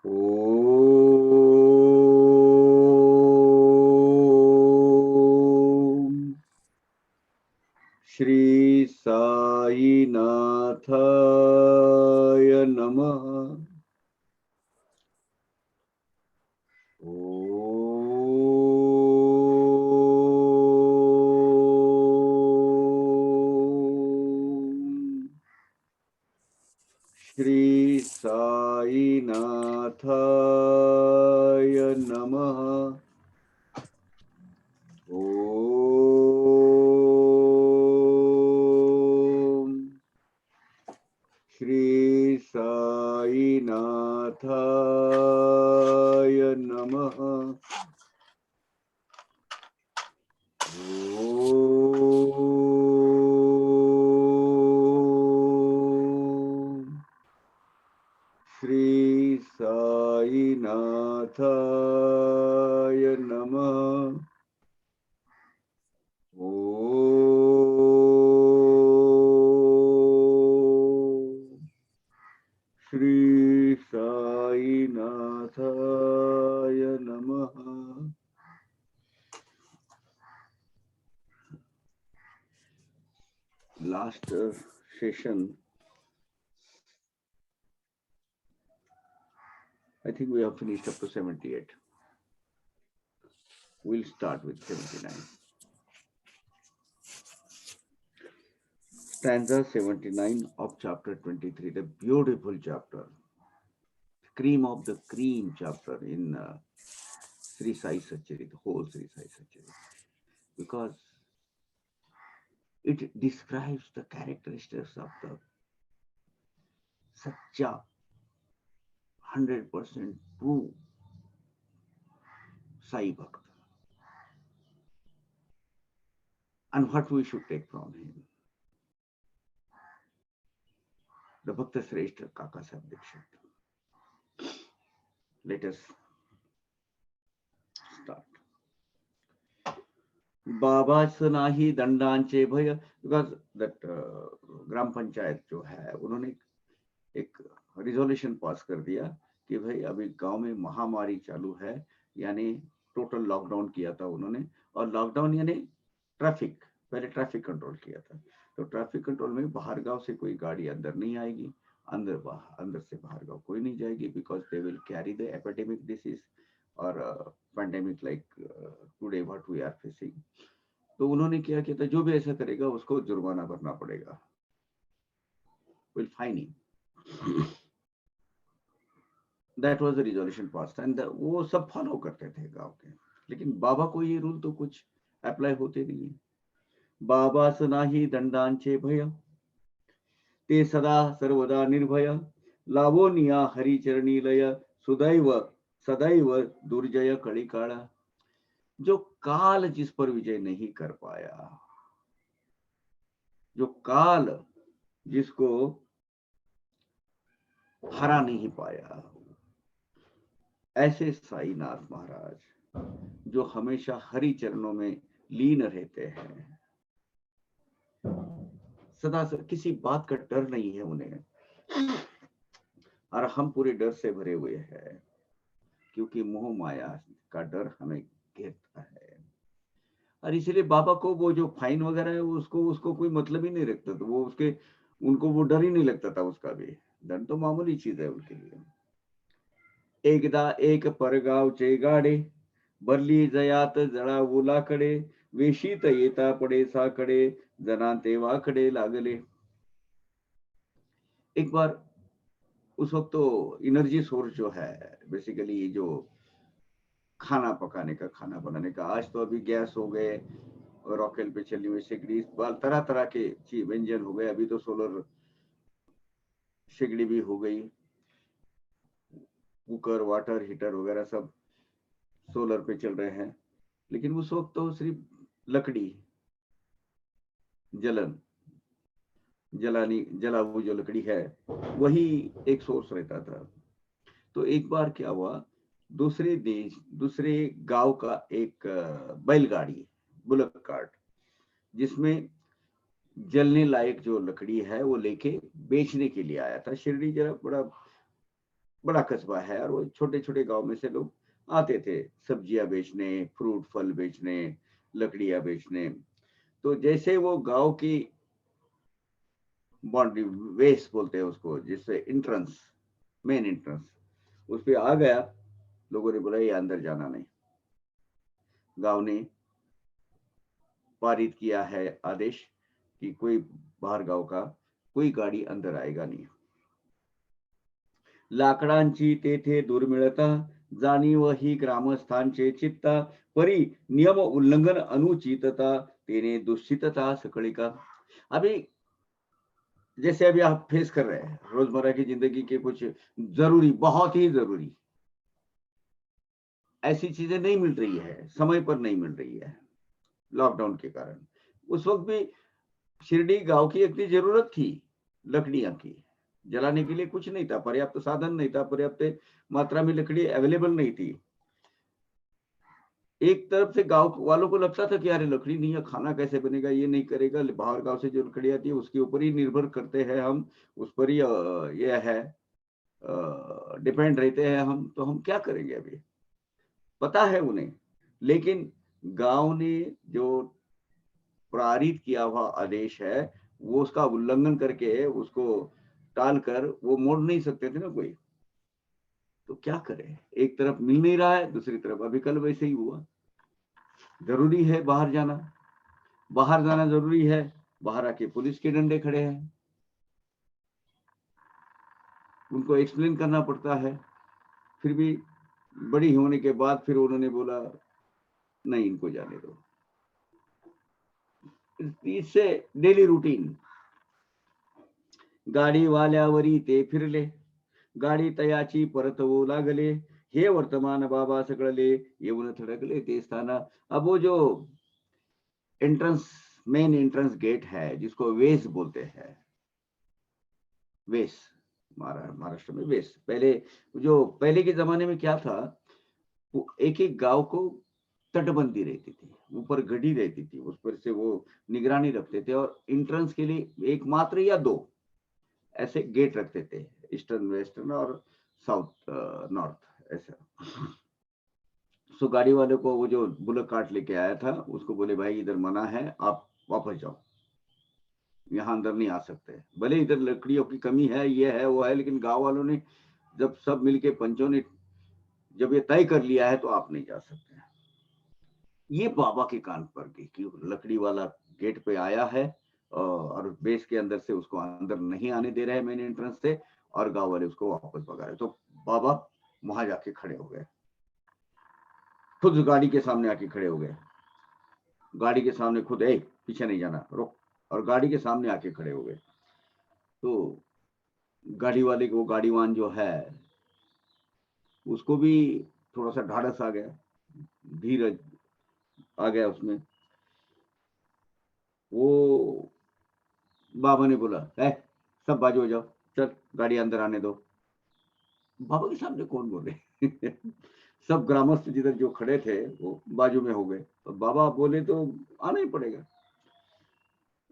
ओम श्री साईनाथाय नमः। श्री साईनाथाय नमः। ओम श्री साईनाथाय नमः। ओम श्री साईनाथाय नमः। ओम श्री साईनाथाय नमः। Last session, I think we have finished up to 78. We'll start with 79. Stanza 79 of chapter 23, the beautiful chapter, cream of the cream chapter in Sri Sai Satcharita, the whole Sri Sai Satcharita, because it describes the characteristics of the Satya, 100% true Sai Bhakt, and what we should take from him. The Bhakta Shrestha Kaka Sahib Dikshit. Let us start. बाबास नाही दंडांचे भय, because that ग्राम पंचायत जो है उन्होंने एक resolution pass कर दिया कि भाई अभी गांव में महामारी चालू है, यानी टोटल लॉकडाउन किया था उन्होंने। और लॉकडाउन यानी ट्रैफिक, पहले ट्रैफिक कंट्रोल किया था, तो ट्रैफिक कंट्रोल में बाहर गांव से कोई गाड़ी अंदर नहीं आएगी, अंदर से बाहर गांव कोई नहीं जाएगी, because they will carry the epidemic disease और pandemic like today what we are facing. तो उन्होंने क्या किया था, जो भी ऐसा करेगा उसको जुर्माना भरना पड़ेगा, will fining. That was the resolution passed and वो सब फॉलो करते थे गांव के। लेकिन बाबा को ये रूल तो कुछ अप्लाई होते नहीं है। बाबास नाही दंडांचे भय, ते सदा सर्वदा निर्भय, लावोनिया हरिचरणी लय, सुदैव सदैव दुर्जय कळी काळा। जो काल जिस पर विजय नहीं कर पाया, जो काल जिसको हरा नहीं पाया, ऐसे साईनाथ महाराज जो हमेशा हरि चरणों में लीन रहते हैं, सदा से किसी बात का डर नहीं है उन्हें, और हम पूरे डर से भरे हुए हैं, क्योंकि मोह माया का डर हमें घेरता है। और इसलिए बाबा को वो जो फाइन वगैरह है उसको कोई मतलब ही नहीं रखता था, वो उनको वो डर ही नहीं लगता था उसका भी। डर तो मामूली चीज है उनके लिए। एकदा एक परगावचे गाडे, भरली जयात जळा उलाकडे, वेशीत येता पडे साकडे, जना तेव्हाकडे लागले। एक बार उस वक्त तो एनर्जी सोर्स जो है बेसिकली जो खाना पकाने का, खाना बनाने का, आज तो अभी गैस हो गए, रॉकेल पे चली हुई सिगड़ी, तरह तरह के व्यंजन हो गए। अभी तो सोलर सिगड़ी भी हो गई, कुकर, वाटर हीटर वगैरह सब सोलर पे चल रहे हैं। लेकिन उस वक्त तो सिर्फ लकड़ी, जलाऊ जो लकड़ी है वही एक सोर्स रहता था। तो एक बार क्या हुआ, दूसरे गांव का एक बैलगाड़ी, बुलक कार्ट, जिसमें जलने लायक जो लकड़ी है वो लेके बेचने के लिए आया था। शिरडी जरा बड़ा बड़ा कस्बा है और वो छोटे छोटे गांव में से लोग आते थे सब्जियां बेचने, फ्रूट फल बेचने, लकड़ियां बेचने। तो जैसे वो गांव की बाउंड्री, वेस बोलते हैं उसको, जिससे इंट्रेंस, मेन इंट्रेंस, उस पे आ गया, लोगों ने बोला ये अंदर जाना नहीं। गांव ने पारित किया है आदेश कि कोई बाहर गांव का कोई गाडी अंदर आएगा नहीं। लाकडांची तेथे दुर्मिळता, जाणीव ही ग्रामस्थांचे चित्ता, परी नियम उल्लंघन अनुचितता, तेने दुश्चितता सकळी का। अभी जैसे अभी आप फेस कर रहे हैं रोजमर्रा की जिंदगी के कुछ जरूरी, बहुत ही जरूरी ऐसी चीजें नहीं मिल रही है, समय पर नहीं मिल रही है लॉकडाउन के कारण। उस वक्त भी शिरडी गांव की इतनी जरूरत थी लकड़ियां की, जलाने के लिए कुछ नहीं था, पर्याप्त साधन नहीं था, पर्याप्त मात्रा में लकड़ी अवेलेबल नहीं थी। एक तरफ से गांव वालों को लगता था कि अरे लकड़ी नहीं है, खाना कैसे बनेगा, ये नहीं करेगा, बाहर गांव से जो लकड़ी आती है उसके ऊपर ही निर्भर करते हैं हम, उस पर ही ये है, डिपेंड रहते हैं हम, तो हम क्या करेंगे अभी, पता है उन्हें। लेकिन गांव ने जो पारित किया हुआ आदेश है, वो उसका उल्लंघन करके उसको टाल कर वो मोड़ नहीं सकते थे ना कोई। तो क्या करें, एक तरफ मिल नहीं रहा है, दूसरी तरफ अभी कल वैसे ही हुआ। जरूरी है बाहर जाना, बाहर जाना जरूरी है, बाहर आके पुलिस के डंडे खड़े हैं, उनको एक्सप्लेन करना पड़ता है। फिर भी बड़ी होने के बाद फिर उन्होंने बोला नहीं, इनको जाने दो। इससे डेली रूटीन, गाडी वाल्यावरी ते फिरले, गाडी तयाची परतवू लागले, हे वर्तमान बाबा सकळले, येऊन थडकले ते स्थाना। अब वो जो एंट्रेंस, मेन एंट्रेंस गेट है जिसको वेस बोलते हैं, वेस, महाराष्ट्र में वेस। पहले जो पहले के जमाने में क्या था, एक एक गांव को तटबंदी रहती थी, ऊपर गढ़ी रहती थी, उस पर से वो निगरानी रखते थे, और एंट्रेंस के लिए एक मात्र या दो ऐसे गेट रखते थे, ईस्टर्न, वेस्टर्न और साउथ, नॉर्थ, ऐसा। सो गाड़ी वाले को वो जो बुलेट कार्ट लेके आया था उसको बोले भाई इधर मना है, आप वापस जाओ, यहाँ अंदर नहीं आ सकते। भले इधर लकड़ियों की कमी है, ये है वो है, लेकिन गांव वालों ने जब सब मिलके पंचों ने जब ये तय कर लिया है तो आप नहीं जा सकते। ये बाबा के कान पर गई कि लकड़ी वाला गेट पे आया है और बेस के अंदर से उसको अंदर नहीं आने दे रहे हैं मेन एंट्रेंस से, और गांव वाले उसको वापस भगा रहे। तो बाबा वहां जाके खड़े हो गए, खुद गाड़ी के सामने आके खड़े हो गए, गाड़ी के सामने खुद, ए पीछे नहीं जाना, रुक, और गाड़ी के सामने आके खड़े हो गए। तो गाड़ी वाले को, गाड़ीवान जो है उसको भी थोड़ा सा ढाढ़स आ गया, धीरज आ गया उसमें। वो बाबा ने बोला है सब बाजू हो जाओ, चल गाड़ी अंदर आने दो। बाबा के सामने कौन बोले सब ग्रामस्थ जिधर जो खड़े थे वो बाजू में हो गए, तो बाबा बोले तो आना ही पड़ेगा,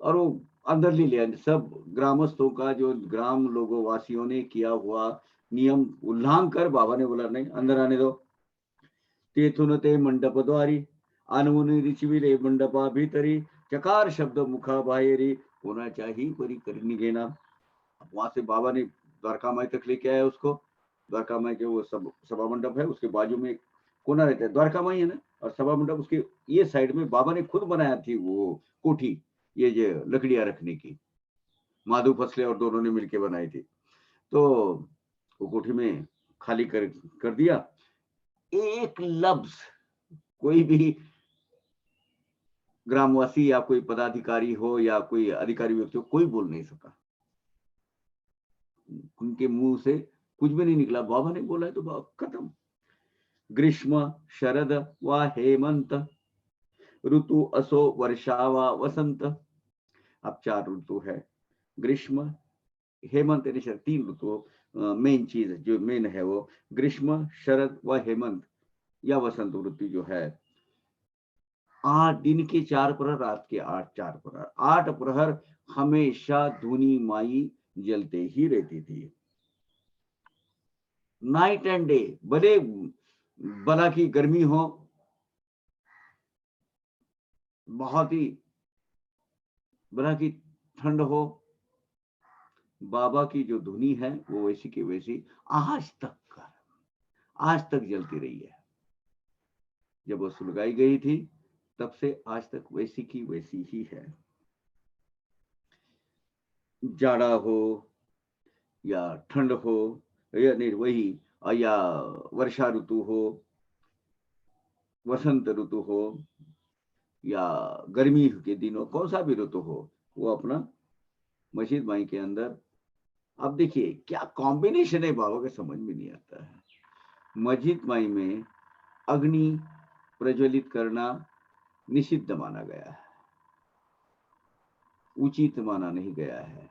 और वो अंदर ले लिया। सब ग्रामस्थों का, जो ग्राम लोगों वासियों ने किया हुआ नियम उल्लंघन कर बाबा ने बोला नहीं, अंदर आने दो। तेथून ते मंडपद्वारी, आणून रिचविले मंडपा भीतरी, चकार शब्द मुखा बाहेरी, कोणाच्याही परी करी घेना। वहां से बाबा ने द्वारका माई तक लेके आया उसको। द्वारका माई के वो सभा मंडप है, उसके बाजू में एक कोना रहता है, द्वारका माई है ना, और सभा मंडप उसके ये साइड में बाबा ने खुद बनाया थी वो कोठी, ये जो लकड़ियां रखने की, माधु फसले और दोनों ने मिलकर बनाई थी। तो वो कोठी में खाली कर दिया। एक लफ्ज कोई भी ग्रामवासी या कोई पदाधिकारी हो या कोई अधिकारी व्यक्ति हो, कोई बोल नहीं सका, उनके मुंह से कुछ भी नहीं निकला। बाबा ने बोला है तो खत्म। ग्रीष्म, शरद व हेमंत, ऋतु असो वर्षा व वसंत। अब 4 ऋतु है, ग्रीष्म, हेमंत यानी शरद, 3 ऋतु। मेन चीज जो मेन है वो ग्रीष्म, शरद व हेमंत या वसंत ऋतु जो है। 8 दिन के 4 प्रहर, रात के 4 प्रहर, 8 प्रहर हमेशा धुनी माई जलते ही रहती थी। नाइट एंड डे, भले बला की गर्मी हो, बहुत ही बला की ठंड हो, बाबा की जो धुनी है वो वैसी की वैसी आज तक जलती रही है। जब वो सुलगाई गई थी तब से आज तक वैसी की वैसी ही है। जाड़ा हो या ठंड हो, या नहीं वही, या वर्षा ऋतु हो, वसंत ऋतु हो, या गर्मी के दिनों, कौन सा भी ऋतु हो, वो अपना मस्जिद माई के अंदर। अब देखिए क्या कॉम्बिनेशन है बाबा के, समझ में नहीं आता है। मस्जिद माई में अग्नि प्रज्वलित करना निषिद्ध माना गया है, उचित माना नहीं गया है,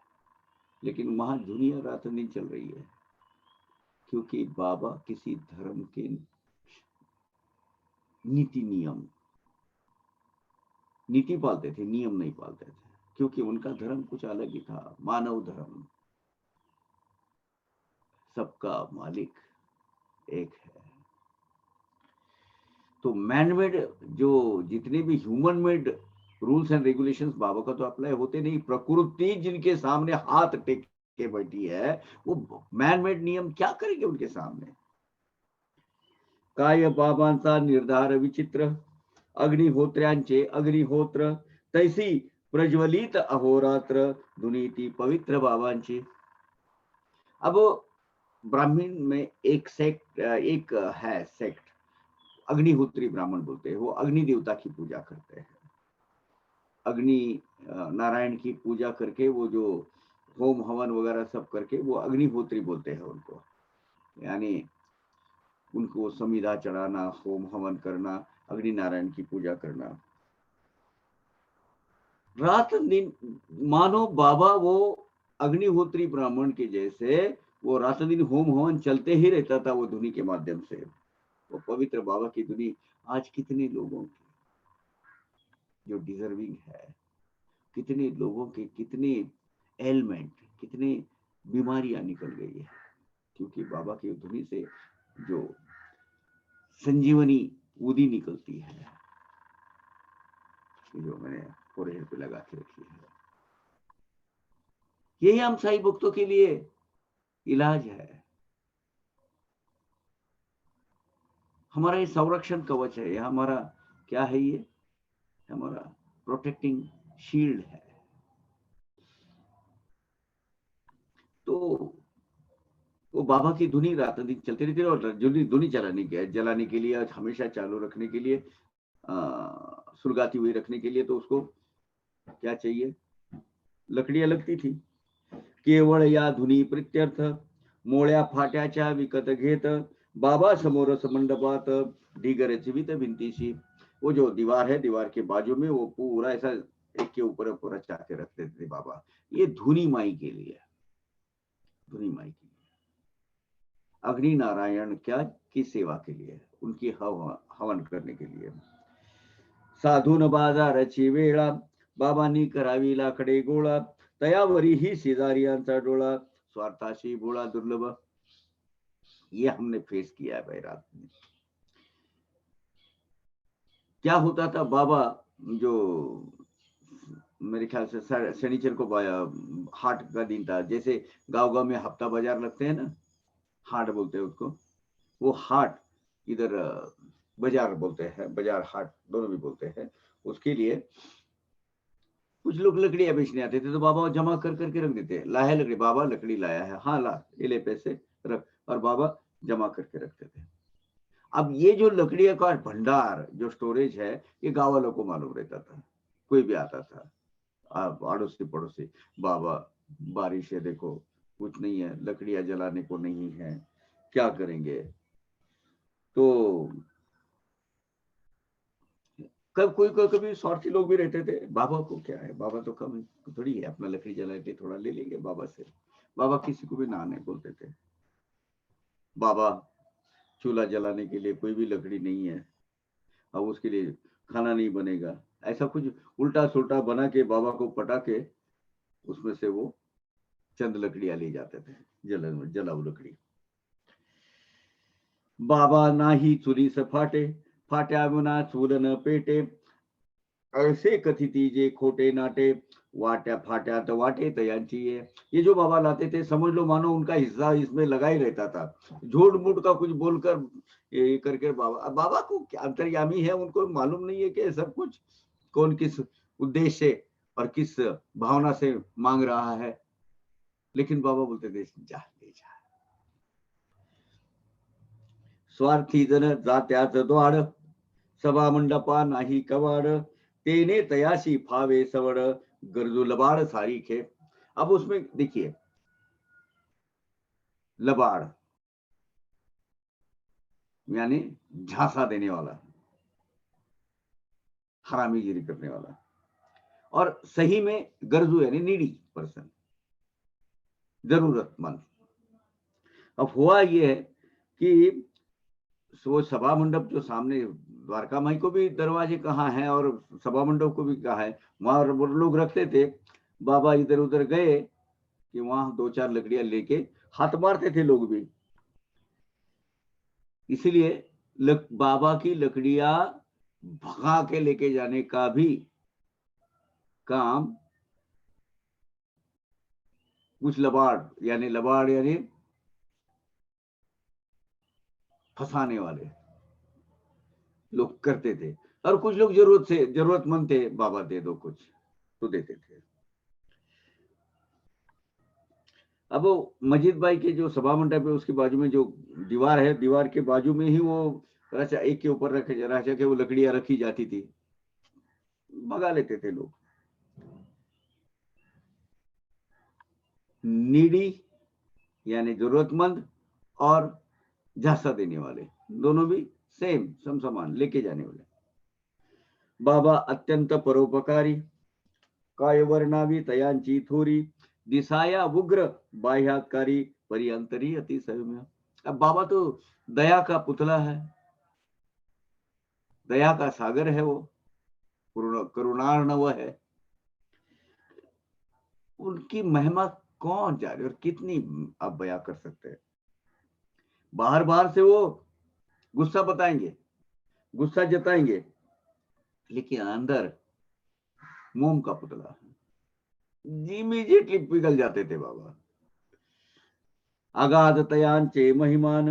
लेकिन वहां दुनिया रात दिन चल रही है, क्योंकि बाबा किसी धर्म के नीति पालते थे, नियम नहीं पालते थे, क्योंकि उनका धर्म कुछ अलग ही था, मानव धर्म। सबका मालिक एक है। तो मैनमेड जो जितने भी human made rules and regulations बाबा का तो अप्लाई होते नहीं। प्रकृति जिनके सामने हाथ टेक के बैठी है, वो मैनमेड नियम क्या करेंगे उनके सामने। काय बाबांचा निर्धार विचित्र, अग्निहोत्र्यांचे अग्निहोत्र तैसी प्रज्वलित अहोरात्र दुनीती पवित्र बाबांची। अब ब्राह्मण में एक है सेक्ट, अग्निहोत्री ब्राह्मण बोलते हैं। वो अग्नि देवता की पूजा करते हैं, अग्नि नारायण की पूजा करके, वो जो होम हवन वगैरह सब करके, वो अग्निहोत्री बोलते हैं उनको। यानी उनको समिधा चढ़ाना, होम हवन करना, अग्नि नारायण की पूजा करना, रात दिन। मानो बाबा वो अग्निहोत्री ब्राह्मण के जैसे वो रात दिन होम हवन चलते ही रहता था, वो धुनी के माध्यम से। वो पवित्र बाबा की धुनी आज कितने लोगों की जो डिजर्विंग है, कितने लोगों के कितने एलमेंट, कितने बीमारियां निकल गई है, क्योंकि बाबा की धुनी से जो संजीवनी ऊदी निकलती है, जो मैंने फोरहेड पे लगा के रखी है। यही हम साई भक्तों के लिए इलाज है, हमारा ये संरक्षण कवच है, ये हमारा क्या है, ये हमारा प्रोटेक्टिंग शील्ड है। तो वो बाबा की धुनी रात दिन चलती रहती है, और धुनी जलाने के लिए, हमेशा चालू रखने के लिए, सुलगाती हुई रखने के लिए, तो उसको क्या चाहिए, लकड़ियां लगती थी। केवळ या धुनी प्रित्यर्थ मोळ्या फाट्याच्या विकत घेत बाबा समोरस मंडपात ढिगर जीवित भिंतीशी। वो जो दीवार है, दीवार के बाजू में वो पूरा ऐसा एक के ऊपर पूरा चाके रखते थे बाबा, ये धुनी माई के लिए, धुनी माई के लिए, अग्नि नारायण क्या की सेवा के लिए, उनकी हवन करने के लिए। साधून बाजाराची वेळा बाबांनी करावी लाकडे गोळा, तयावरी ही शेजारियांचा डोळा स्वार्थाशी भोळा दुर्लभ। ये हमने फेस किया है भाई रात में। क्या होता था, बाबा जो मेरे ख्याल से शनिचर को हाट का दिन था, जैसे गांव गांव में हफ्ता बाजार लगते हैं ना, हाट बोलते हैं उसको। वो हाट इधर बाजार बोलते हैं, बाजार हाट दोनों भी बोलते हैं। उसके लिए कुछ लोग लकड़ियां बेचने आते थे, तो बाबा जमा कर करके रख देते, लाया लकड़ी, बाबा लकड़ी लाया है, हाँ ला, ये ले पैसे रख, और बाबा जमा करके रखते थे। अब ये जो लकड़ियों का भंडार, जो स्टोरेज है, ये गांव वालों को मालूम रहता था, कोई भी आता था, अड़ोसी पड़ोसी, बाबा बारिश है, देखो कुछ नहीं है, लकड़ियां जलाने को नहीं है, क्या करेंगे। तो कभी स्वार्थी लोग भी रहते थे, बाबा को क्या है, बाबा तो कम थोड़ी है, अपना लकड़ी जला के थोड़ा ले लेंगे बाबा से। बाबा किसी को भी ना नहीं बोलते थे। बाबा चूल्हा जलाने के लिए कोई भी लकड़ी नहीं है, अब उसके लिए खाना नहीं बनेगा, ऐसा कुछ उल्टा सुल्टा बना के बाबा को पटा के उसमें से वो चंद लकड़ियां ले जाते थे, जलाऊ लकड़ी। बाबा नाही चुलीस फाटे, फाट्या विना चूल न पेटे, ऐसे कथिती जे खोटे नाटे, वाट्या फाट्यात वाटे तयांची ये जो बाबा लाते थे, समझ लो मानो उनका हिस्सा इसमें लगा ही रहता था। झूठ मूठ का कुछ बोलकर ये करके बाबा बाबा को अंतर्यामी है, उनको मालूम नहीं है कि सब कुछ कौन किस उद्देश्य से और किस भावना से मांग रहा है। लेकिन बाबा बोलते थे जा ले जा, स्वार्थी जन जात्याच द्वार, सभा मंडपा नाही कवाड, तेने तयाशी फावे सवड, गरजू लबाड सारी खे। अब उसमें देखिए, लबाड़ यानी झांसा देने वाला, हरामीगिरी करने वाला, और सही में गरजू यानी नीडी पर्सन, जरूरतमंद। अब हुआ ये है कि वो सभा मंडप जो सामने द्वारका माई को भी दरवाजे कहाँ हैं और सभा मंडप को भी कहाँ है, वहां वो लोग रखते थे। बाबा इधर उधर गए कि वहां दो चार लकड़ियां लेके हाथ मारते थे लोग भी। इसीलिए बाबा की लकड़ियां भगा के लेके जाने का भी काम कुछ लबाड़ यानी फंसाने वाले लोग करते थे। और कुछ लोग जरूरतमंद थे, बाबा दे दो कुछ तो देते थे। अब वो मस्जिद भाई के जो सभा मंडप है उसके बाजू में जो दीवार है, दीवार के बाजू में ही वो रचा एक के ऊपर रचा के वो लकड़ियां रखी जाती थी, भगा लेते थे लोग। नीडी यानी जरूरतमंद और झांसा देने वाले, दोनों भी सेम समसमान लेके जाने वाले। बाबा अत्यंत परोपकारी, काय वर्णावी तयांची थोरी, दिसाया उग्र बाह्याकारी, परिअंतरी अति सौम्य। अब बाबा तो दया का पुतला है, दया का सागर है वो, करुणार्णव है। उनकी महिमा कौन जाने और कितनी आप बयां कर सकते हैं। बाहर बाहर से वो गुस्सा बताएंगे, गुस्सा जताएंगे, लेकिन अंदर मोम का पुतला, इमीडिएटली पिघल जाते थे बाबा। अगाध तयांचे महिमान,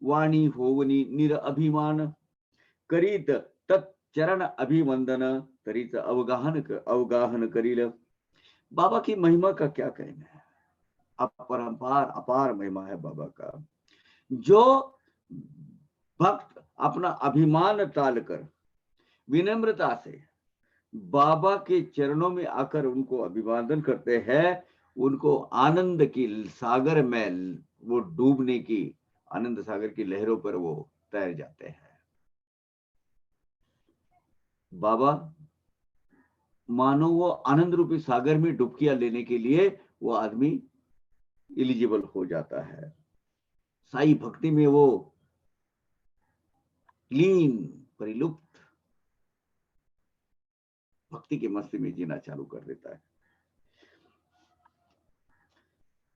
वाणी होवनी निर अभिमान, करीत तत्चरण अभिवंदन, तरीच अवगाहन करील। बाबा की महिमा का क्या कहना है, अपरंपार अपार महिमा है बाबा का। जो भक्त अपना अभिमान टाल कर विनम्रता से बाबा के चरणों में आकर उनको अभिवादन करते हैं, उनको आनंद की सागर में वो डूबने की, आनंद सागर की लहरों पर वो तैर जाते हैं। बाबा मानो वो आनंद रूपी सागर में डुबकियां लेने के लिए वो आदमी एलिजिबल हो जाता है। साई भक्ति में वो लीन परिलुप्त भक्ति की मस्ती में जीना चालू कर देता है।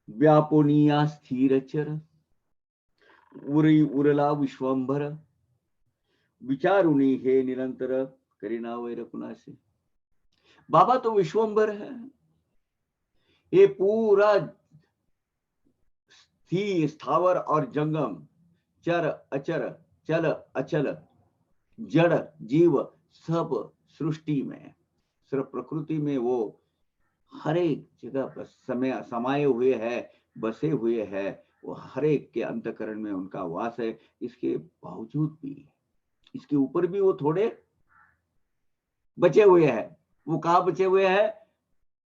व्यापोनिया स्थिर चर, उरी उरला विश्वंभर, विचारुणी हे निरंतर, करीना वैर कुणासे। बाबा तो विश्वंभर है, ये पूरा स्थिर स्थावर और जंगम, चर अचर, चल अचल, जड़ जीव, सब सृष्टि में, सिर्फ प्रकृति में वो हर एक जगह पर समय समाये हुए है, बसे हुए है। वो हर एक के अंतकरण में उनका वास है। इसके बावजूद भी, इसके ऊपर भी वो थोड़े बचे हुए हैं। वो कहाँ बचे हुए हैं,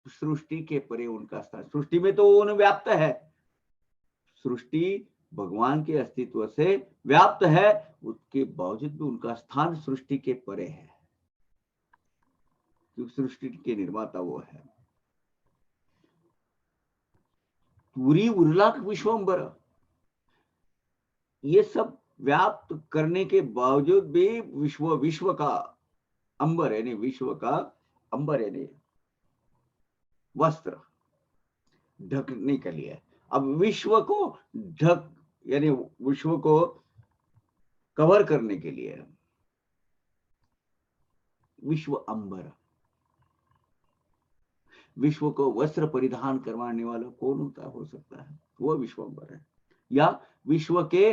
सृष्टि के परे उनका स्थान। सृष्टि में तो वो व्याप्त है, सृष्टि भगवान के अस्तित्व से व्याप्त है, उसके बावजूद भी उनका स्थान सृष्टि के परे है, क्योंकि सृष्टि के निर्माता वो है। पूरी उर्लाक विश्वंबर, ये सब व्याप्त करने के बावजूद भी विश्व का अंबर यानी विश्व का अंबर यानी वस्त्र ढकने के लिए, अब विश्व को ढक यानी विश्व को कवर करने के लिए। विश्व अंबर, विश्व को वस्त्र परिधान करवाने वाला कौन होता हो सकता है? वो विश्वंबर है। या विश्व के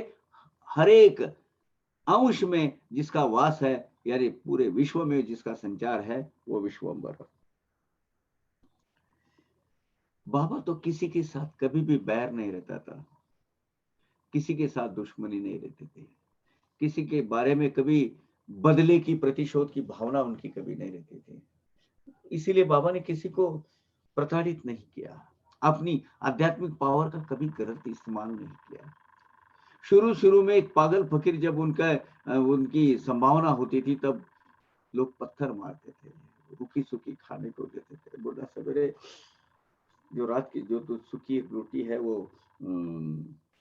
हर एक अंश में जिसका वास है, यानी पूरे विश्व में जिसका संचार है, वो विश्वंबर है। बाबा तो किसी के साथ कभी भी बैर नहीं रहता था, किसी के साथ दुश्मनी नहीं रहती थी, किसी के बारे में कभी बदले की, प्रतिशोध की भावना उनकी कभी नहीं रहती थी। इसीलिए बाबा ने किसी को प्रताड़ित नहीं किया, अपनी आध्यात्मिक पावर का कभी गलत इस्तेमाल नहीं किया। शुरू शुरू में एक पागल फकीर जब उनकी संभावना होती थी, तब लोग पत्थर मारते थे, रूखी सूखी खाने को देते थे। बोला सवेरे जो रात की जो सूखी रोटी है वो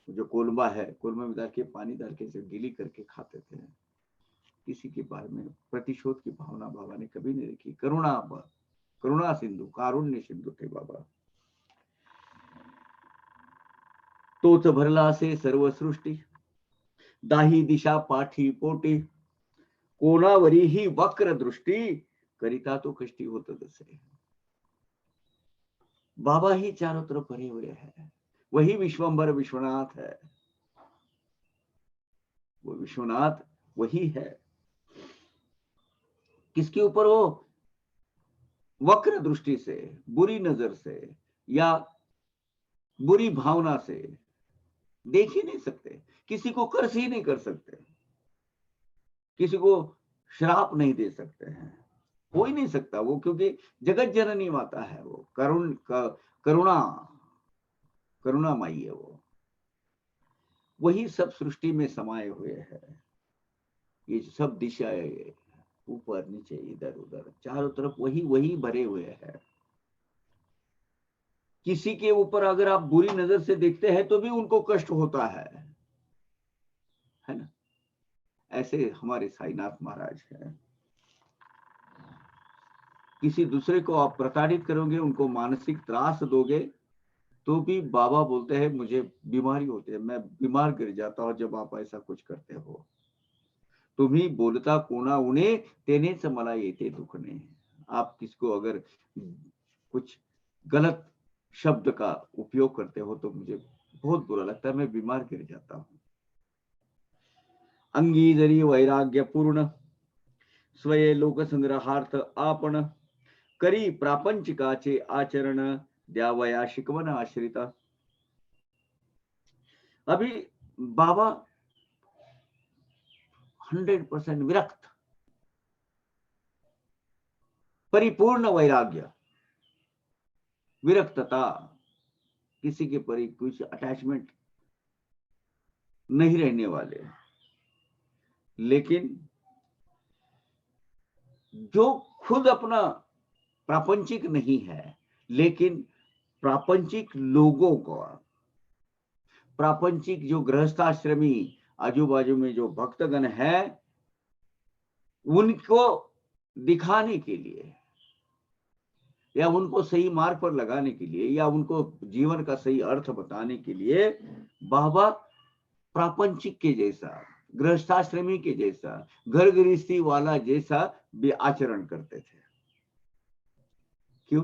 जो कोलंबा है, कोलंबा में डाल के पानी डाल के गीली करके खाते थे। किसी के बारे में प्रतिशोध की भावना बाबा ने कभी नहीं रखी। करुणा सिंधु, कारुण्य सिंधु थे बाबा। तोच भरला से सर्व सृष्टी, दाही दिशा पाठी पोटी, कोणावरी ही वक्र दृष्टी, करिता तो कष्टी होत दसे। बाबा ही चारों तरफ भरे हुए हैं, वही विश्वंबर विश्वनाथ है, वो विश्वनाथ वही है। किसके ऊपर? वो वक्र दृष्टि से, बुरी नजर से या बुरी भावना से देख ही नहीं सकते, किसी को कर्ज ही नहीं कर सकते, किसी को श्राप नहीं दे सकते हैं, हो ही नहीं सकता वो, क्योंकि जगत जननी माता है वो, करुणा करुणामयी है वो। वही सब सृष्टि में समाये हुए हैं। ये सब दिशाएं, ऊपर नीचे इधर उधर चारों तरफ वही वही भरे हुए हैं। किसी के ऊपर अगर आप बुरी नजर से देखते हैं तो भी उनको कष्ट होता है ना? ऐसे हमारे साईनाथ महाराज हैं। किसी दूसरे को आप प्रताड़ित करोगे, उनको मानसिक त्रास दोगे, तो भी बाबा बोलते हैं मुझे बीमारी होती है, मैं बीमार गिर जाता हूं जब आप ऐसा कुछ करते हो। तुम्ही बोलता कोणा उणे, तेनेच मला येते दुखणे। आप किसको अगर कुछ गलत शब्द का उपयोग करते हो तो मुझे बहुत बुरा लगता है, मैं बीमार गिर जाता हूं। अंगी जरी वैराग्य पूर्ण, स्वये लोक संग्रहार्थ आपण, करी प्रापंचिकाचे आचरण, द्यावया शिकवण आश्रिता। अभी बाबा 100% विरक्त, परिपूर्ण वैराग्य, विरक्तता, किसी के पर कुछ अटैचमेंट नहीं रहने वाले। लेकिन जो खुद अपना प्रापंचिक नहीं है, लेकिन प्रापंचिक लोगों को, प्रापंचिक जो गृहस्थाश्रमी आजू बाजू में जो भक्तगण है, उनको दिखाने के लिए या उनको सही मार्ग पर लगाने के लिए या उनको जीवन का सही अर्थ बताने के लिए बाबा प्रापंचिक के जैसा, गृहस्थाश्रमी के जैसा, घर गृहस्थी वाला जैसा भी आचरण करते थे। क्यों?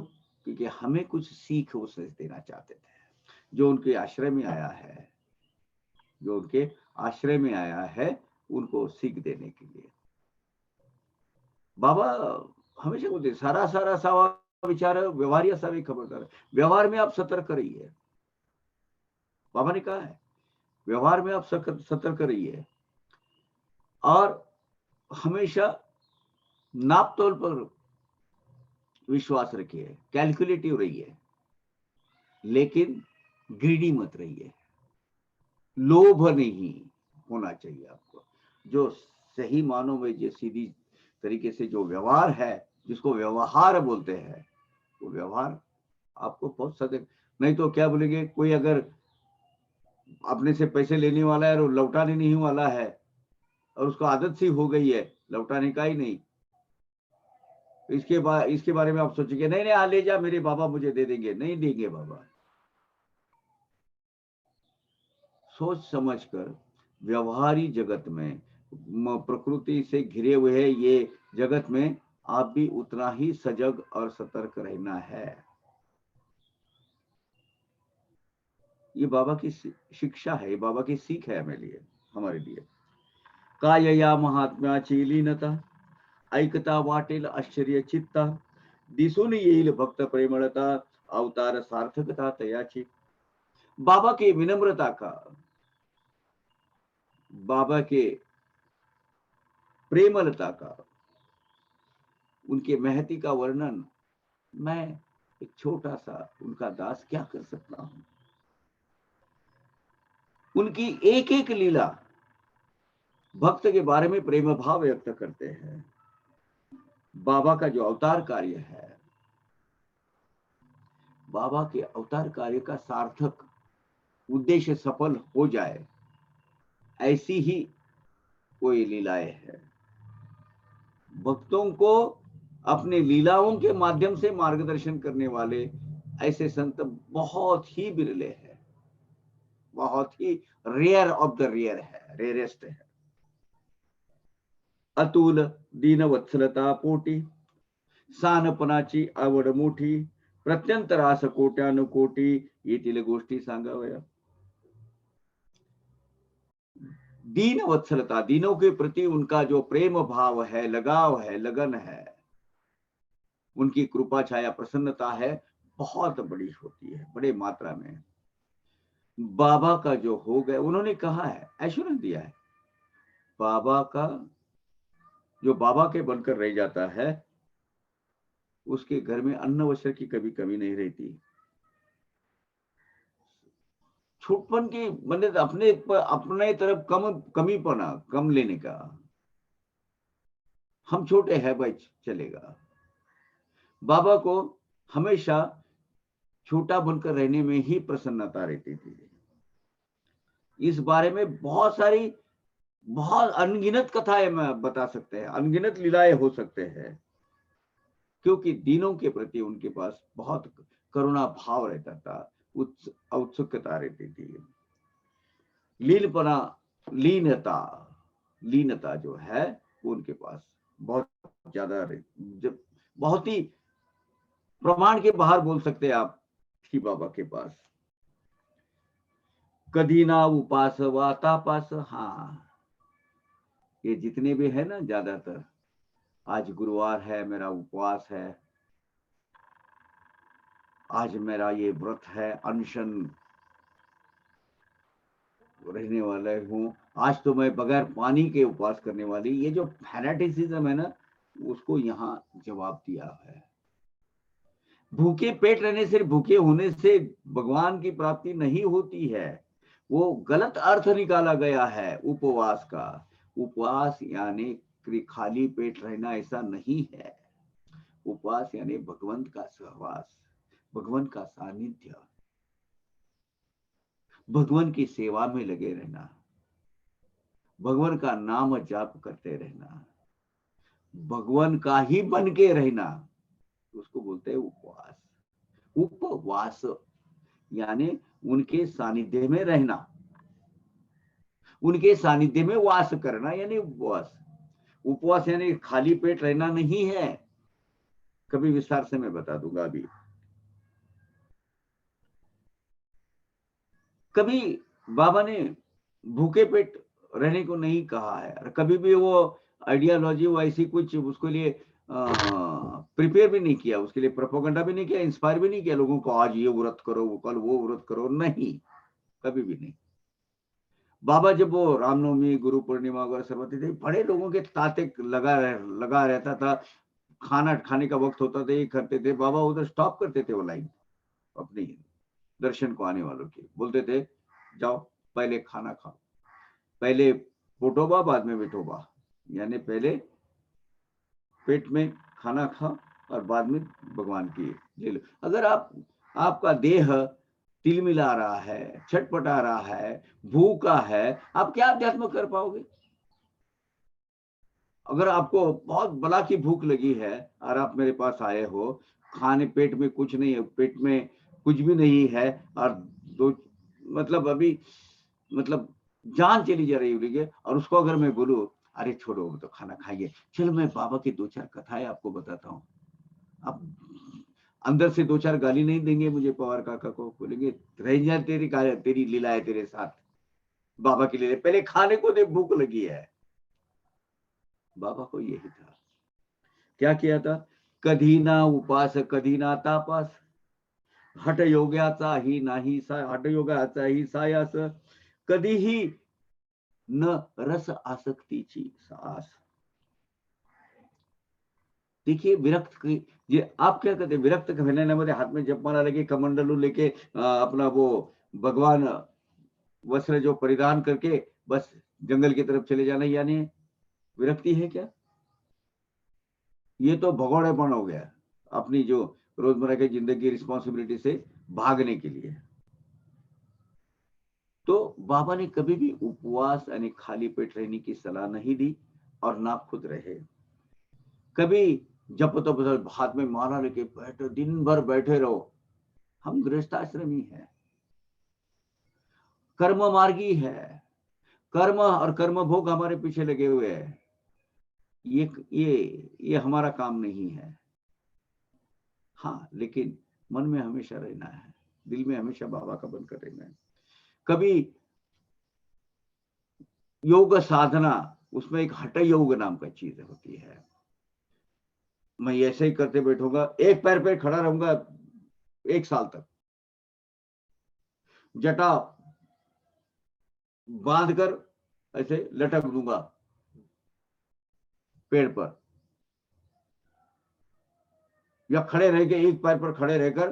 क्योंकि हमें कुछ सीख उससे देना चाहते थे। जो उनके आश्रय में आया है, जो उनके आश्रय में आया है, उनको सीख देने के लिए बाबा हमेशा बोलते सारा सारा सावा विचार व्यवहार सभी खबरदार। व्यवहार में आप सतर्क रहिए, बाबा ने कहा है व्यवहार में आप सतर्क रहिए, और हमेशा नाप तोल पर विश्वास रखिए, कैलकुलेटिव रहिए, लेकिन ग्रीडी मत रहिए, लोभ नहीं होना चाहिए आपको। जो सही मानों में जो सीधी तरीके से जो व्यवहार है, जिसको व्यवहार बोलते हैं, वो व्यवहार आपको बहुत सतर्क। नहीं तो क्या बोलेंगे, कोई अगर अपने से पैसे लेने वाला है और लौटाने नहीं वाला है और उसको आदत सी हो गई है लौटाने का ही नहीं, इसके बारे में आप सोचेंगे नहीं नहीं ले जा, मेरे बाबा मुझे दे देंगे। नहीं देंगे बाबा। सोच समझकर व्यवहारी जगत में प्रकृति से घिरे हुए है ये जगत में, आप भी उतना ही सजग और सतर्क रहना है। ये बाबा की शिक्षा है, ये बाबा की सीख है हमारे लिए। कायया महात्म्याची लीनता, ऐकता वाटेल आश्चर्य चित्ता, दिसून येईल भक्त प्रेमळता, अवतार सार्थकता तयाची। बाबा के विनम्रता का, बाबा के प्रेमलता का, उनके महती का वर्णन मैं एक छोटा सा उनका दास क्या कर सकता हूं। उनकी एक एक लीला भक्त के बारे में प्रेम भाव व्यक्त करते हैं। बाबा का जो अवतार कार्य है, बाबा के अवतार कार्य का सार्थक उद्देश्य सफल हो जाए, ऐसी ही कोई लीलाएं है। भक्तों को अपने लीलाओं के माध्यम से मार्गदर्शन करने वाले ऐसे संत बहुत ही बिरले हैं, बहुत ही रेयर ऑफ द रेयर है, रेयरेस्ट है। अतुल दीनवत्सलता पोटी, सानपणाची आवड मोठी, प्रत्यंतरास कोट्यानुकोटी, येथील गोष्टी सांगावया। दीन वत्सलता, दीनों के प्रति उनका जो प्रेम भाव है, लगाव है, लगन है, उनकी कृपा छाया प्रसन्नता है, बहुत बड़ी होती है, बड़े मात्रा में। बाबा का जो हो गए, उन्होंने कहा है, एश्योरेंस दिया है, बाबा का जो बाबा के बनकर रह जाता है, उसके घर में अन्न वस्त्र की कभी कमी नहीं रहती। छूटपन की मतलब अपने तरफ कमीपना कम लेने का, हम छोटे हैं भाई चलेगा। बाबा को हमेशा छोटा बनकर रहने में ही प्रसन्नता रहती थी। इस बारे में बहुत अनगिनत कथाएं मैं बता सकते हैं, अनगिनत लीलाएं हो सकते हैं, क्योंकि दीनों के प्रति उनके पास बहुत करुणा भाव रहता था, औत्सुकता रहती थी। लीनपना, लीनता, लीनता जो है वो उनके पास बहुत ज्यादा, जब बहुत ही प्रमाण के बाहर बोल सकते हैं आप कि बाबा के पास कदी ना उपास व तापास। हाँ, ये जितने भी है ना, ज्यादातर आज गुरुवार है, मेरा उपवास है, आज मेरा ये व्रत है, अनशन रहने वाला हूँ, आज तो मैं बगैर पानी के उपवास करने वाली, ये जो फैनेटिसिज्म है ना, उसको यहाँ जवाब दिया है। भूखे पेट रहने से, भूखे होने से भगवान की प्राप्ति नहीं होती है, वो गलत अर्थ निकाला गया है उपवास का। उपवास यानी खाली पेट रहना ऐसा नहीं है। उपवास यानी भगवंत का सहवास, भगवंत का सानिध्य, भगवान की सेवा में लगे रहना, भगवान का नाम जाप करते रहना, भगवान का ही बन के रहना, उसको बोलते हैं उपवास। उपवास यानी उनके सानिध्य में रहना, उनके सानिध्य में वास करना, यानी उपवास। उपवास यानी खाली पेट रहना नहीं है, कभी विस्तार से मैं बता दूंगा अभी। कभी बाबा ने भूखे पेट रहने को नहीं कहा है, कभी भी वो आइडियोलॉजी वो ऐसी कुछ उसके लिए प्रिपेयर भी नहीं किया, उसके लिए प्रोपेगेंडा भी नहीं किया, इंस्पायर भी नहीं किया लोगों को, आज ये व्रत करो, वो कल वो व्रत करो, नहीं, कभी भी नहीं। बाबा जब वो रामनवमी, गुरु पूर्णिमा वगैरह सब होती थी, बड़े लोगों के तांते लगा रहता था, खाना खाने का वक्त होता था, ये करते थे, बाबा उधर स्टॉप करते थे वो लाइन अपनी दर्शन को आने वालों की, बोलते थे जाओ पहले खाना खाओ, पहले पोटोबा बाद में विठोबा, यानी पहले पेट में खाना खाओ और बाद में भगवान की ले लो। अगर आपका देह तिलमिला रहा है, छटपटा रहा है, भूखा है, आप क्या अध्यात्म कर पाओगे? अगर आपको बहुत बला की भूख लगी है और आप मेरे पास आए हो, खाने पेट में कुछ नहीं है, पेट में कुछ भी नहीं है, और दो मतलब अभी मतलब जान चली जा रही है, और उसको अगर मैं बोलूं अरे छोड़ो वो तो खाना खाइए, चलो मैं बाबा की 2-4 कथाएं आपको बताता हूँ। आप अंदर से 2-4 गाली नहीं देंगे मुझे पवार काका को, बोलेंगे रह जा तेरी लीला है तेरे साथ, बाबा की लीला, पहले खाने को दे, भूख लगी है। बाबा को यही था। क्या किया था? कधी ना उपास कधी ना तापास, हठ योगाचा ही नाही हठ योगाचा ही सायास, कधीही न रस आसक्तीची सास। देखिए विरक्त की, ये आप क्या कहते हैं, विरक्त कहण्यामध्ये हाथ में जप माला लेके कमंडलू लेके अपना वो भगवान वस्त्र जो परिधान करके बस जंगल की तरफ चले जाना, यानी विरक्ति है क्या? ये तो भगोड़ेपन हो गया, अपनी जो रोजमर्रा की जिंदगी रिस्पॉन्सिबिलिटी से भागने के लिए। तो बाबा ने कभी भी उपवास यानी खाली पेट रहने की सलाह नहीं दी और ना खुद रहे। कभी जब तब हाथ में माला लेके बैठे, दिन भर बैठे रहो। हम गृहस्थाश्रमी है, कर्म मार्गी है, कर्म और कर्म भोग हमारे पीछे लगे हुए हैं। ये हमारा काम नहीं है। हाँ, लेकिन मन में हमेशा रहना है, दिल में हमेशा बाबा का बनकर रहना है। कभी योग साधना, उसमें एक हठ योग नाम का चीज होती है। मैं ऐसे ही करते बैठूंगा, एक पैर पे खड़ा रहूंगा 1 साल तक, जटा बांध कर ऐसे लटक दूंगा पेड़ पर, या खड़े रह के एक पैर पर खड़े रहकर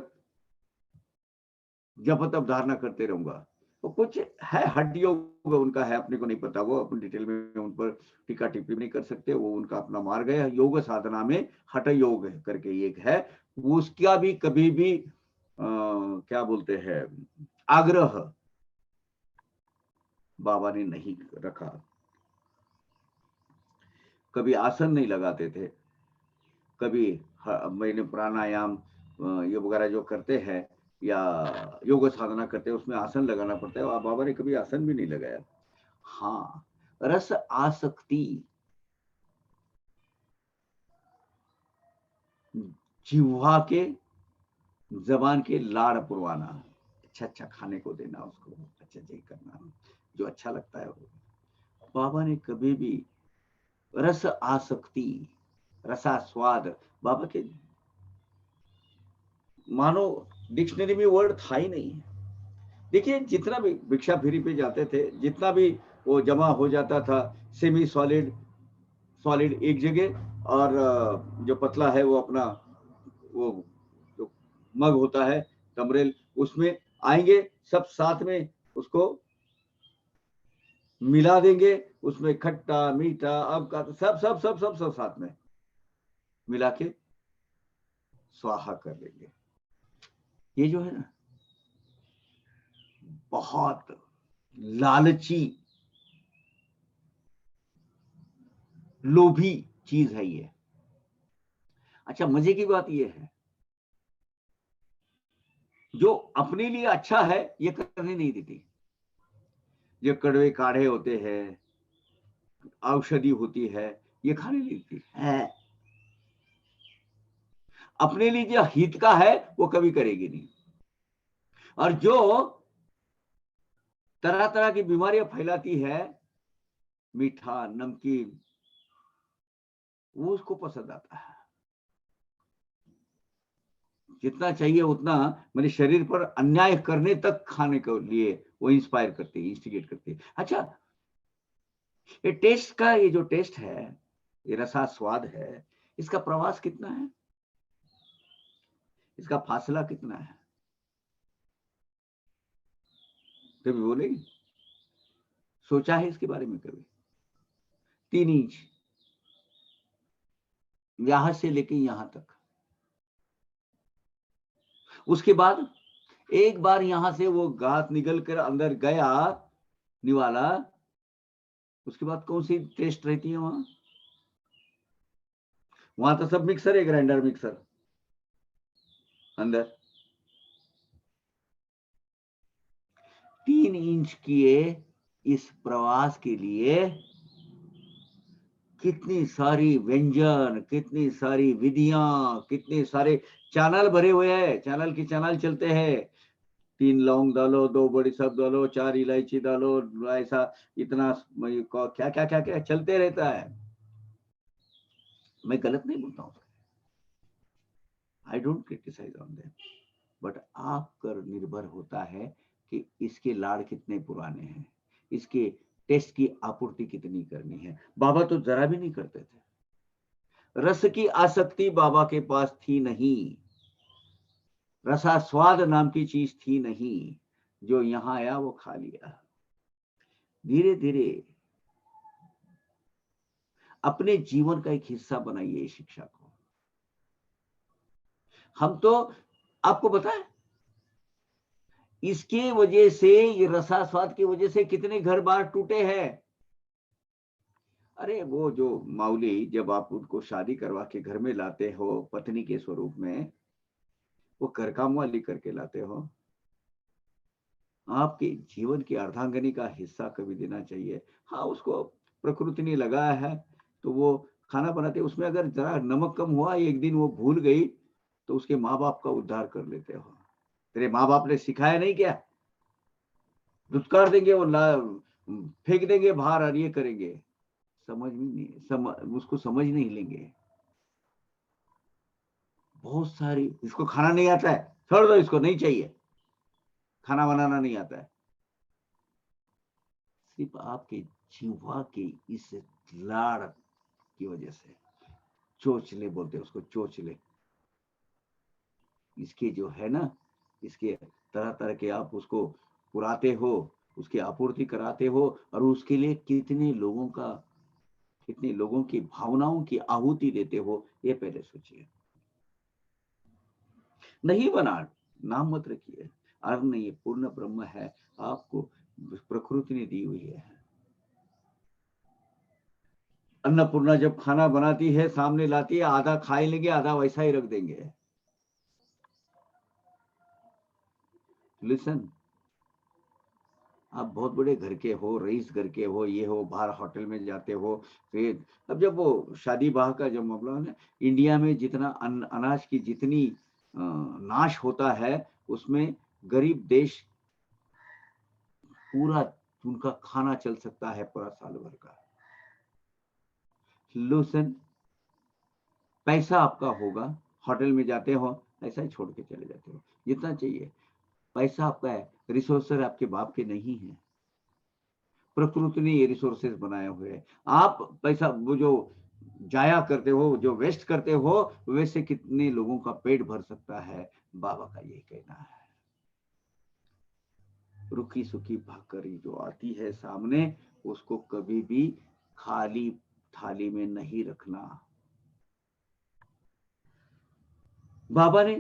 जप तप धारणा करते रहूंगा। तो कुछ है हठ योग उनका है, अपने को नहीं पता, वो अपनी डिटेल में उन पर टीका टिप्पणी नहीं कर सकते, वो उनका अपना मार्ग है। योग साधना में हठ योग करके एक है, उसका भी कभी भी क्या बोलते हैं, आग्रह बाबा ने नहीं रखा। कभी आसन नहीं लगाते थे, कभी मैंने प्राणायाम ये वगैरह जो करते हैं या योग साधना करते हैं उसमें आसन लगाना पड़ता है, और बाबा ने कभी आसन भी नहीं लगाया। हाँ, रस आसक्ति, जिह्वा के, जबान के लाड़ पुरवाना, अच्छा अच्छा खाने को देना उसको, अच्छा अच्छा करना जो अच्छा लगता है वो। बाबा ने कभी भी रस आसक्ति, रसास्वाद, बाबा के मानो डिक्शनरी में वर्ड था ही नहीं। देखिए जितना भी भिक्षा फिरी पे जाते थे, जितना भी वो जमा हो जाता था, सेमी सॉलिड सॉलिड एक जगह, और जो पतला है वो अपना वो जो मग होता है टमरेल, उसमें आएंगे सब साथ में, उसको मिला देंगे, उसमें खट्टा मीठा अब का सब सब सब सब सब साथ में मिला के स्वाहा कर लेंगे। ये जो है ना, बहुत लालची लोभी चीज है ये। अच्छा, मजे की बात ये है, जो अपने लिए अच्छा है ये करने नहीं देती। जो कड़वे काढ़े होते हैं, औषधि होती है, ये खाने नहीं देती है। अपने लिए जो हित का है वो कभी करेगी नहीं। और जो तरह तरह की बीमारियां फैलाती है, मीठा नमकीन, वो उसको पसंद आता है। जितना चाहिए उतना, मेरे शरीर पर अन्याय करने तक खाने के लिए वो इंस्पायर करती है, इंस्टिगेट करती है। अच्छा, ये टेस्ट का, ये जो टेस्ट है, ये रसा स्वाद है, इसका प्रवास कितना है, इसका फासला कितना है, कभी बोलेगी? सोचा है इसके बारे में कभी? 3 इंच, यहां से लेके यहां तक। उसके बाद एक बार यहां से वो घास निकल कर अंदर गया, निवाला, उसके बाद कौन सी टेस्ट रहती है वहां? वहां तो सब मिक्सर है, ग्राइंडर मिक्सर अंदर। 3 इंच किए इस प्रवास के लिए कितनी सारी व्यंजन, कितनी सारी विधियां, कितने सारे चैनल भरे हुए हैं, चैनल की चैनल चलते हैं। 3 लौंग डालो, 2 बड़ी सब डालो, 4 इलायची डालो, ऐसा इतना क्या क्या क्या क्या चलते रहता है। मैं गलत नहीं बोलता हूँ, I don't criticise on that, but आप पर निर्भर होता है कि इसके लाड़ कितने पुराने हैं, इसके टेस्ट की आपूर्ति कितनी करनी है। बाबा तो जरा भी नहीं करते थे, रस की आसक्ति बाबा के पास थी नहीं, रसास्वाद नाम की चीज थी नहीं, जो यहां आया वो खा लिया। धीरे धीरे अपने जीवन का एक हिस्सा बनाइए इस शिक्षा को। हम तो, आपको पता है, इसके वजह से, ये रसास्वाद की वजह से कितने घर बार टूटे हैं। अरे वो जो माउली, जब आप उनको शादी करवा के घर में लाते हो पत्नी के स्वरूप में, वो कर काम वाली करके लाते हो, आपके जीवन की अर्धांगिनी का हिस्सा कभी देना चाहिए। हाँ, उसको प्रकृति ने लगाया है, तो वो खाना बनाते, उसमें अगर जरा नमक कम हुआ, एक दिन वो भूल गई, तो उसके माँ बाप का उद्धार कर लेते हो। तेरे माँ बाप ने सिखाया नहीं क्या? धुतकार देंगे, वो फेंक देंगे बाहर और ये करेंगे। समझ में नहीं, उसको समझ नहीं लेंगे। बहुत सारी, इसको खाना नहीं आता है, छोड़ दो, इसको नहीं चाहिए, खाना बनाना नहीं आता है। सिर्फ आपके जीवा के इस लाड़ की वजह से, चोचले बोलते हैं उसको, चोचले, इसके जो है ना, इसके तरह तरह के आप उसको पुराते हो, उसकी आपूर्ति कराते हो, और उसके लिए कितने लोगों का, कितने लोगों की भावनाओं की आहुति देते हो, ये पहले सोचिए। नहीं बना, नाम मत रखिए, अर्थ नहीं, ये पूर्ण ब्रह्म है, आपको प्रकृति ने दी हुई है। अन्नपूर्णा जब खाना बनाती है, सामने लाती है, आधा खाए लेंगे, आधा वैसा ही रख देंगे। लिसन, आप बहुत बड़े घर के हो, रईस घर के हो, ये हो, बाहर होटल में जाते हो, फिर अब जब वो शादी ब्याह का जब मामला है, इंडिया में जितना अनाज की जितनी नाश होता है, उसमें गरीब देश पूरा, उनका खाना चल सकता है पूरा साल भर का। लूसन, पैसा आपका होगा, होटल में जाते हो, ऐसा ही छोड़ के चले जाते हो जितना चाहिए। पैसा आपका है, रिसोर्सेस आपके बाप के नहीं है, प्रकृति ने ये रिसोर्सेज बनाए हुए हैं। आप पैसा वो जो जाया करते हो, जो वेस्ट करते हो, वैसे कितने लोगों का पेट भर सकता है, बाबा का यही कहना है। रुखी सुखी भाकरी जो आती है सामने, उसको कभी भी खाली थाली में नहीं रखना। बाबा ने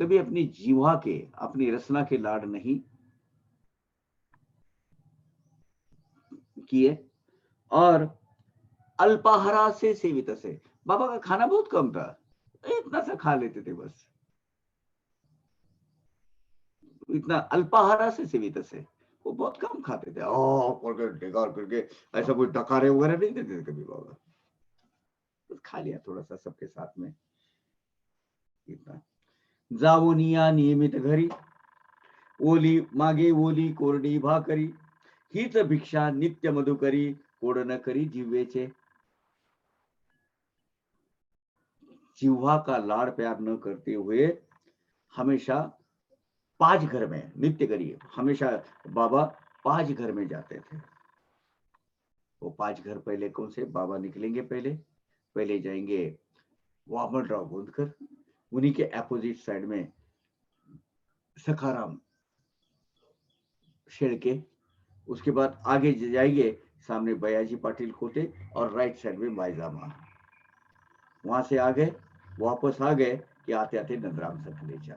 कभी अपनी जीवा के, अपनी रचना के लाड नहीं किए, और अल्पाहारा से सेवित से, बाबा का खाना बहुत कम था, इतना सा खा लेते थे बस, इतना अल्पाहारा से सेवित से, वो बहुत कम खाते थे, करके ढेकार करके, ऐसा कोई डकारे वगैरह नहीं देते थे कभी बाबा, बस खा लिया थोड़ा सा सबके साथ में, इतना। जावोनिया नियमित घरी, ओली मागे ओली कोरडी भाकरी, हीच भिक्षा नित्य मधुकरी, कोड न करी जिव्हेचे। जिह्वा का लाड़ प्यार न करते हुए हमेशा पांच घर में नित्य करिए, हमेशा बाबा पांच घर में जाते थे। वो पांच घर पहले कौन से, बाबा निकलेंगे पहले, पहले जाएंगे वामनराव गोंदकर, उन्हीं के अपोजिट साइड में सखाराम शेड़के, उसके बाद आगे जाएंगे, सामने बयाजी पाटिल खोते, और राइट साइड में बाईजामा। वहां से आ गए, वापस आ गए कि आते आते नंदराम सतलेजा,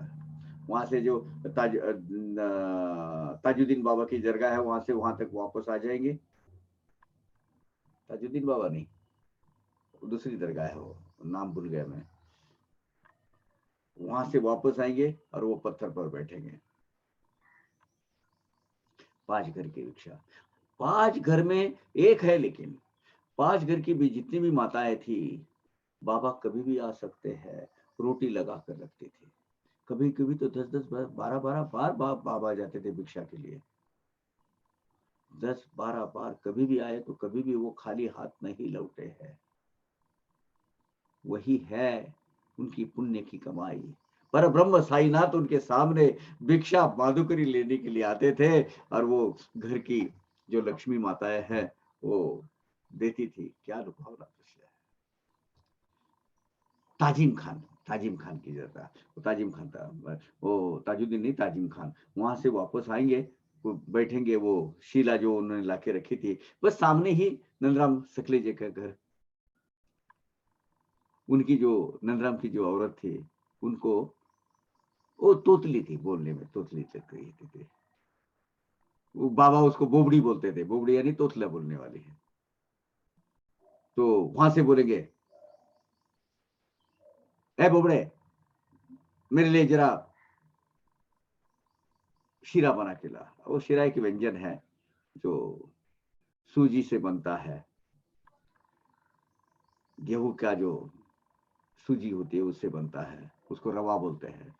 वहां से जो ताजुद्दीन बाबा की दरगाह है, वहां से वहां तक वापस आ जाएंगे। ताजुद्दीन बाबा नहीं, दूसरी दरगाह है, वो नाम भूल गया मैं। वहां से वापस आएंगे और वो पत्थर पर बैठेंगे। पांच घर की रिक्शा, पांच घर में एक है, लेकिन 5 घर की भी जितनी भी माताएं थी, बाबा कभी भी आ सकते हैं, रोटी लगा कर रखती थी। कभी कभी तो 10-10 12-12 बार बाबा जाते थे भिक्षा के लिए। 10-12 बार कभी भी आए तो कभी भी वो खाली हाथ नहीं लौटे हैं। वही है उनकी पुण्य की कमाई। पर ब्रह्म साईनाथ उनके सामने भिक्षा माधुकरी लेने के लिए आते थे, और वो घर की जो लक्ष्मी माताएं हैं वो देती थी। क्या लुभावना दृश्य है। ताजिम खान की जगह वो ताजिम खान था, वो ताजुद्दीन नहीं, ताजिम खान। वहां से वापस आएंगे, वो बैठेंगे, वो शीला जो उन्होंने लाके रखी थी बस सामने ही नंदराम सकलेजे का घर। उनकी जो नंदराम की जो औरत थी, उनको वो तोतली थी, बोलने में तोतली लग रही थी। वो बाबा उसको बोबड़ी बोलते थे, बोबड़ी यानी तोतला बोलने वाली है। तो वहां से बोलेंगे, ए बोबड़े, मेरे लिए जरा शीरा बना के ला। वो शीरा एक व्यंजन है जो सूजी से बनता है, गेहूं का जो सूजी होती है उससे बनता है, उसको रवा बोलते हैं।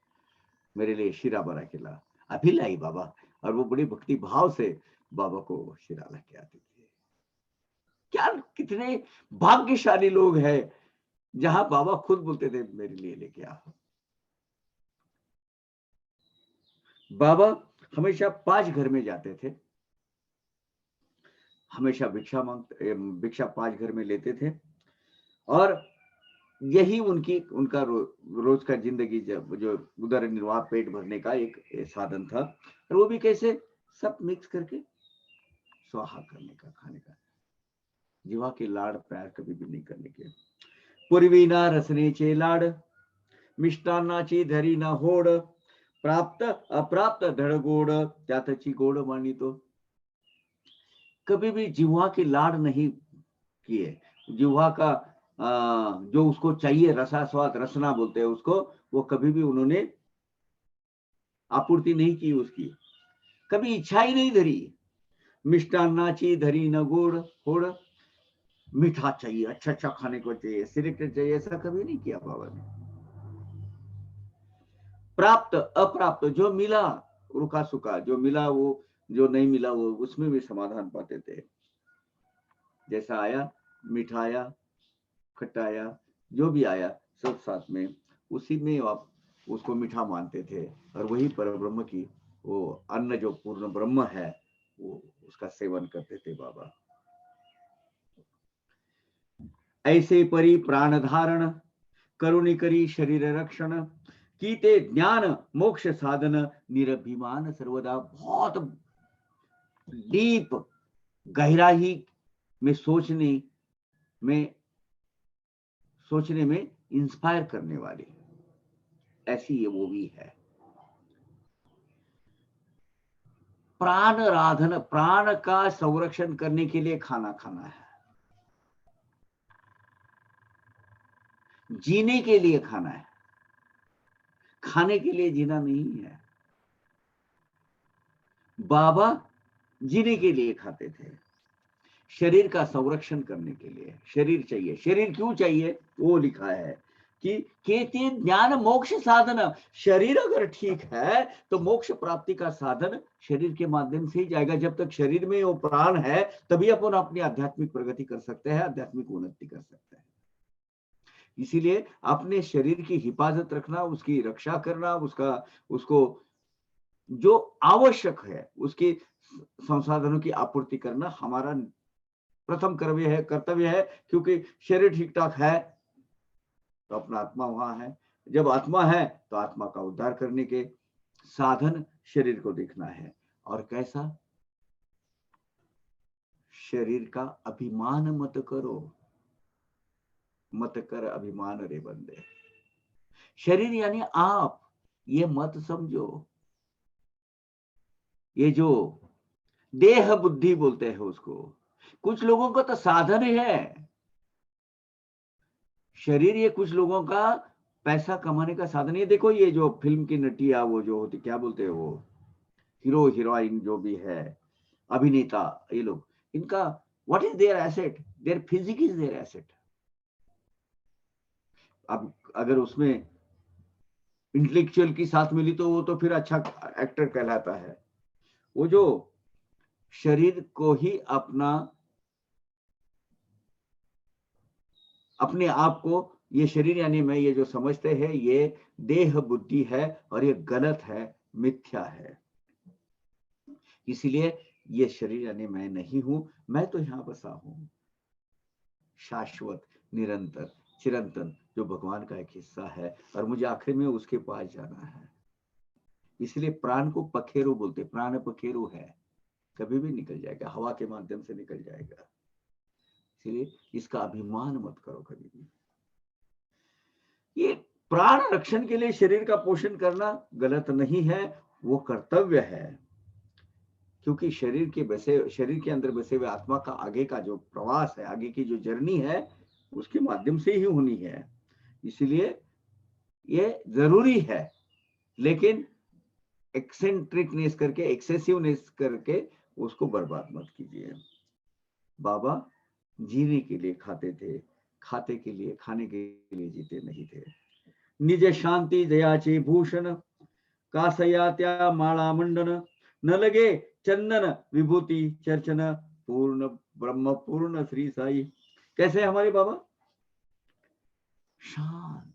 मेरे लिए शीरा बना के ला। अभी लाई बाबा। और वो बड़ी भक्ति भाव से बाबा को शीरा ला के आती थी। क्या कितने भाग्यशाली लोग हैं, जहां बाबा खुद बोलते थे मेरे लिए लेके आ। बाबा हमेशा 5 घर में जाते थे, हमेशा भिक्षा 5 घर में लेते थे, और यही उनका रोज का जिंदगी जो उदर निर्वाह, पेट भरने का एक साधन था। और वो भी कैसे, सब मिक्स करके स्वाहा करने का, खाने का, जीवा के लाड़ प्यार कभी भी नहीं करने के। पूर्वीना रसनेचे लाड, मिष्टान्नाची धरी ना होड, प्राप्त अप्राप्त धड़गोड, त्यातची गोड मानी तो। कभी भी जिह्वा के लाड़ नहीं किए। जिह्वा का जो उसको चाहिए रसास्वाद, रसना बोलते हैं उसको, वो कभी भी उन्होंने आपूर्ति नहीं की उसकी, कभी इच्छा ही नहीं धरी। मिष्टान्नाची धरी न गोड़ होड़, मीठा चाहिए, अच्छा अच्छा खाने को चाहिए, सिलेक्टेड चाहिए, ऐसा कभी नहीं किया बाबा ने। प्राप्त अप्राप्त, जो मिला रुका सुखा, जो मिला वो, जो नहीं मिला वो, उसमें भी समाधान पाते थे। जैसा आया, मीठा आया, खट्टा आया, जो भी आया सब साथ में, उसी में आप उसको मीठा मानते थे। और वही परब्रह्म की वो अन्न जो पूर्ण ब्रह्म है, वो उसका सेवन करते थे बाबा। ऐसे परी प्राण धारण, करुणी करी शरीर रक्षण, कीते ज्ञान मोक्ष साधन, निरभिमान सर्वदा। बहुत डीप, गहराई में में सोचने में इंस्पायर करने वाली ऐसी ये वो भी है। प्राण राधन, प्राण का संरक्षण करने के लिए खाना खाना है, जीने के लिए खाना है, खाने के लिए जीना नहीं है। बाबा जीने के लिए खाते थे, शरीर का संरक्षण करने के लिए। शरीर चाहिए, शरीर क्यों चाहिए वो लिखा है कि केते ज्ञान मोक्ष साधन। शरीर अगर ठीक है तो मोक्ष प्राप्ति का साधन शरीर के माध्यम से ही जाएगा। जब तक शरीर में वो प्राण है तभी अपन अपनी आध्यात्मिक प्रगति कर सकते हैं, आध्यात्मिक उन्नति कर सकते हैं। इसीलिए अपने शरीर की हिफाजत रखना, उसकी रक्षा करना, उसको जो आवश्यक है उसके संसाधनों की आपूर्ति करना हमारा प्रथम कर्तव्य है। क्योंकि शरीर ठीक ठाक है तो अपना आत्मा वहां है। जब आत्मा है तो आत्मा का उद्धार करने के साधन शरीर को देखना है। और कैसा, शरीर का अभिमान मत करो, मत कर अभिमान रे बंदे। शरीर यानी आप, ये मत समझो। ये जो देह बुद्धि बोलते हैं उसको, कुछ लोगों का तो साधन है शरीर, ये कुछ लोगों का पैसा कमाने का साधन। ये देखो, ये जो फिल्म की नटिया, वो जो होती, क्या बोलते हैं वो, हीरो हीरोइन जो भी है, अभिनेता, ये लोग, इनका what is their asset? Their physique is their asset. अब अगर उसमें इंटेलेक्चुअल की साथ मिली तो वो तो फिर अच्छा एक्टर कहलाता है। वो जो शरीर को ही अपने आप को, ये शरीर यानी मैं, ये जो समझते हैं ये देह बुद्धि है और ये गलत है, मिथ्या है। इसीलिए ये शरीर यानी मैं नहीं हूं, मैं तो यहां बसा हूं, शाश्वत, निरंतर, चिरंतन, जो भगवान का एक हिस्सा है और मुझे आखिर में उसके पास जाना है। इसलिए प्राण को पखेरु बोलते, प्राण पखेरु है, कभी भी निकल जाएगा, हवा के माध्यम से निकल जाएगा। इसलिए इसका अभिमान मत करो कभी भी। ये प्राण रक्षण के लिए शरीर का पोषण करना गलत नहीं है, वो कर्तव्य है, क्योंकि शरीर के अंदर बसे हुए आत्मा का आगे का जो प्रवास है, आगे की जो जर्नी है, उसके माध्यम से ही होनी है। इसलिए ये जरूरी है, लेकिन एक्सेंट्रिकनेस करके, एक्सेसिवनेस करके उसको बर्बाद मत कीजिए। बाबा जीने के लिए खाते थे, खाते के लिए, खाने के लिए जीते नहीं थे। निज शांति दयाचे भूषण, कासया त्या माला मंडन, न लगे चंदन विभूति चर्चन, पूर्ण ब्रह्म पूर्ण श्री साई। कैसे हमारे बाबा? शांत,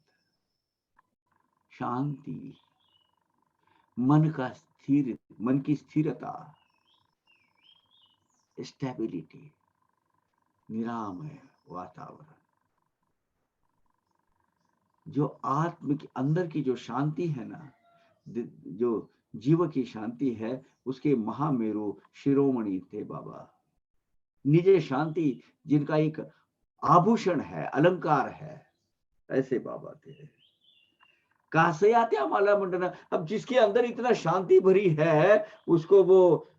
शांति, मन की स्थिरता, स्टेबिलिटी, निरामय वातावरण, जो आत्म के अंदर की जो शांति है ना, जो जीव की शांति है, उसके महामेरु शिरोमणि थे बाबा। निज शांति जिनका एक आभूषण है, अलंकार है, ऐसे बाबा थे। कासयात्या माला मंडना, अब जिसके अंदर इतना शांति भरी है, उसको वो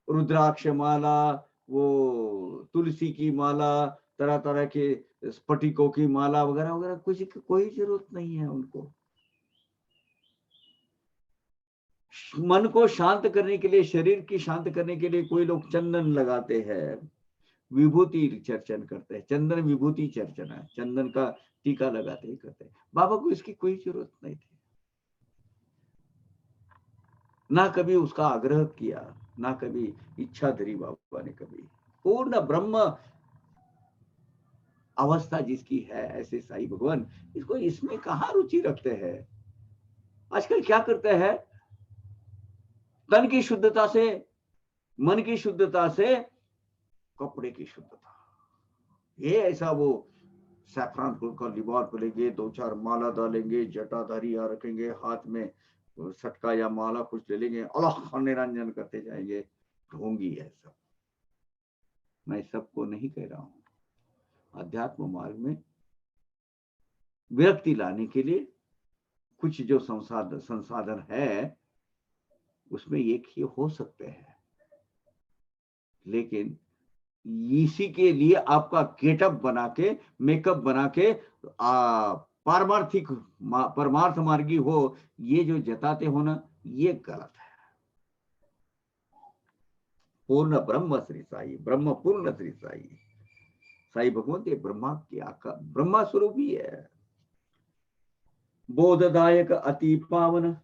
रुद्राक्ष माला, वो तुलसी की माला, तरह तरह के स्फटिकों की माला वगैरह वगैरह कुछ कोई जरूरत नहीं है उनको। मन को शांत करने के लिए, शरीर की शांत करने के लिए कोई लोग चंदन लगाते हैं, विभूति चर्चन करते हैं, चंदन विभूति चर्चन है, चंदन का टीका लगाते ही करते हैं। बाबा को इसकी कोई जरूरत नहीं थी, ना कभी उसका आग्रह किया, ना कभी इच्छा धरी बाबा ने कभी। पूर्ण ब्रह्म अवस्था जिसकी है, ऐसे साईं भगवान, इसको इसमें कहां रुचि रखते हैं। आजकल क्या करते हैं, तन की शुद्धता से, मन की शुद्धता से कपड़े की शुद्धता, ये ऐसा वो सैफरान का लिबास पहनेंगे, 2-4 माला डालेंगे, जटाधारी यहाँ रखेंगे, हाथ में सटका या माला कुछ ले लेंगे, अलख निरंजन करते जाएंगे, ढोंगी है सब। मैं सबको नहीं कह रहा हूं। अध्यात्म मार्ग में विरक्ति लाने के लिए कुछ जो संसाधन है, उसमें एक ही हो सकते हैं, लेकिन इसी के लिए आपका गेटअप बना के, मेकअप बना के पारमार्थिक परमार्थ मार्गी हो, ये जो जताते हो ना, ये गलत है। पूर्ण ब्रह्म श्री साई, ब्रह्म पूर्ण श्री साई, साई भगवंत ये ब्रह्मा की आका, ब्रह्मा स्वरूप ही है। बोधदायक अति पावन,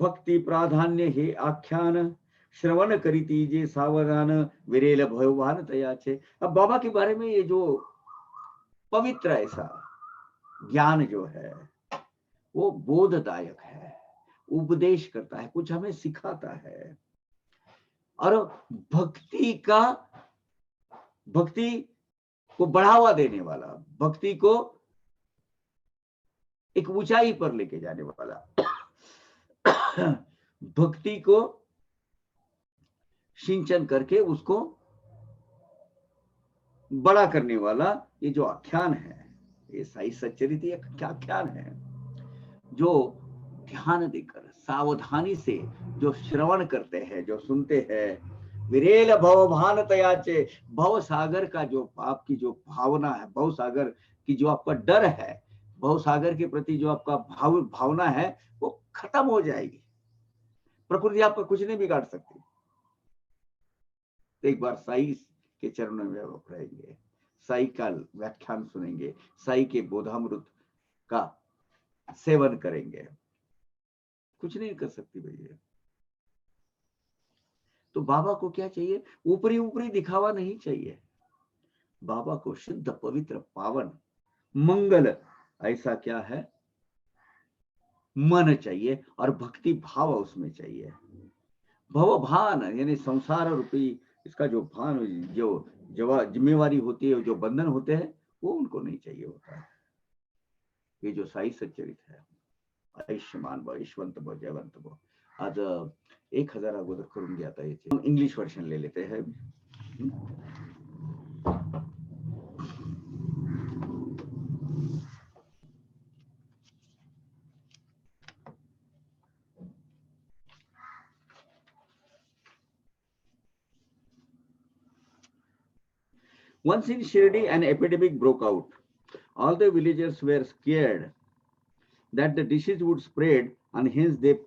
भक्ति प्राधान्य हे आख्यान, श्रवण करी जे सावधान, विरेल भयवान तयाचे। अब बाबा के बारे में ये जो पवित्र ऐसा ज्ञान जो है, वो बोधदायक है, उपदेश करता है, कुछ हमें सिखाता है, और भक्ति को बढ़ावा देने वाला, भक्ति को एक ऊंचाई पर लेके जाने वाला, भक्ति को सिंचन करके उसको बड़ा करने वाला ये जो आख्यान है, ये साई सच्चरित्र एक आख्यान है, जो ध्यान देकर सावधानी से जो श्रवण करते हैं, जो सुनते हैं, विरेल भव भान तयाचे, भव सागर का जो आपकी जो भावना है, भव सागर की जो आपका डर है, भव सागर के प्रति जो आपका भावना है, वो खत्म हो जाएगी। प्रकृति आपका कुछ नहीं बिगाड़ सकती। तो एक बार साई के चरणों में आप रहेंगे, साई का व्याख्यान सुनेंगे, साई के बोधामृत का सेवन करेंगे, कुछ नहीं कर सकती भैया। तो बाबा को क्या चाहिए? ऊपरी ऊपरी दिखावा नहीं चाहिए। बाबा को शुद्ध पवित्र पावन मंगल ऐसा क्या है, मन चाहिए और भक्ति भाव उसमें चाहिए। भव भान यानी संसार रूपी इसका जो भान, जो जिम्मेवारी होती है, जो बंधन होते हैं, वो उनको नहीं चाहिए होता है। ये जो साई सच्चरित है, आयुष्यमान भव, यशवंत भव, जयवंत भव, आज 1000 अगोदर करून घ्या आता याचे। इंग्लिश वर्जन ले लेते हैं। Once in Shirdi, an epidemic broke out. All the villagers were scared that the disease would spread, and hence they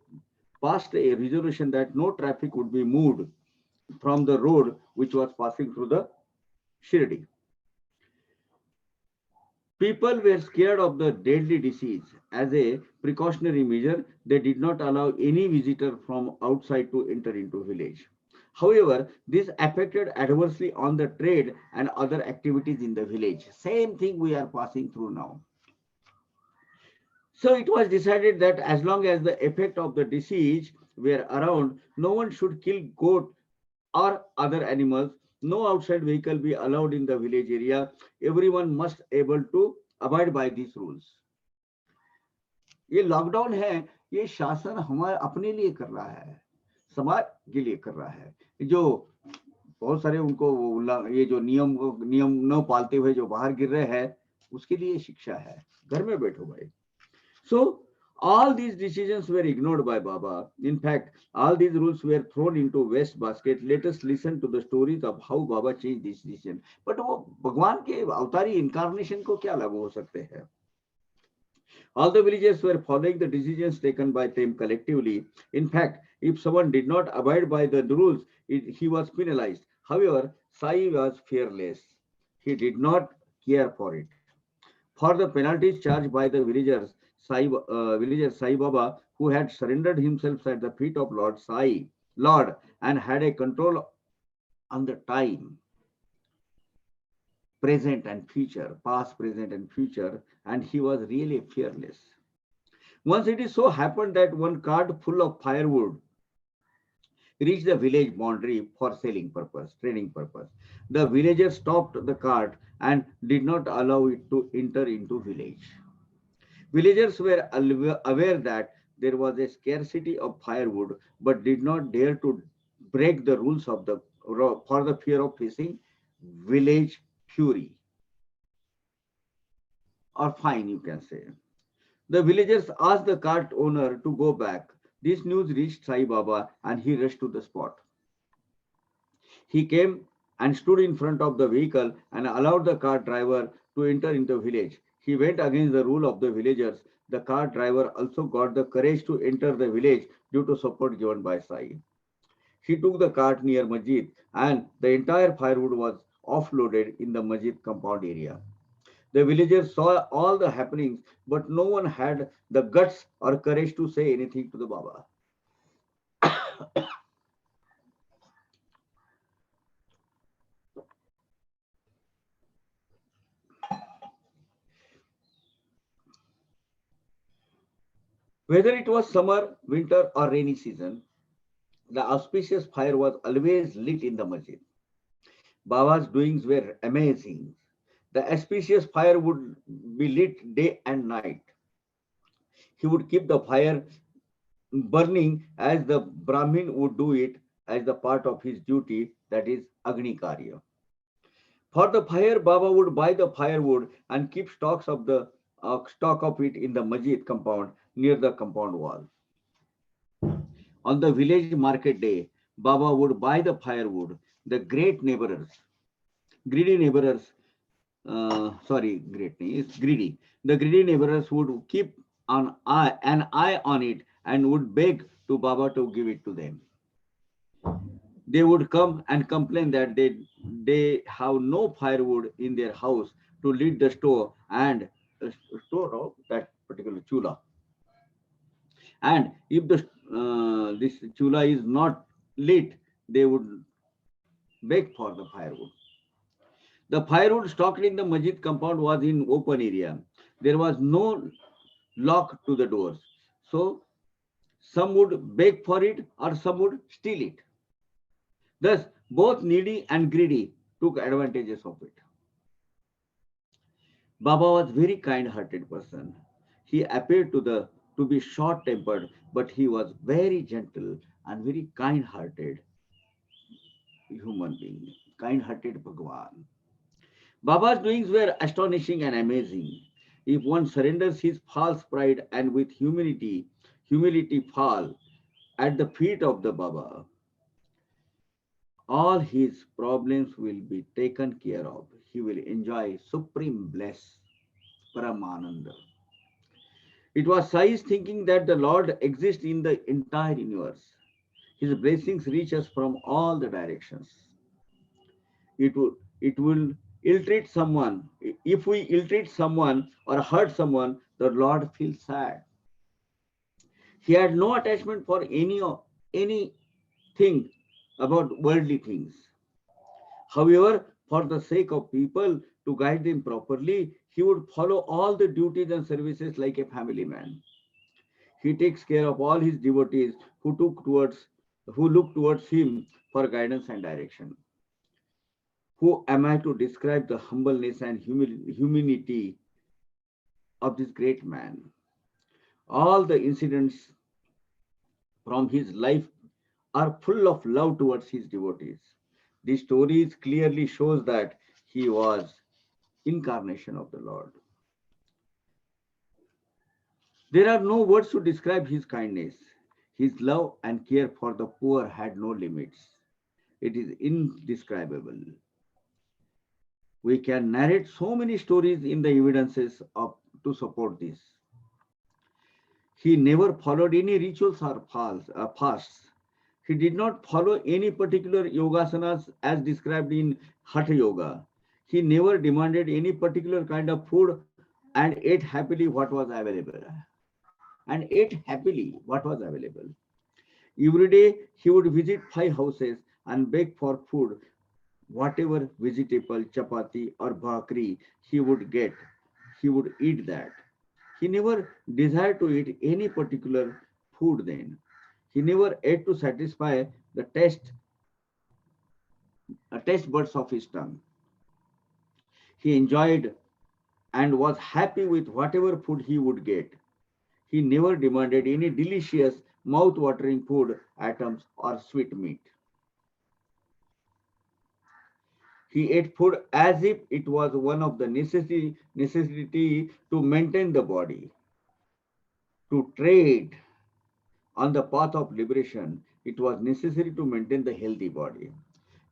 passed a resolution that no traffic would be moved from the road which was passing through the Shirdi. People were scared of the deadly disease. As a precautionary measure, they did not allow any visitor from outside to enter into village. However, this affected adversely on the trade and other activities in the village. Same thing we are passing through now. So it was decided that as long as the effect of the disease were around, no one should kill goat or other animals. No outside vehicle be allowed in the village area. Everyone must able to abide by these rules. ये lockdown है, ये शासन हमारे अपने लिए कर रहा है, समाज के लिए कर रहा है। जो बहुत सारे उनको ये जो नियम न पालते हुए जो बाहर गिर रहे हैं, उसके लिए शिक्षा है, घर में बैठो भाई। So all these decisions were ignored by Baba. In fact, all these rules were thrown into waste basket. Let us listen to the stories of how Baba changed this decision. But वो भगवान के अवतारी incarnation को क्या लागू हो सकते हैं? All the villagers were following the decisions taken by them collectively. In fact, if someone did not abide by the rules, he was penalized. However, Sai was fearless. He did not care for it. For the penalties charged by the villagers, villager Sai Baba, who had surrendered himself at the feet of Lord, and had a control on the time, present and future, past, present and future, and he was really fearless. Once it is so happened that one cart full of firewood reached the village boundary for selling purpose, trading purpose. The villagers stopped the cart and did not allow it to enter into village. Villagers were aware that there was a scarcity of firewood, but did not dare to break the rules of for the fear of facing village fury or fine, you can say. The villagers asked the cart owner to go back. This news reached Sai Baba and he rushed to the spot. He came and stood in front of the vehicle and allowed the cart driver to enter into the village. He went against the rule of the villagers. The cart driver also got the courage to enter the village due to support given by Sai. He took the cart near Masjid and the entire firewood was offloaded in the Masjid compound area. The villagers saw all the happenings, but no one had the guts or courage to say anything to the Baba. Whether it was summer, winter, or rainy season, the auspicious fire was always lit in the masjid. Baba's doings were amazing. The auspicious fire would be lit day and night. He would keep the fire burning as the Brahmin would do it as the part of his duty, that is Agni Karya. For the fire, Baba would buy the firewood and keep stock of it in the masjid compound near the compound wall. On the village market day, Baba would buy the firewood. The greedy neighbors, greedy. The greedy neighbors would keep an eye on it and would beg to Baba to give it to them. They would come and complain that they have no firewood in their house to lit the stove and store of that particular chula. And if the this chula is not lit, they would beg for the firewood. The firewood stocked in the masjid compound was in open area. There was no lock to the doors. So some would beg for it or some would steal it. Thus, both needy and greedy took advantages of it. Baba was very kind-hearted person. He appeared to be short-tempered, but he was very gentle and very kind-hearted human being, kind-hearted Bhagwan. Baba's doings were astonishing and amazing. If one surrenders his false pride and with humility fall at the feet of the Baba, all his problems will be taken care of. He will enjoy supreme bliss, Paramananda. It was Sai's thinking that the Lord exists in the entire universe. His blessings reach us from all the directions. It will ill-treat someone. If we ill-treat someone or hurt someone, the Lord feels sad. He had no attachment for anything about worldly things. However, for the sake of people, to guide them properly, he would follow all the duties and services like a family man. He takes care of all his devotees who look towards him for guidance and direction. Who am I to describe the humbleness and humanity of this great man? All the incidents from his life are full of love towards his devotees. The stories clearly shows that he was incarnation of the Lord. There are no words to describe his kindness. His love and care for the poor had no limits. It is indescribable. We can narrate so many stories in the evidences to support this. He never followed any rituals or fasts. He did not follow any particular yogasanas as described in Hatha Yoga. He never demanded any particular kind of food and ate happily what was available. And ate happily what was available. Every day he would visit 5 houses and beg for food. Whatever vegetable, chapati or bhakri he would get, he would eat that. He never desired to eat any particular food then. He never ate to satisfy the taste buds of his tongue. He enjoyed and was happy with whatever food he would get. He never demanded any delicious, mouth-watering food items or sweet meat. He ate food as if it was one of the necessity to maintain the body, to trade on the path of liberation. It was necessary to maintain the healthy body.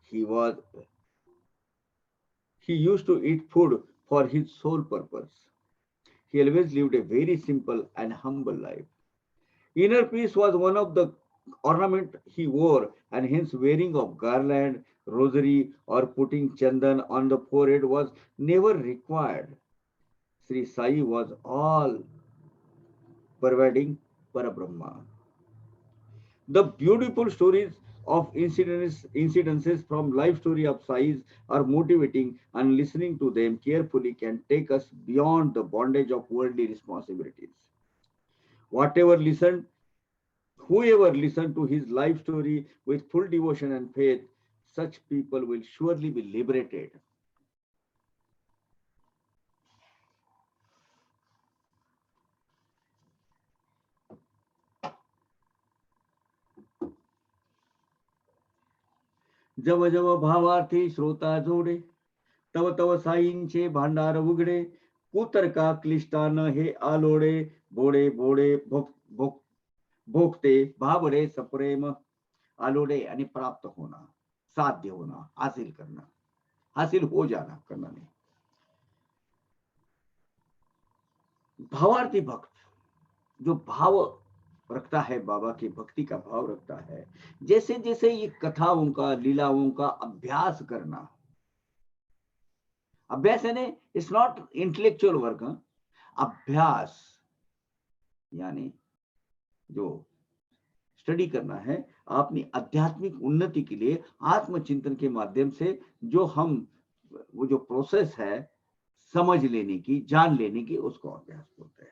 He was he used to eat food for his sole purpose. He always lived a very simple and humble life. Inner peace was one of the ornament he wore, and hence wearing of garland, rosary, or putting chandan on the forehead was never required. Sri Sai was all pervading Parabrahma. The beautiful stories of incidences from life story of Sai's are motivating, and listening to them carefully can take us beyond the bondage of worldly responsibilities. Whatever listened Whoever listened to his life story with full devotion and faith, such people will surely be liberated. जव जव भावार्थी श्रोता जोडे, तव तव साईंचे भांडार उघडे, कुतर्का क्लिष्टा न हे आलोडे, बोडे बोडे भोगते भाबडे सप्रेम आलोडे आणि प्राप्त होना, साध्य होना, हासिल करना, हासिल हो जाना, करना नहीं. भावार्थी भक्त जो भाव रखता है, बाबा की भक्ति का भाव रखता है, जैसे जैसे ये कथाओं का, लीलाओं का अभ्यास करना, अभ्यास यानी इट्स नॉट इंटेलेक्चुअल वर्क, अभ्यास यानी जो स्टडी करना है अपनी आध्यात्मिक उन्नति के लिए, आत्मचिंतन के माध्यम से जो हम वो जो प्रोसेस है समझ लेने की, जान लेने की, उसको अभ्यास बोलते हैं।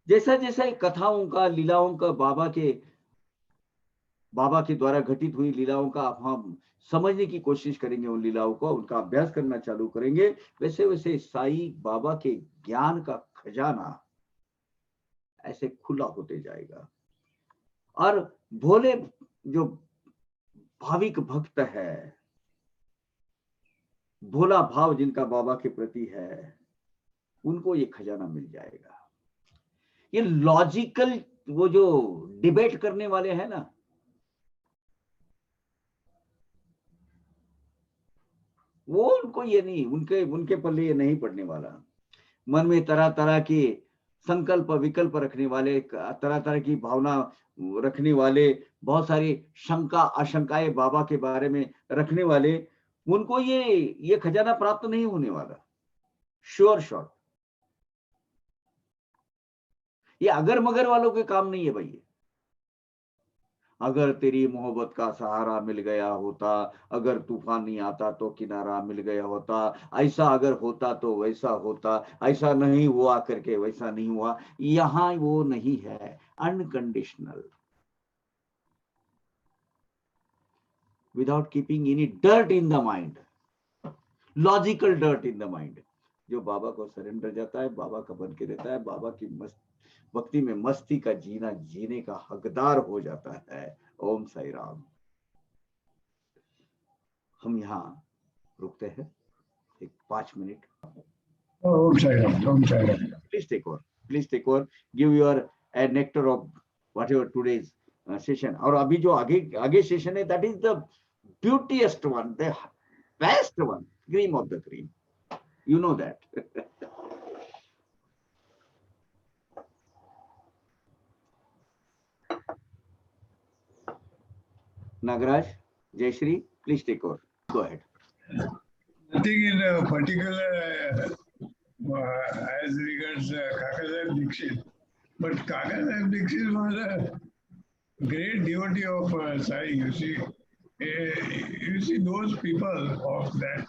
जैसा जैसा कथाओं का, लीलाओं का, बाबा के द्वारा घटित हुई लीलाओं का हम समझने की कोशिश करेंगे, उन लीलाओं को, उनका अभ्यास करना चालू करेंगे, वैसे वैसे साईं बाबा के ज्ञान का खजाना ऐसे खुला होते जाएगा। और भोले जो भाविक भक्त है, भोला भाव जिनका बाबा के प्रति है, उनको ये खजाना मिल जाएगा। ये लॉजिकल वो जो डिबेट करने वाले हैं ना, वो उनको ये नहीं, उनके उनके पल्ले ये नहीं पड़ने वाला। मन में तरह तरह की संकल्प विकल्प रखने वाले, तरह तरह की भावना रखने वाले, बहुत सारी शंका आशंकाएं बाबा के बारे में रखने वाले, उनको ये खजाना प्राप्त नहीं होने वाला, श्योर शॉट। ये अगर मगर वालों के काम नहीं है भाई। अगर तेरी मोहब्बत का सहारा मिल गया होता, अगर तूफान नहीं आता तो किनारा मिल गया होता, ऐसा अगर होता तो वैसा होता, ऐसा नहीं हुआ करके वैसा नहीं हुआ, यहां वो नहीं है। Unconditional, without keeping any dirt in the mind, logical dirt in the mind. जो बाबा को सरेंडर जाता है, बाबा का बन के रहता है, बाबा की भक्ति में मस्ती का जीना जीने का हकदार हो जाता है। ओम साई राम। हम यहाँ रुकते हैं एक 5 minute. Om Sai Ram, Om Sai Ram. Please take over, give your nectar of whatever today's session। और अभी जो आगे सेशन है, that is the beautiest one, the best one, cream of the cream, you know that। Nagaraj, Jayashree, please take over, go ahead। Nothing in particular as regards Kaka Sahib Dixit, but Kaka Sahib Dixit was a great devotee of Sai. You see those people of that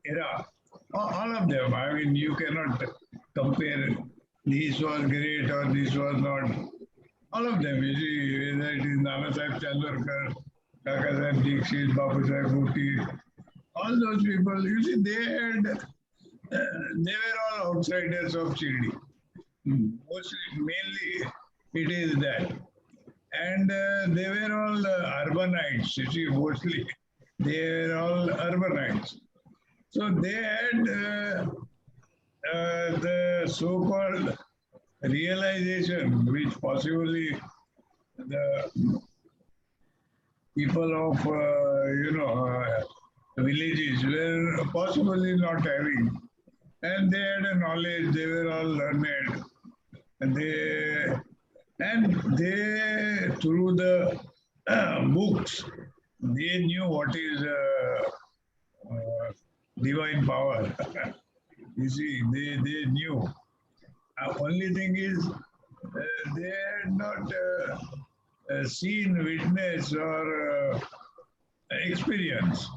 era, all of them. I mean, you cannot compare this was great or this was not. All of them, you see, whether it is Nana Sahib Chandorkar, Kaka Sahib Dixit, Babu Sahib Bhuti, all those people, you see, they were all outsiders of Shirdi. Mostly, mainly, it is that. And they were all urbanites, you see, mostly. They were all urbanites. So they had the so-called realization, which possibly the people of, villages were possibly not having. And they had a knowledge, they were all learned. And they through the books, they knew what is divine power. You see, they knew. Only thing is, they had not seen, witnessed, or experience.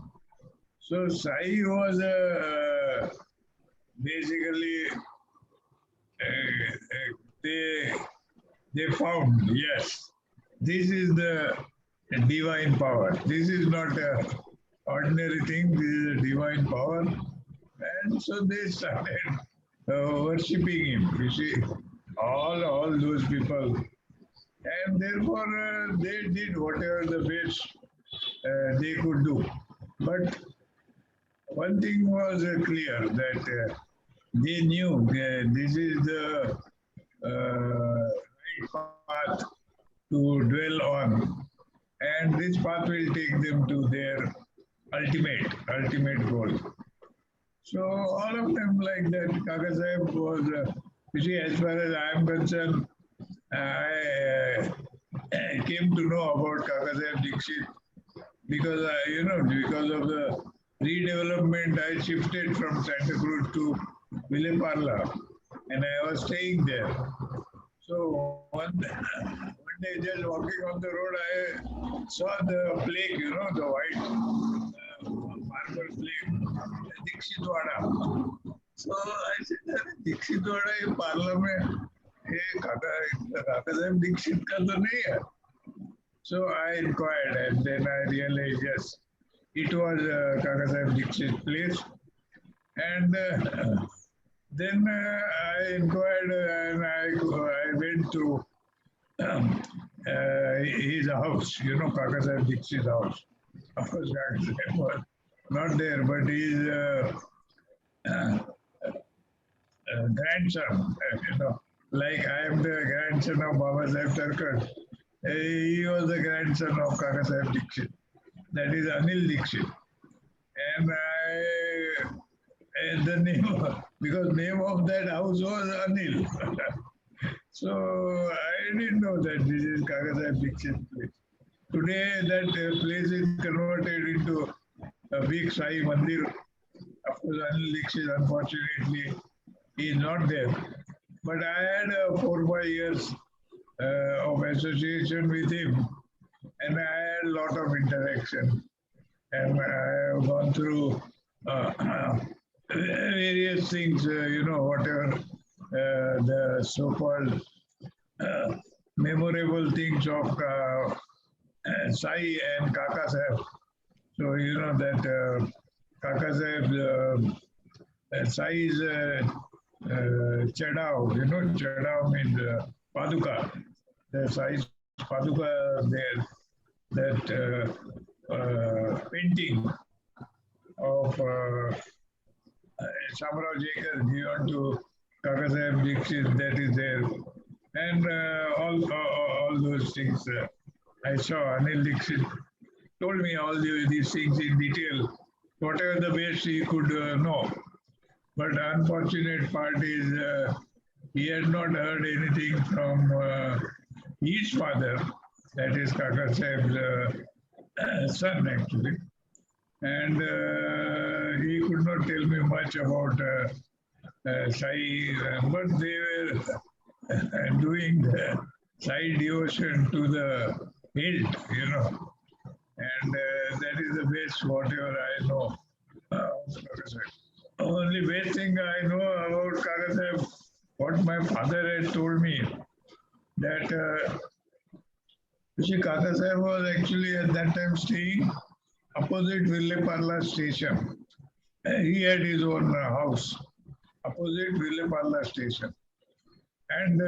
So Sai was basically they found, yes, this is the divine power. This is not a ordinary thing. This is a divine power, and so they started worshipping him. You see, all those people, and therefore they did whatever the best they could do. But one thing was clear, that they knew this is the right path to dwell on, and this path will take them to their ultimate goal. So all of them like that. Kaka Sahib was, you see, as far as I am concerned, I came to know about Kakasaheb Dixit because because of the redevelopment, I shifted from Santa Cruz to Ville Parla, and I was staying there. So one day, just walking on the road, I saw the plaque, the white marble plaque, Dixitwada. So I said, Dixitwada in Parliament, hey, Kakasaheb Dixit ka to nahi hai. So I inquired, and then I realized, yes, it was Kakasaheb Dixit's place. And then I inquired and I went to his house, Kakasaheb Dixit's house. Of course, Kakasaheb was not there, but his grandson, like I am the grandson of Babasaheb Tarkar, he was the grandson of Kakasaheb Dixit. That is Anil Dixit. And the name, because name of that house was Anil. So I didn't know that this is Kakasaheb Dixit's place. Today that place is converted into a big Sai Mandir. Of course, Anil Dixit, unfortunately, is not there. But I had 4 or 5 years of association with him, and I had a lot of interaction. And I have gone through various things, whatever the so-called memorable things of Sai and Kakasaheb. So you know that Kakasaheb, Sai's Chadao, Chadao means Paduka. The Sai's Paduka there, that painting of Shamarao Jekar given to Kakasaheb Dixit, that is there. And all those things I saw. Anil Dixit told me all these things in detail, whatever the best he could know. But the unfortunate part is he had not heard anything from his father, that is Kakasaheb's son actually. And he could not tell me much about Sai, but they were doing the Sai devotion to the hilt, and that is the best whatever I know. Only best thing I know about Kakasaheb, what my father had told me, that you see, Kakasaheb was actually at that time staying opposite Ville Parla station. He had his own house opposite Ville Parla station. And,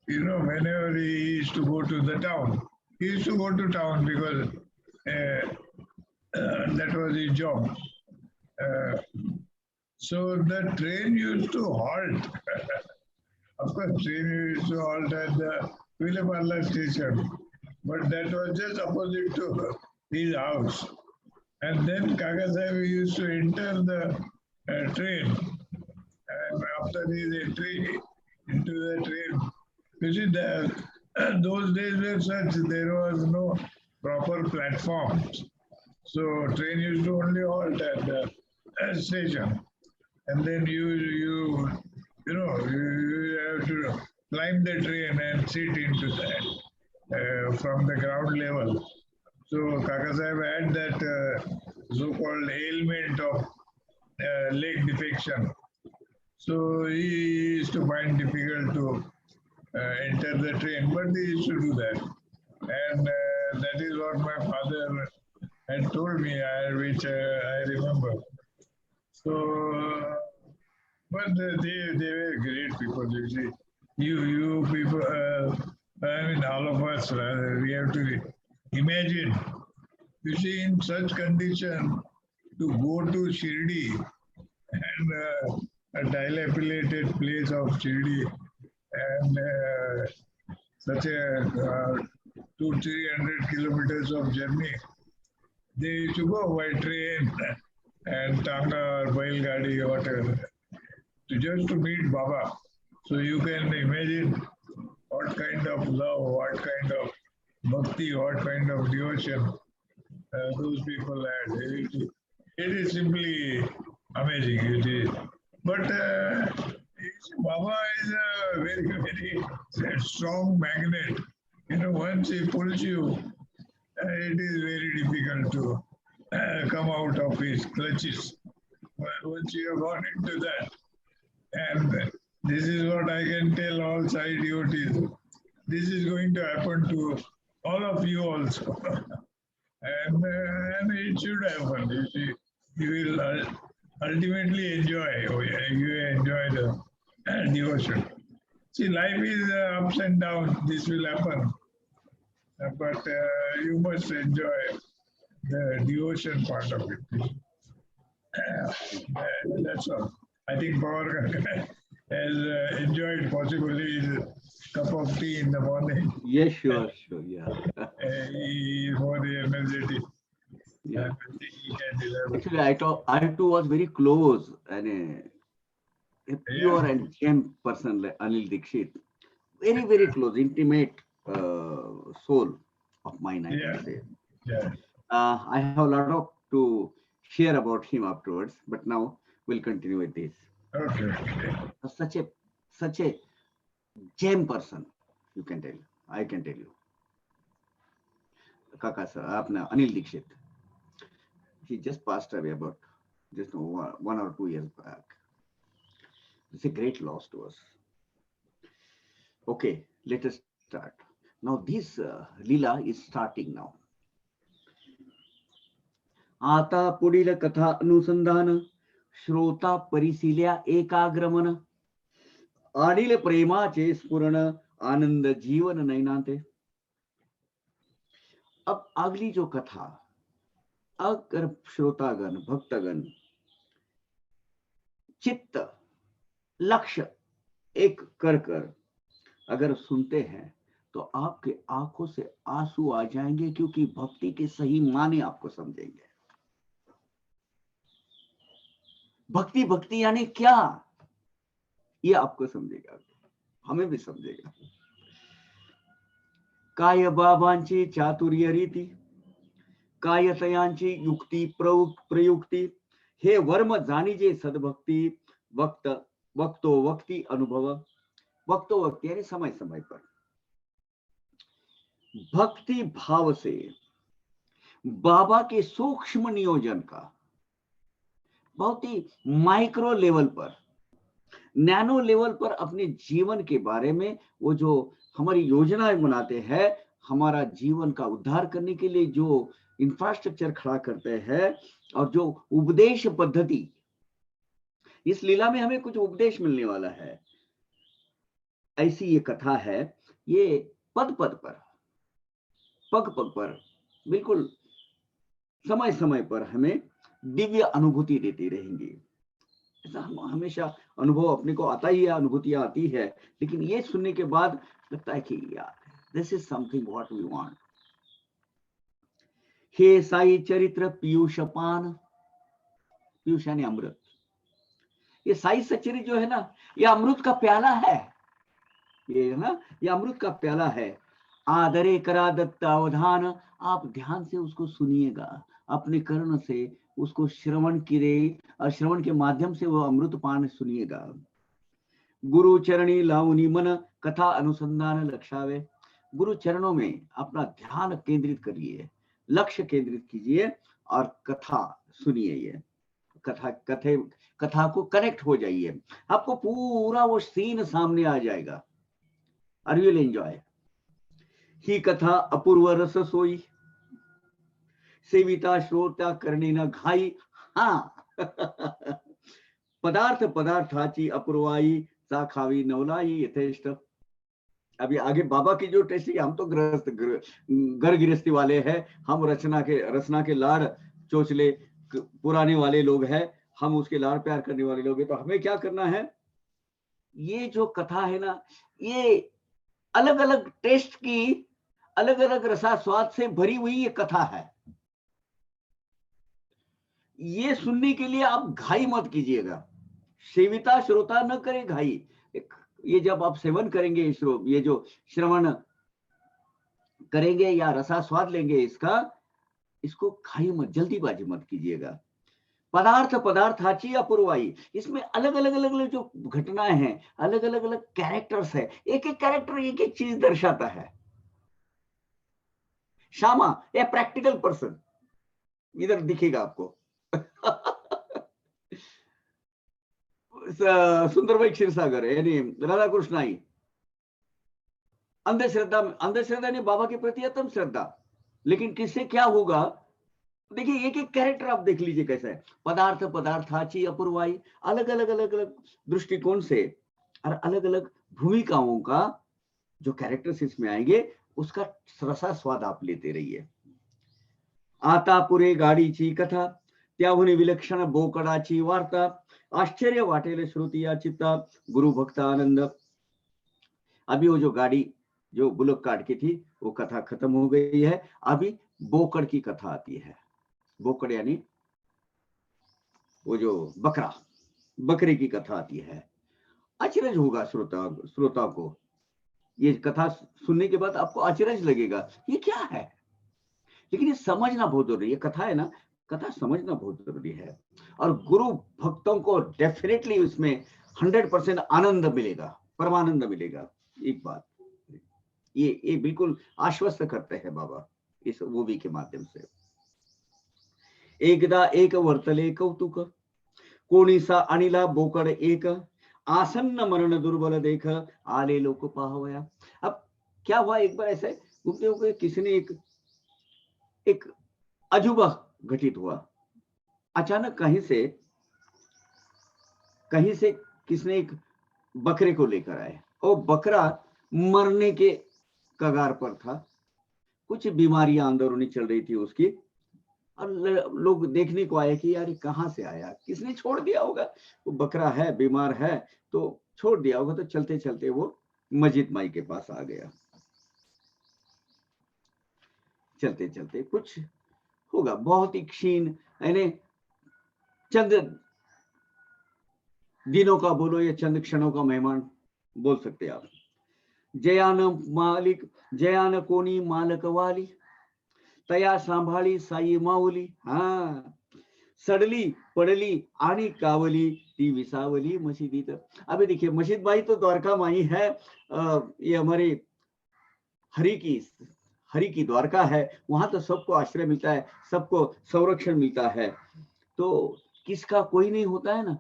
whenever he used to go to the town, he used to go to town because that was his job. So the train used to halt. Of course, train used to halt at the Ville Parla station, but that was just opposite to his house. And then Kakasaheb used to enter the train. And after his entry into the train, you see, those days were such, there was no proper platforms. So train used to only halt at the station. And then you have to climb the train and sit into that from the ground level. So Kakasaheb had that so-called ailment of leg defection. So he used to find difficult to enter the train, but he used to do that. And that is what my father had told me, which I remember. So, but they were great people, you see. You people, all of us, we have to imagine. You see, in such condition, to go to Shirdi and a dilapidated place of Shirdi and such a 200-300 kilometers of journey, they used to go by train and Tanga or Bail Gadi or whatever, just to meet Baba. So you can imagine what kind of love, what kind of bhakti, what kind of devotion those people had. It is simply amazing. It is. But Baba is a very, very strong magnet. You know, once he pulls you, it is very difficult to come out of his clutches. Once you have gone into that, and this is what I can tell all side devotees. This is going to happen to all of you also. and it should happen. You see, you will ultimately enjoy. You enjoy the devotion. See, life is ups and downs. This will happen, but you must enjoy the devotion part of it. That's all. I think Power has enjoyed possibly his cup of tea in the morning. Yes, sure, yeah. He is more energetic. Yeah. Actually, I too was very close and a pure and gem person like Anil Dixit. Very, very close, intimate soul of mine, I can say. Yeah. I have a lot of to share about him afterwards, but now we'll continue with this. Okay. Such a gem person, you can tell. I can tell you. Kaka sir, apna Anil Dixit. He just passed away about just 1 or 2 years back. It's a great loss to us. Okay, let us start. Now this Leela is starting now. आता पुढील कथा अनुसंधान श्रोता परिशील्या एकाग्रमन आणील प्रेमाचे स्फुरण आनंद जीवन नैनाते. अब अगली जो कथा, अगर श्रोतागण भक्तगण चित्त लक्ष्य एक कर अगर सुनते हैं तो आपके आंखों से आंसू आ जाएंगे, क्योंकि भक्ति के सही माने आपको समझेंगे. भक्ति यानी क्या, ये आपको समझेगा, हमें भी समझेगा. काय बाबांची चातुर्य रीती, काय तयांची युक्ती प्रयुक्ती, हे वर्म जाणीजे सद्भक्ती, वक्तो वक्ती अनुभव. वक्तो वक्ती यानी समय समय पर भक्ति भाव से बाबा के सूक्ष्म नियोजन का, बहुत ही माइक्रो लेवल पर, नैनो लेवल पर अपने जीवन के बारे में वो जो हमारी योजनाएं बनाते हैं, हमारा जीवन का उद्धार करने के लिए जो इंफ्रास्ट्रक्चर खड़ा करते हैं, और जो उपदेश पद्धति, इस लीला में हमें कुछ उपदेश मिलने वाला है. ऐसी ये कथा है. ये पद पद पर, पग पग पर, बिल्कुल समय समय पर हमें दिव्य अनुभूति देती रहेंगी. ऐसा हमेशा अनुभव अपने को आता ही है, अनुभूतियां आती है, लेकिन ये सुनने के बाद लगता है कि यार this is something what we want. हे साई चरित्र पीयूष पान, पीयूष यानी अमृत. ये साई सचरित्र जो है ना, ये अमृत का प्याला है. ये है ना, ये अमृत का प्याला है. आदरे करा दत्तावधान, आप ध्यान से उसको सुनिएगा, अपने कर्ण से उसको श्रवण कीजिए, और श्रवण के माध्यम से वो अमृत पान सुनिएगा. गुरु चरणी लाउनी मन, कथा अनुसंधान लक्षावे. गुरु चरणों में अपना ध्यान केंद्रित करिए, लक्ष्य केंद्रित कीजिए और कथा सुनिए. ये कथा को कनेक्ट हो जाइए, आपको पूरा वो सीन सामने आ जाएगा. और यू विल एंजॉय. ही कथा अपूर्व रस सोई, सेविता श्रोता करणे न घाई. हाँ पदार्थाची अपूर्वाई, सा खावी नवलाई यथेष्ट. अभी आगे बाबा की जो टेस्ट है, हम तो घर गृहस्थी वाले हैं, हम रचना के लाड़ चोचले पुराने वाले लोग हैं, हम उसके लाड़ प्यार करने वाले लोग हैं. तो हमें क्या करना है, ये जो कथा है ना, ये अलग अलग टेस्ट की, अलग अलग रसास्वाद से भरी हुई ये कथा है. ये सुनने के लिए आप घाई मत कीजिएगा. सेविता श्रोता न करे घाई. ये जब आप सेवन करेंगे, ये जो श्रवण करेंगे या रसास्वाद लेंगे इसका, इसको खाई मत, जल्दीबाजी मत कीजिएगा। पदार्थ पदार्थाची अपूर्वाई, इसमें अलग अलग अलग अलग जो घटनाएं हैं, अलग अलग अलग कैरेक्टर्स है, एक एक कैरेक्टर एक एक चीज दर्शाता है। श्यामा ए प्रैक्टिकल पर्सन इधर दिखेगा आपको। सुंदरबाई क्षीरसागर यानी राधा कृष्ण आई, अंधश्रद्धा, अंधश्रद्धा ने बाबा के प्रति अतम श्रद्धा, लेकिन किससे क्या होगा, देखिए एक एक कैरेक्टर आप देख लीजिए कैसा है। पदार्थ पदार्थाची अपूर्वाई, अलग अलग अलग अलग दृष्टिकोण से और अलग अलग भूमिकाओं का जो कैरेक्टर्स इसमें आएंगे, उसका रसा स्वाद आप लेते रहिए। आता पुरे गाडीची कथा, त्याहून विलक्षण बोकडाची वार्ता, आश्चर्य वाटेल श्रुती या चित्ता, गुरु भक्त आनंद। अभी वो जो गाड़ी जो बुलक काट की थी वो कथा खत्म हो गई है, अभी बोकड़ की कथा आती है। बोकड़ यानी वो जो बकरा, बकरे की कथा आती है। अचरज होगा श्रोता को, ये कथा सुनने के बाद आपको अचरज लगेगा, ये क्या है, लेकिन ये समझना बहुत जरूरी है। कथा है ना, कथा समझना बहुत जरूरी है, और गुरु भक्तों को डेफिनेटली उसमें 100% आनंद मिलेगा, परमानंद मिलेगा। एक बात ये बिल्कुल आश्वस्त करते हैं बाबा इस मूवी के माध्यम से। एकदा एक वर्तले कौतुक, कोणीसा अनिला बोकड एक, आसन्न मरण दुर्बल देख, आले लोक पाहवया। अब क्या हुआ, एक बार ऐसे घूमते हुए किसी ने एक अजूबा घटित हुआ। अचानक कहीं से किसने एक बकरे को लेकर आए, और बकरा मरने के कगार पर था, कुछ बीमारियां अंदरूनी चल रही थी उसकी, और लोग देखने को आए कि यार कहां से आया, किसने छोड़ दिया होगा, वो बकरा है, बीमार है तो छोड़ दिया होगा। तो चलते चलते वो मस्जिद माई के पास आ गया। चलते चलते कुछ होगा, बहुत ही क्षीण, यानी चंद दिनों का बोलो या चंद क्षणों का मेहमान बोल सकते आप। जयान मालिक, जयान कोणी मालक वाली, तया सांभाळी साई माऊली, हा सडली पडली आणि कावली, ती विसावली मस्जिदीत। अभी देखिए मस्जिद माई तो द्वारका माई है, ये हमारे हरि की द्वारका है, वहां तो सबको आश्रय मिलता है, सबको संरक्षण मिलता है। तो किसका कोई नहीं होता है ना,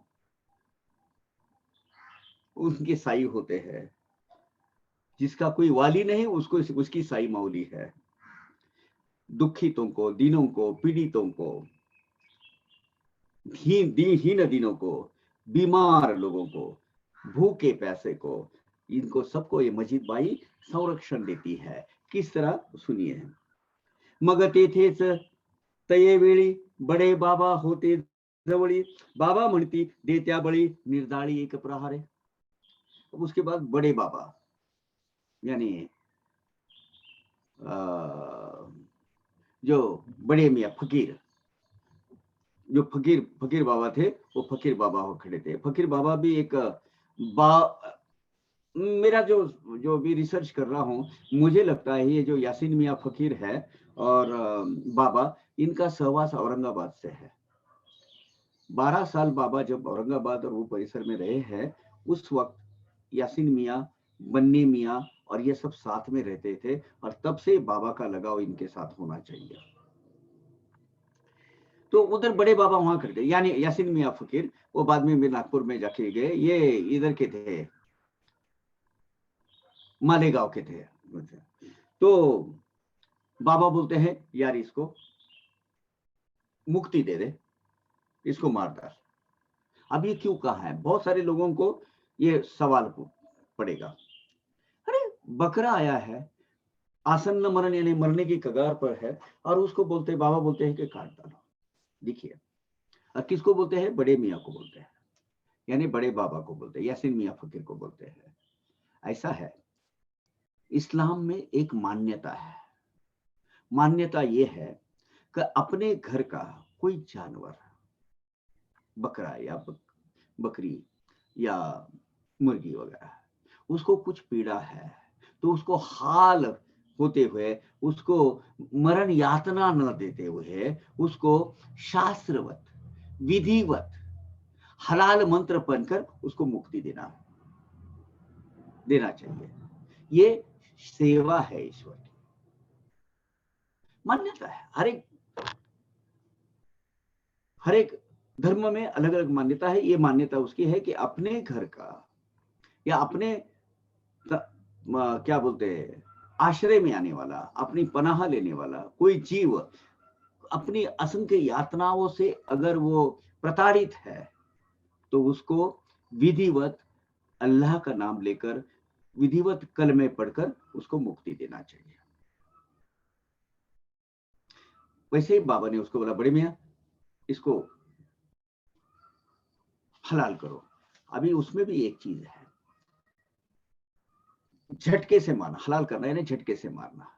उनके साई होते हैं। जिसका कोई वाली नहीं उसको उसकी साई मौली है। दुखितों को, दीनों को, पीड़ितों को, हीन दिनों को, बीमार लोगों को, भूखे पैसे को, इनको सबको ये मस्जिद बाई संरक्षण देती है। किस तरह सुनिए। मग तेथेच तये वेळी बडे बाबा होते जवळी, बाबा म्हणती देत्या बळी निर्दाळी एक प्रहारे। उसके बाद बड़े बाबा यानी जो बड़े मियाँ फकीर, जो फकीर बाबा थे, वो फकीर बाबा हो खड़े थे। फकीर बाबा भी एक मेरा जो जो भी रिसर्च कर रहा हूँ, मुझे लगता है ये जो यासीन मियाँ फकीर है और बाबा, इनका सहवास औरंगाबाद से है। 12 साल बाबा जब औरंगाबाद और वो परिसर में रहे हैं, उस वक्त यासीन मियाँ, बन्नी मियाँ और ये सब साथ में रहते थे, और तब से बाबा का लगाव इनके साथ होना चाहिए। तो उधर बड़े बाबा वहां कर गए, यानी यासीन मियाँ फकीर, वो बाद में नागपुर में जाके गए। ये इधर के थे, मालेगांव के थे। तो बाबा बोलते हैं यार इसको मुक्ति दे दे, इसको मार डाल। अब ये क्यों कहा है, बहुत सारे लोगों को ये सवाल पड़ेगा। अरे बकरा आया है, आसन्न मरण यानी मरने की कगार पर है, और उसको बोलते, बाबा बोलते हैं कि काट डालो। देखिए, और किसको बोलते हैं, बड़े मियाँ को बोलते हैं, यानी बड़े बाबा को बोलते हैं, यासीन मियाँ फकीर को बोलते हैं। ऐसा है, इस्लाम में एक मान्यता है। मान्यता ये है कि अपने घर का कोई जानवर, बकरा या बकरी या मुर्गी वगैरह, उसको कुछ पीड़ा है, तो उसको हाल होते हुए, उसको मरण यातना न देते हुए, उसको शास्त्रवत, विधिवत, हलाल मंत्र बनकर उसको मुक्ति देना चाहिए। ये सेवा है ईश्वर की, मान्यता है। हर एक धर्म में अलग अलग मान्यता है। ये मान्यता उसकी है कि अपने घर का या अपने क्या बोलते हैं, आश्रय में आने वाला, अपनी पनाह लेने वाला कोई जीव अपनी असंख्य यातनाओं से अगर वो प्रताड़ित है, तो उसको विधिवत अल्लाह का नाम लेकर, विधिवत कलमे पढ़कर उसको मुक्ति देना चाहिए। वैसे ही बाबा ने उसको बोला, बड़े मियां इसको हलाल करो। अभी उसमें भी एक चीज है, झटके से मारना। हलाल करना यानी झटके से मारना,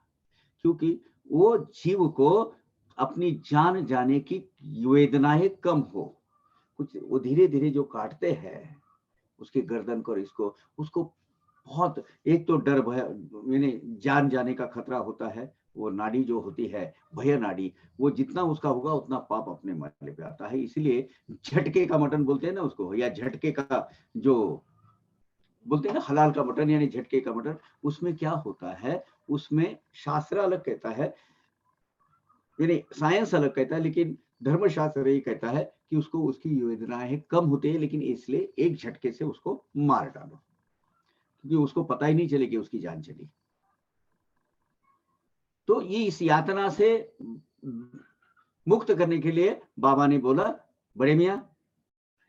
क्योंकि वो जीव को अपनी जान जाने की वेदनाएं कम हो। कुछ वो धीरे धीरे जो काटते हैं उसकी गर्दन को, इसको उसको बहुत, एक तो डर भय यानी जान जाने का खतरा होता है। वो नाड़ी जो होती है, भय नाड़ी, वो जितना उसका होगा उतना पाप अपने माथे पे आता है। इसलिए झटके का मटन बोलते हैं ना उसको, या झटके का जो बोलते हैं ना हलाल का मटन यानी झटके का मटन, उसमें क्या होता है, उसमें शास्त्र अलग कहता है, यानी साइंस अलग कहता है, लेकिन धर्मशास्त्र यही कहता है कि उसको उसकी वेदनाएं कम होती है, लेकिन इसलिए एक झटके से उसको मार डालो, क्योंकि उसको पता ही नहीं चले कि उसकी जान चली। तो ये इस यातना से मुक्त करने के लिए बाबा ने बोला, बड़े मियां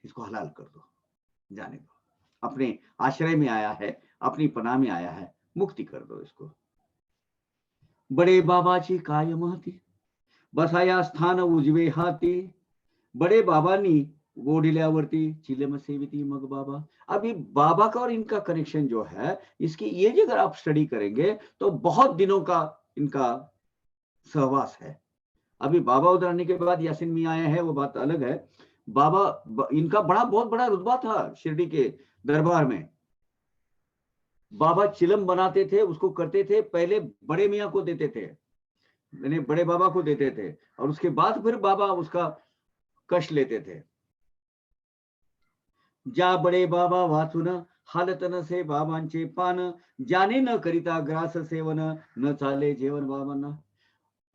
इसको हलाल कर दो, जाने दो, अपने आश्रय में आया है, अपनी पनाह में आया है, मुक्ति कर दो इसको। बड़े बाबाची काय महती, बसाया स्थान उजवे हाती, बड़े बाबानी गोडिल्यावरती चिलम सेविती मग बाबा। अभी बाबा का और इनका कनेक्शन जो है, इसकी ये अगर आप स्टडी करेंगे तो बहुत दिनों का इनका सहवास है। अभी बाबा उधर आने के बाद यासीन मियां आए हैं, वो बात अलग है। बाबा इनका बहुत बड़ा रुतबा था शिरडी के दरबार में। बाबा चिलम बनाते थे, उसको करते थे, पहले बड़े मियां को देते थे, यानी बड़े बाबा को देते थे, और उसके बाद फिर बाबा उसका कष्ट लेते थे। जा बड़े बाबा वाचुन हालत न से बाबांचे पान, जाने न करिता ग्रास सेवन, न चाले जेवन बाबांना।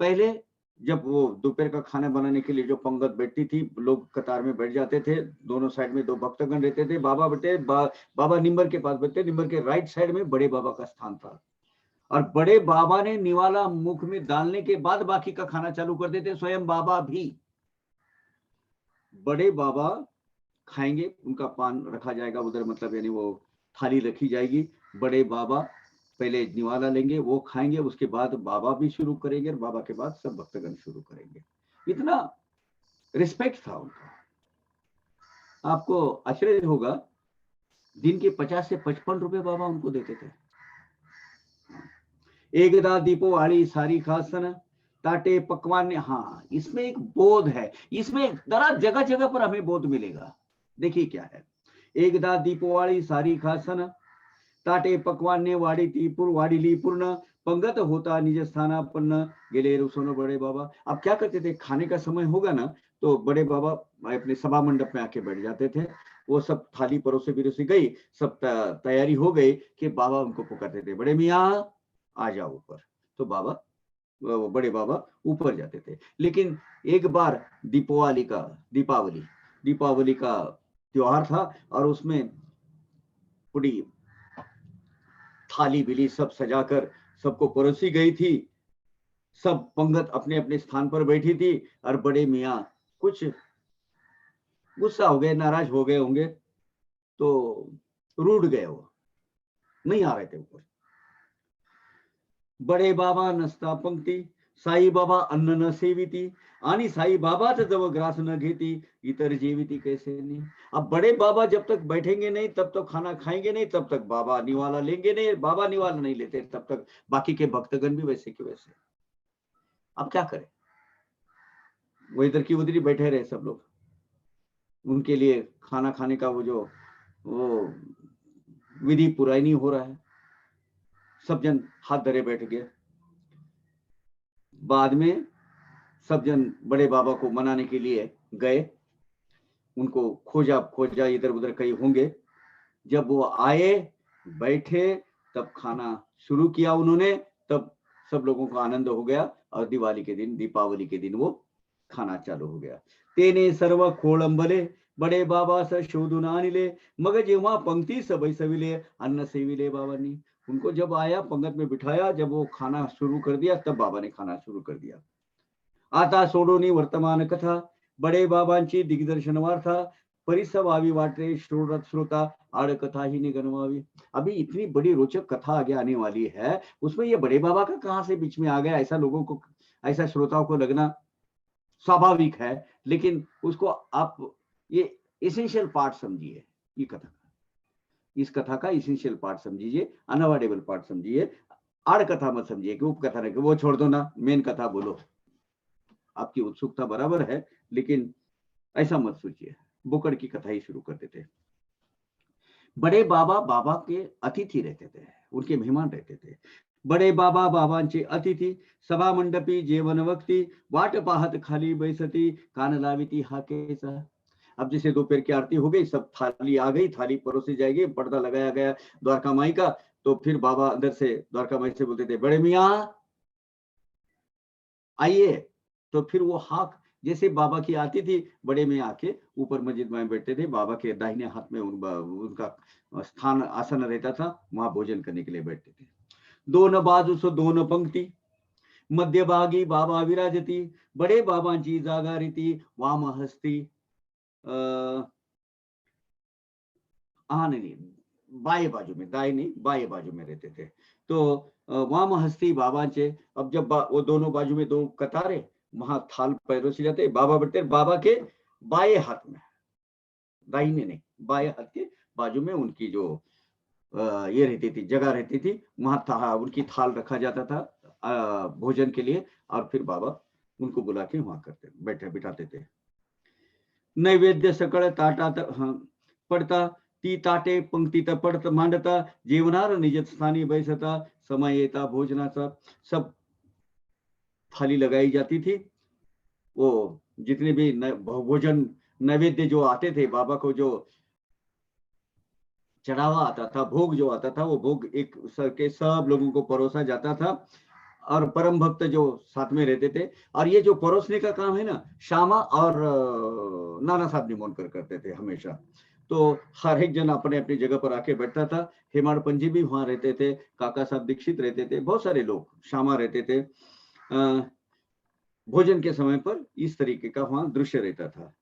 पहले जब वो दोपहर का खाना बनाने के लिए जो पंगत बैठती थी, लोग कतार में बैठ जाते थे, दोनों साइड में दो भक्तगण रहते थे, बाबा बैठे, बाबा निम्बर के पास बैठते, निम्बर के राइट साइड में बड़े बाबा का स्थान था, और बड़े बाबा ने निवाला मुख में डालने के बाद बाकी का खाना चालू कर देते, स्वयं बाबा भी। बड़े बाबा खाएंगे, उनका पान रखा जाएगा उधर, मतलब यानी वो थाली रखी जाएगी, बड़े बाबा पहले निवाला लेंगे, वो खाएंगे, उसके बाद बाबा भी शुरू करेंगे, और बाबा के बाद सब भक्तगण शुरू करेंगे। इतना रिस्पेक्ट था उनका। आपको आश्चर्य होगा, दिन के 50 से 55 रुपए बाबा उनको देते थे। एकदा दीपो आड़ी सारी खासन ताटे पकवान ने, हाँ इसमें एक बोध है, इसमें जगह जगह पर हमें बोध मिलेगा। देखिए क्या है, एकदा दीपोवाड़ी सारी खासन ताटे पकवान ने वाड़ी तीपुर वाड़ीली पूर्ण, पंगत होता निज स्थानापन्न गेले रुसोनो बड़े बाबा। अब क्या करते थे, खाने का समय होगा ना, तो बड़े बाबा अपने सभा मंडप में आके बैठ जाते थे। वो सब थाली परोसे बिरोसी गई, सब तैयारी हो गई कि बाबा उनको पुकारते थे, बड़े मियाँ आ जाओ ऊपर। तो बाबा, बड़े बाबा ऊपर जाते थे। लेकिन एक बार दीपावली दीपावली का त्योहार था, और उसमें पूरी थाली बिली सब सजाकर सबको परोसी गई थी, सब पंगत अपने अपने स्थान पर बैठी थी, और बड़े मियाँ कुछ गुस्सा हो गए, नाराज हो गए होंगे, तो रूठ गए, वो नहीं आ रहे थे ऊपर। बड़े बाबा नसता पंक्ति, साई बाबा अन्न न सेविती, आणि साई बाबाच जवळ ग्रास न घेती, इतर जेविती कैसे नहीं। अब बड़े बाबा जब तक बैठेंगे नहीं, तब तक खाना खाएंगे नहीं, तब तक बाबा निवाला लेंगे नहीं, बाबा निवाला नहीं लेते तब तक बाकी के भक्तगण भी वैसे के वैसे। अब क्या करें, वो इधर की उधर ही बैठे रहे सब लोग। उनके लिए खाना खाने का वो जो वो विधि पूरा ही नहीं हो रहा है। सब जन हाथ धरे बैठ गए। बाद में सब जन बड़े बाबा को मनाने के लिए गए, उनको खोजा खोजा, इधर उधर कहीं होंगे। जब वो आए, बैठे, तब खाना शुरू किया उन्होंने, तब सब लोगों को आनंद हो गया और दिवाली के दिन, दीपावली के दिन वो खाना चालू हो गया। तेने सर्व खोळंबले बडे बाबा स शोधून आणले, मग जेव्हा पंक्ति सबई सविले अन्न सेविले बाबांनी। उनको जब आया, पंगत में बिठाया, जब वो खाना शुरू कर दिया, तब बाबा ने खाना शुरू कर दिया। आता सोडोनी वर्तमान कथा बडे बाबांची दिग्दर्शन वार्ता, परिसवावी वाटे श्रोता आड़ कथा ही निगनवावी। अभी इतनी बड़ी रोचक कथा आगे आने वाली है, उसमें ये बड़े बाबा का कहां से बीच में आ गया, ऐसा लोगों को, ऐसा श्रोताओं को लगना स्वाभाविक है। लेकिन उसको आप ये एसेंशियल पार्ट समझिए, ये कथा, इस कथा का एसेंशियल पार्ट समझिए, अनअवॉइडेबल पार्ट समझिए। आड़ कथा मत समझिए कि उप कथा नहीं, वो छोड़ दो ना, मेन कथा बोलो। आपकी उत्सुकता बराबर है, लेकिन ऐसा मत सोचिए, बुकड़ की कथा ही शुरू कर देते। बड़े बाबा बाबा के अतिथि रहते थे, उनके मेहमान रहते थे। बड़े बाबा बाबांचे अतिथी, सभा मंडपी जेवण वक्ती, वाट पाहत खाली बैसती, कान लाविती हाकेचा। अब जैसे दोपहर की आरती हो गई, सब थाली आ गई, थाली परोसी जाएगी, पर्दा लगाया गया द्वारका माई का, तो फिर बाबा अंदर से द्वारका माई से बोलते थे, बड़े मियाँ आइए। तो फिर वो हाक जैसे बाबा की आती थी, बड़े में आके ऊपर मस्जिद में बैठते थे, बाबा के दाहिने हाथ में उनका स्थान आसन रहता था, वहां भोजन करने के लिए बैठते थे। दोन बाजू सो दोन पंक्ति, मध्यभागी बाबा विराजती, बड़े बाबांची जागा रीती वाम हस्ती, नहीं, बाएं बाजू में, दाएं नहीं, बाएं बाजू में रहते थे। तो वाम हस्ती बाबांचे। अब जब वो दोनों बाजू में दो कतारें, वहां थाल परोसे जाते, बाबा बैठते, बाबा के बाएं हाथ में, दाहिने नहीं, बाएं हाथ के बाजू में उनकी जो ये रहती थी, जगह रहती थी, वहां था उनकी थाल रखा जाता था भोजन के लिए, और फिर बाबा उनको बुला के वहां करते बैठे बिठाते थे। नैवेद्य सकळ ताटात पडता, ती ताटे पंक्तीत पडत मांडता, जेवणार निज स्थानी बैसता, समय येता भोजनाचा। सब थाली लगाई जाती थी, वो जितने भी भोजन नैवेद्य जो आते थे, बाबा को जो चढ़ावा आता था, भोग जो आता था, वो भोग एक सर के सब लोगों को परोसा जाता था, और परम भक्त जो साथ में रहते थे। और ये जो परोसने का काम है ना, श्यामा और नाना साहब निमोनकर करते थे हमेशा। तो हर एक जन अपने अपनी जगह पर आके बैठता था। हेमाड़ पंजी भी वहां रहते थे, काका साहब दीक्षित रहते थे, बहुत सारे लोग, श्यामा रहते थे। भोजन के समय पर इस तरीके का वहां दृश्य रहता था।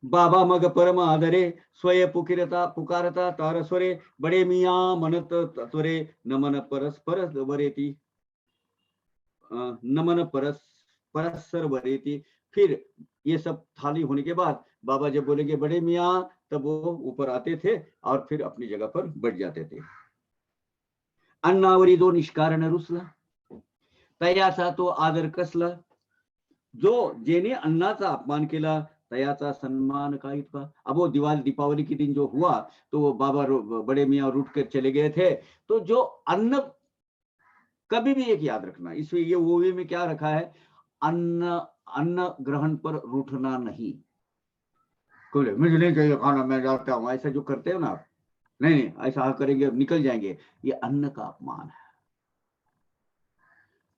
बाबा मग परम आदरे, स्वय पुकारता तारस्वरे, बड़े मियाँ मनत त्वरे, नमन परस्पर वरेती, नमन परस्पर वरेती। फिर ये सब थाली होने के बाद बाबा जब बोलेंगे बड़े मियाँ, तब वो ऊपर आते थे और फिर अपनी जगह पर बैठ जाते थे। अन्नावरी दो निष्कारण रुसला, तयाचा तो आदर कसला, जो जेने अन्नाचा अपमान केला, तयाचा सन्मान का इतका। अब वो दीपावली के दिन जो हुआ, तो वो बाबा बड़े मियाँ रूठ कर चले गए थे। तो जो अन्न, कभी भी एक याद रखना, इसमें ये ओवी में क्या रखा है, अन्न ग्रहण पर रूठना नहीं। कोई मुझे नहीं चाहिए खाना, मैं जाता हूँ, ऐसा जो करते हो ना आप, नहीं ऐसा करेंगे निकल जाएंगे, ये अन्न का अपमान है।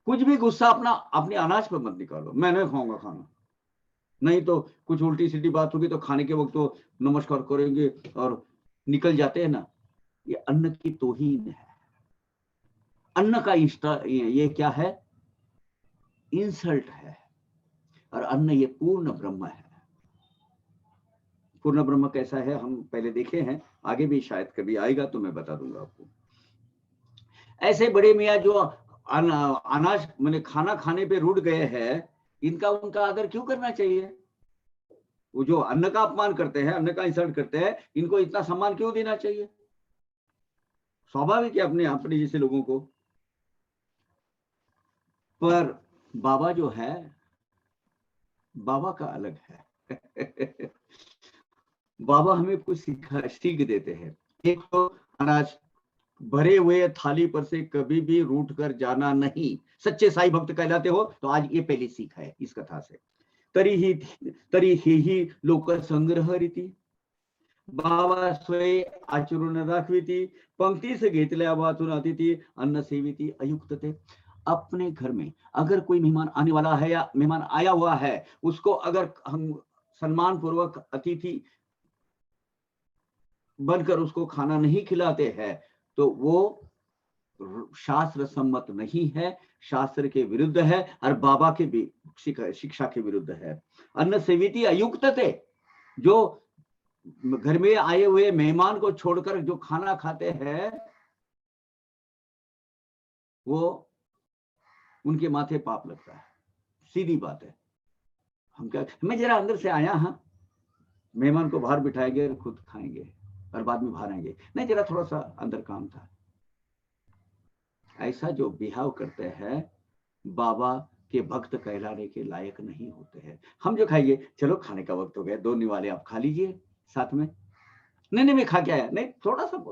कुछ भी गुस्सा अपने अनाज पर मत निकालो, मैं नहीं खाऊंगा खाना, नहीं तो कुछ उल्टी सीधी बात होगी तो खाने के वक्त तो नमस्कार करेंगे और निकल जाते हैं ना, ये अन्न की तौहीन है। अन्न का ये क्या है, इंसल्ट है। और अन्न ये पूर्ण ब्रह्म है। पूर्ण ब्रह्म कैसा है हम पहले देखे हैं, आगे भी शायद कभी आएगा तो मैं बता दूंगा आपको। ऐसे बड़े मियाँ जो अनाज मैंने खाना खाने पे रुठ गए हैं, इनका उनका आदर क्यों करना चाहिए? वो जो अन्न का अपमान करते हैं, अन्न का इंसल्ट करते हैं, इनको इतना सम्मान क्यों देना चाहिए? स्वाभाविक है अपने अपने जैसे लोगों को। पर बाबा जो है, बाबा का अलग है। बाबा हमें कुछ सीख देते हैं। एक तो अनाज भरे हुए थाली पर से कभी भी रूठ कर जाना नहीं। सच्चे साई भक्त कहलाते हो तो आज ये पहली सीख है इस कथा से। तरी ही लोक संग्रह रीती, बाबा स्वय आचरण दाखविती, पंक्ति से घेतल्या वाचून अतिथी अन्न सेविती अयुक्त थे। अपने घर में अगर कोई मेहमान आने वाला है या मेहमान आया हुआ है, उसको अगर हम सम्मान पूर्वक अतिथि बनकर उसको खाना नहीं खिलाते हैं तो वो शास्त्र सम्मत नहीं है, शास्त्र के विरुद्ध है और बाबा के शिक्षा के विरुद्ध है। अन्न सेविती अयुक्त थे, जो घर में आए हुए मेहमान को छोड़कर जो खाना खाते हैं वो उनके माथे पाप लगता है, सीधी बात है। हम क्या, मैं जरा अंदर से आया, हाँ मेहमान को बाहर बिठाएंगे, खुद खाएंगे और बाद में बाहर आएंगे, नहीं जरा थोड़ा सा अंदर काम था। ऐसा जो बिहाव करते हैं बाबा के भक्त कहलाने के लायक नहीं होते हैं। हम जो खाएंगे, चलो खाने का वक्त हो गया, 2 निवाले आप खा लीजिए साथ में, नहीं मैं खा के आया, नहीं थोड़ा सा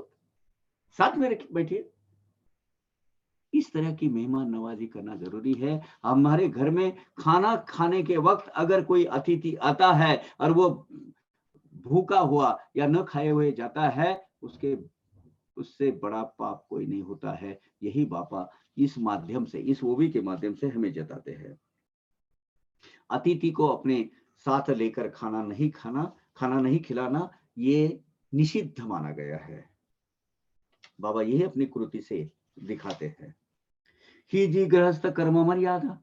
साथ में बैठिए। इस तरह की मेहमान नवाजी करना जरूरी है। हमारे घर में खाना खाने के वक्त अगर कोई अतिथि आता है और वो भूखा हुआ या न खाए हुए जाता है, उससे बड़ा पाप कोई नहीं होता है। यही बाबा इस माध्यम से, इस मूवी के माध्यम से हमें जताते हैं। अतिथि को अपने साथ लेकर खाना नहीं खिलाना, ये निषिद्ध माना गया है। बाबा यही अपनी कृति से दिखाते हैं। ही जी गृहस्थ कर्म मर्यादा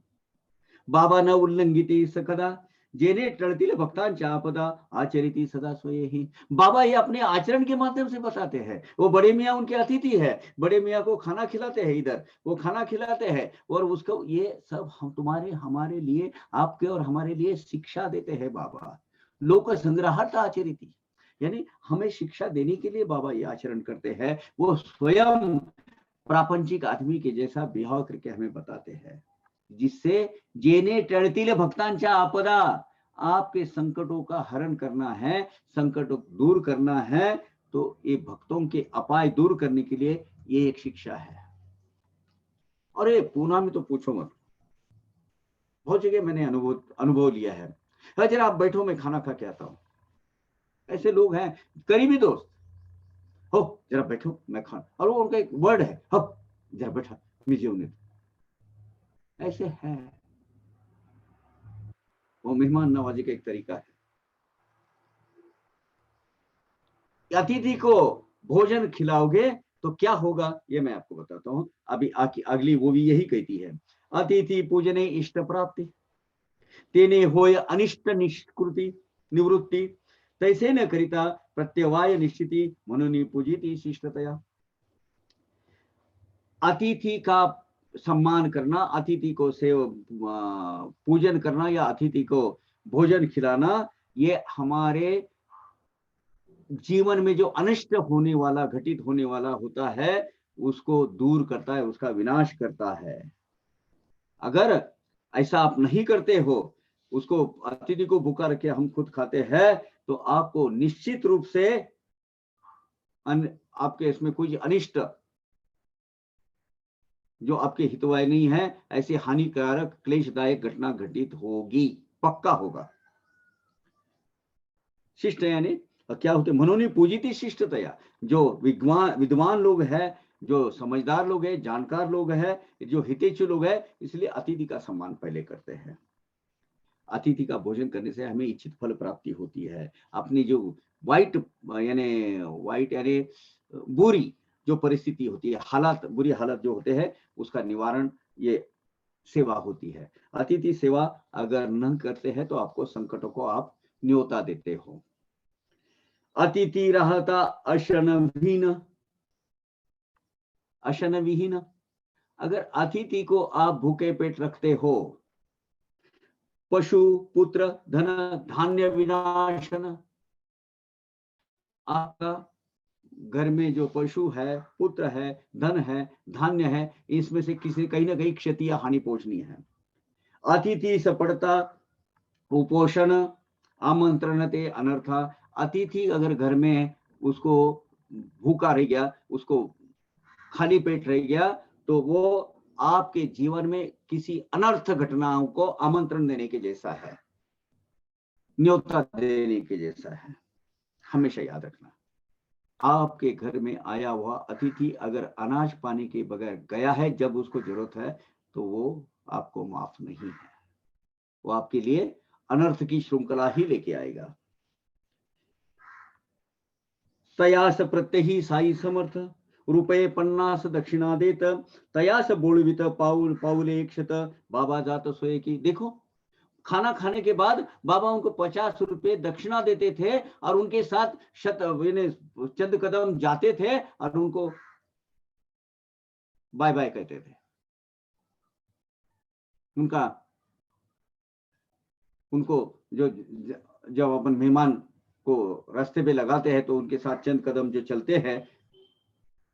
बाबा न उल्लंघिती सकदा, जेने टळतील भक्तांच्या आपदा आचरिती सदा स्वयेही। बाबा ये अपने आचरण के माध्यम से बताते हैं। वो बड़े मियाँ उनके अतिथि है, बड़े मियाँ को खाना खिलाते हैं, इधर वो खाना खिलाते हैं और उसको ये सब हम तुम्हारे हमारे लिए, आपके और हमारे लिए शिक्षा देते हैं बाबा। लोक संग्रहार्थ आचरिती, यानी हमें शिक्षा देने के लिए बाबा ये आचरण करते हैं। वो स्वयं प्रापंचिक आदमी के जैसा बिहाव करके हमें बताते हैं, जिससे जेने टळतील भक्तांच्या आपदा, आपके संकटों का हरण करना है, संकट दूर करना है, तो ये भक्तों के अपाय दूर करने के लिए ये एक शिक्षा है। और ये पूना में तो पूछो मत, बहुत जगह मैंने अनुभव लिया है। जरा आप बैठो, मैं खाना खा के आता हूं। ऐसे लोग हैं, करीबी दोस्त, हो जरा बैठो मैं खाना, और वो उनका एक वर्ड है, हो जरा बैठा मी जेवून येतो। ऐसे है, वो मेहमान नवाजी का एक तरीका है। अतिथि को भोजन खिलाओगे तो क्या होगा, ये मैं आपको बताता हूं। अभी अगली वो भी यही कहती है, अतिथि पूजने इष्ट प्राप्ति, तेने होय अनिष्ट निष्कृति निवृत्ति, तैसे न करिता प्रत्यवाय निश्चिति, म्हणून पूजिती शिष्टतया। अतिथि का सम्मान करना, अतिथि को पूजन करना या अतिथि को भोजन खिलाना, ये हमारे जीवन में जो अनिष्ट होने वाला, घटित होने वाला होता है, उसको दूर करता है, उसका विनाश करता है। अगर ऐसा आप नहीं करते हो, उसको अतिथि को भूखा रखे हम खुद खाते हैं, तो आपको निश्चित रूप से आपके इसमें कोई अनिष्ट जो आपके हितवाय नहीं है, ऐसी हानिकारक क्लेशदायक घटना घटित होगी, पक्का होगा। शिष्ट यानी क्या होते, मनोनी पूजिती शिष्टतया, जो विद्वान लोग हैं, जो समझदार लोग हैं, जानकार लोग हैं, जो हितेच्छु लोग हैं, इसलिए अतिथि का सम्मान पहले करते हैं। अतिथि का भोजन करने से हमें इच्छित फल प्राप्ति होती है। अपनी जो वाइट यानी बुरी जो परिस्थिति होती है, हालात, बुरी हालत जो होते हैं, उसका निवारण ये सेवा होती है। अतिथि सेवा अगर न करते हैं तो आपको संकटों को आप न्योता देते हो। अतिथि रहता अशन विहीन, अगर अतिथि को आप भूखे पेट रखते हो, पशु पुत्र धन धान्य विनाशन, आपका घर में जो पशु है, पुत्र है, धन है, धान्य है, इसमें से किसी कहीं ना कहीं क्षति या हानि पहुंचनी है। अतिथि सपड़ता कुपोषण आमंत्रण ते अनर्था, अतिथि अगर घर में उसको भूखा रह गया, उसको खाली पेट रह गया तो वो आपके जीवन में किसी अनर्थ घटनाओं को आमंत्रण देने के जैसा है, न्योता देने के जैसा है। हमेशा याद रखना, आपके घर में आया हुआ अतिथि अगर अनाज पानी के बगैर गया है जब उसको जरूरत है, तो वो आपको माफ नहीं है, वो आपके लिए अनर्थ की श्रृंखला ही लेके आएगा। तयास प्रत्यही साई समर्थ, रुपये 50 दक्षिणा देत, तयास बोलवित पाऊल पाऊले क्षत, बाबा जात सोए की। देखो, खाना खाने के बाद बाबा उनको 50 रुपए दक्षिणा देते थे और उनके साथ चंद कदम जाते थे और उनको बाय बाय कहते थे। उनको जो जब अपन मेहमान को रास्ते पे लगाते हैं तो उनके साथ चंद कदम जो चलते हैं,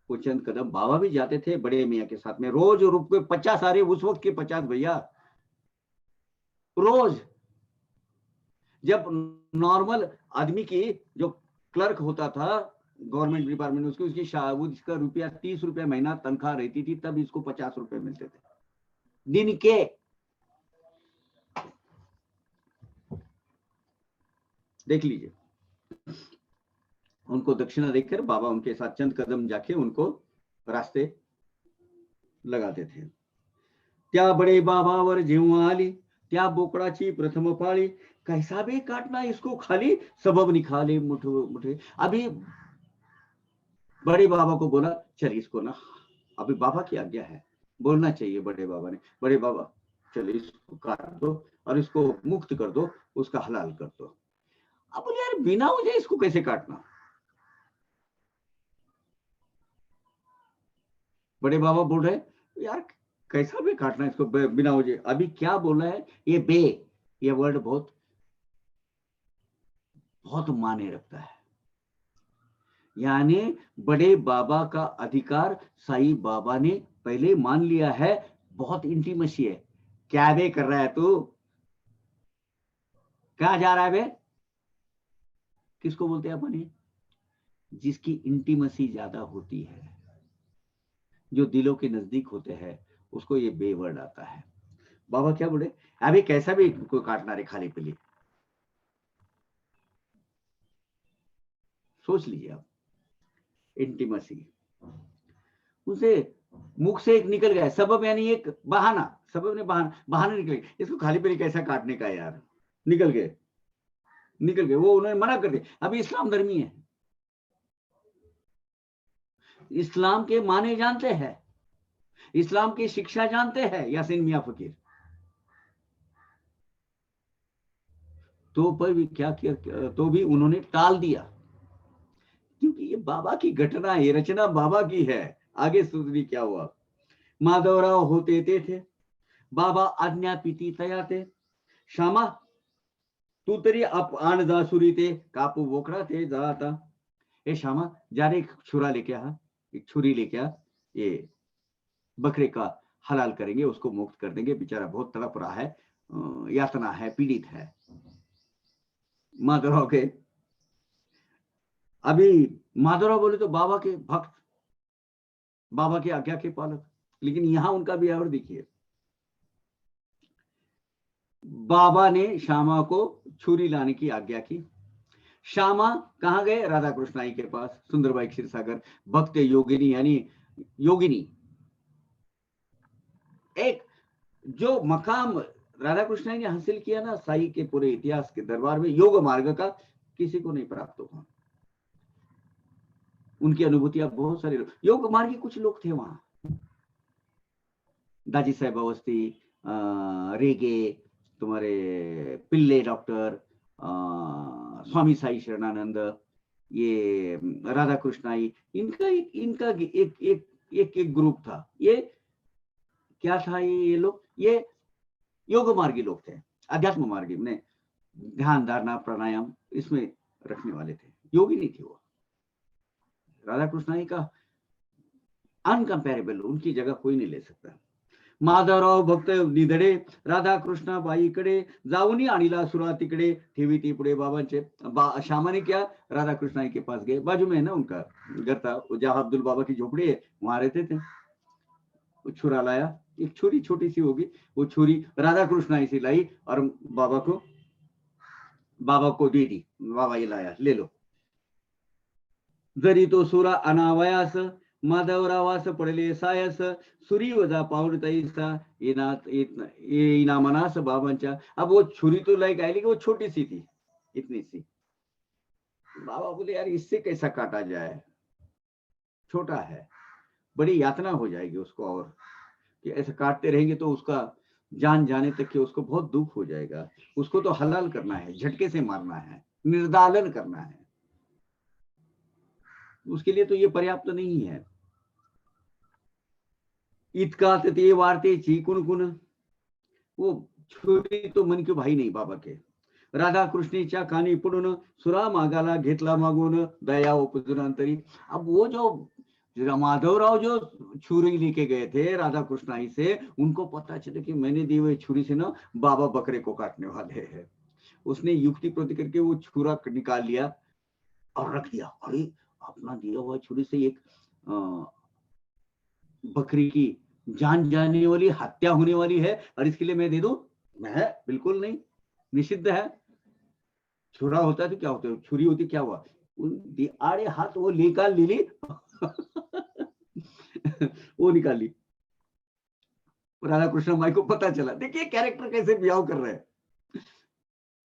वो चंद कदम बाबा भी जाते थे बड़े मियाँ के साथ में। रोज रुपये 50 आ रहे, उस वक्त के 50 भैया, रोज। जब नॉर्मल आदमी की जो क्लर्क होता था गवर्नमेंट डिपार्टमेंट, उसका रुपया 30 रुपया महीना तनख्वाह रहती थी, तब इसको 50 रुपए मिलते थे दिन के। देख लीजिए, उनको दक्षिणा देकर बाबा उनके साथ चंद कदम जाके उनको रास्ते लगाते थे। त्या बड़े बाबावर जेव्हा आली, त्या बोकडाची प्रथम पाळी, कैसा भी काटना इसको खाली, सबब निकाले मुठे मुठे। अभी बड़े बाबा को बोला, चल इसको ना, अभी बाबा की आज्ञा है, बोलना चाहिए बड़े बाबा ने, बड़े बाबा चल इसको काट दो और इसको मुक्त कर दो, उसका हलाल कर दो। अब बोले यार बिना वजह इसको कैसे काटना। बड़े बाबा बोल रहे यार कैसा भी काटना इसको बिना वजह। अभी क्या बोला है ये वर्ड बहुत बहुत माने रखता है। यानी बड़े बाबा का अधिकार साईं बाबा ने पहले मान लिया है। बहुत इंटीमेसी है। क्या बे कर रहा है तू, कहां जा रहा है बे, किसको बोलते हैं अपन? जिसकी इंटीमेसी ज्यादा होती है, जो दिलों के नजदीक होते हैं, उसको ये बे वर्ड आता है। बाबा क्या बोले, अभी कैसा भी कोई काटना रे खाली पीली। सोच लीजिए आप, इंटीमेसी उसे मुख से एक निकल गया सबब, यानी एक बहाना, सबब ने बहाना निकल गया, इसको खाली पेली कैसा काटने का यार, निकल गए वो उन्होंने मना कर दिया। अभी इस्लाम धर्मी है, इस्लाम के माने जानते हैं, इस्लाम की शिक्षा जानते हैं यासीन मियां फकीर, तो पर भी क्या किया, तो भी उन्होंने टाल दिया, क्योंकि ये बाबा की घटना है, रचना बाबा की है। आगे सुधरी क्या हुआ, माधवराव होते थे, बाबा आज्ञा पीती तयाते, श्यामा तू तरी आप आण जा सुरी ते कापू बोकड़ा थे जाता। ए श्यामा जा रे, एक छुरा लेके आ, एक छुरी लेके आ, ये बकरे का हलाल करेंगे, उसको मुक्त कर देंगे, बेचारा बहुत तड़प रहा है, यातना है, पीड़ित है। माधवराव के, अभी माधवराव बोले तो बाबा के भक्त, बाबा की आज्ञा के पालक, लेकिन यहां उनका बिहेवियर देखिए। बाबा ने श्यामा को छुरी लाने की आज्ञा की। श्यामा कहां गए, राधा कृष्णाई के पास, सुंदरबाई क्षीरसागर, भक्त योगिनी, यानी योगिनी। एक जो मकाम राधा कृष्णाई ने हासिल किया ना साई के पूरे इतिहास के दरबार में, योग मार्ग का, किसी को नहीं प्राप्त हुआ। उनकी अनुभूतियां बहुत सारे योग मार्ग के कुछ लोग थे वहां, दाजी साहेब अवस्थी, रेगे, तुम्हारे पिल्ले डॉक्टर, स्वामी साई शरणानंद, ये राधा कृष्णाई, इनका एक ग्रुप था। ये क्या था, ये लोग, ये योग मार्गी लोग थे, अध्यात्म मार्गी में ध्यान धारणा प्राणायाम इसमें रखने वाले थे, योगी नहीं थे वो। राधा कृष्णाई का अनकंपेरेबल, उनकी जगह कोई नहीं ले सकता। माधवराव भक्त निधडे राधा कृष्णा बाईकडे जाऊनी आणीला सुरा तिकडे ठेवी ती पुढे बाबांचे शामा ने क्या राधा कृष्णा के पास गए, बाजू में है ना उनका घर था, जहाँ अब्दुल बाबा की झोपड़ी है वहां रहते थे। वो छुरा लाया, एक छुरी छोटी सी होगी, वो छुरी राधा कृष्णा ऐसी लाई और बाबा को दे दी, बाबा ये लाया ले लो। जरी तो सुरा अनावयास माधवरावास पडले सायस सुरी वजा पाऊन तैसा इनामनास बाबांच्या। अब वो छुरी तो लाइक आई लेकिन वो छोटी सी थी, इतनी सी। बाबा बोले यार इससे कैसा काटा जाए, छोटा है, बड़ी यातना हो जाएगी उसको, और कि ऐसे काटते रहेंगे तो उसका जान जाने तक कि उसको बहुत दुख हो जाएगा। उसको तो हलाल करना है, झटके से मारना है, निर्दालन करना है, उसके लिए तो ये पर्याप्त नहीं है। इतका ते वार्तेची कुणकुण, वो छुरी तो मन के भाई नहीं बाबा के। राधा कृष्णेच्या कानी पडून सुरा मागाला घेतला मागून दया उपजून अंतरी। अब वो जो माधवराव जो छुरी लेके गए थे राधा कृष्णाई से, उनको पता चले कि मैंने दी हुई छुरी से ना बाबा बकरे को काटने वाले हैं। उसने युक्ति प्रति करके वो छुरा निकाल लिया और रख दिया। अरे अपना दिया हुआ छुरी से एक बकरी की जान जाने वाली, हत्या होने वाली है, और इसके लिए मैं दे दूं? मैं बिल्कुल नहीं, निषिद्ध है। छुरा होता तो क्या होता, छुरी होती क्या हुआ, आड़े हाथ वो निकाल ली वो निकाल ली। राधा कृष्ण माई को पता चला, देखिए कैरेक्टर कैसे बिहाव कर रहे हैं।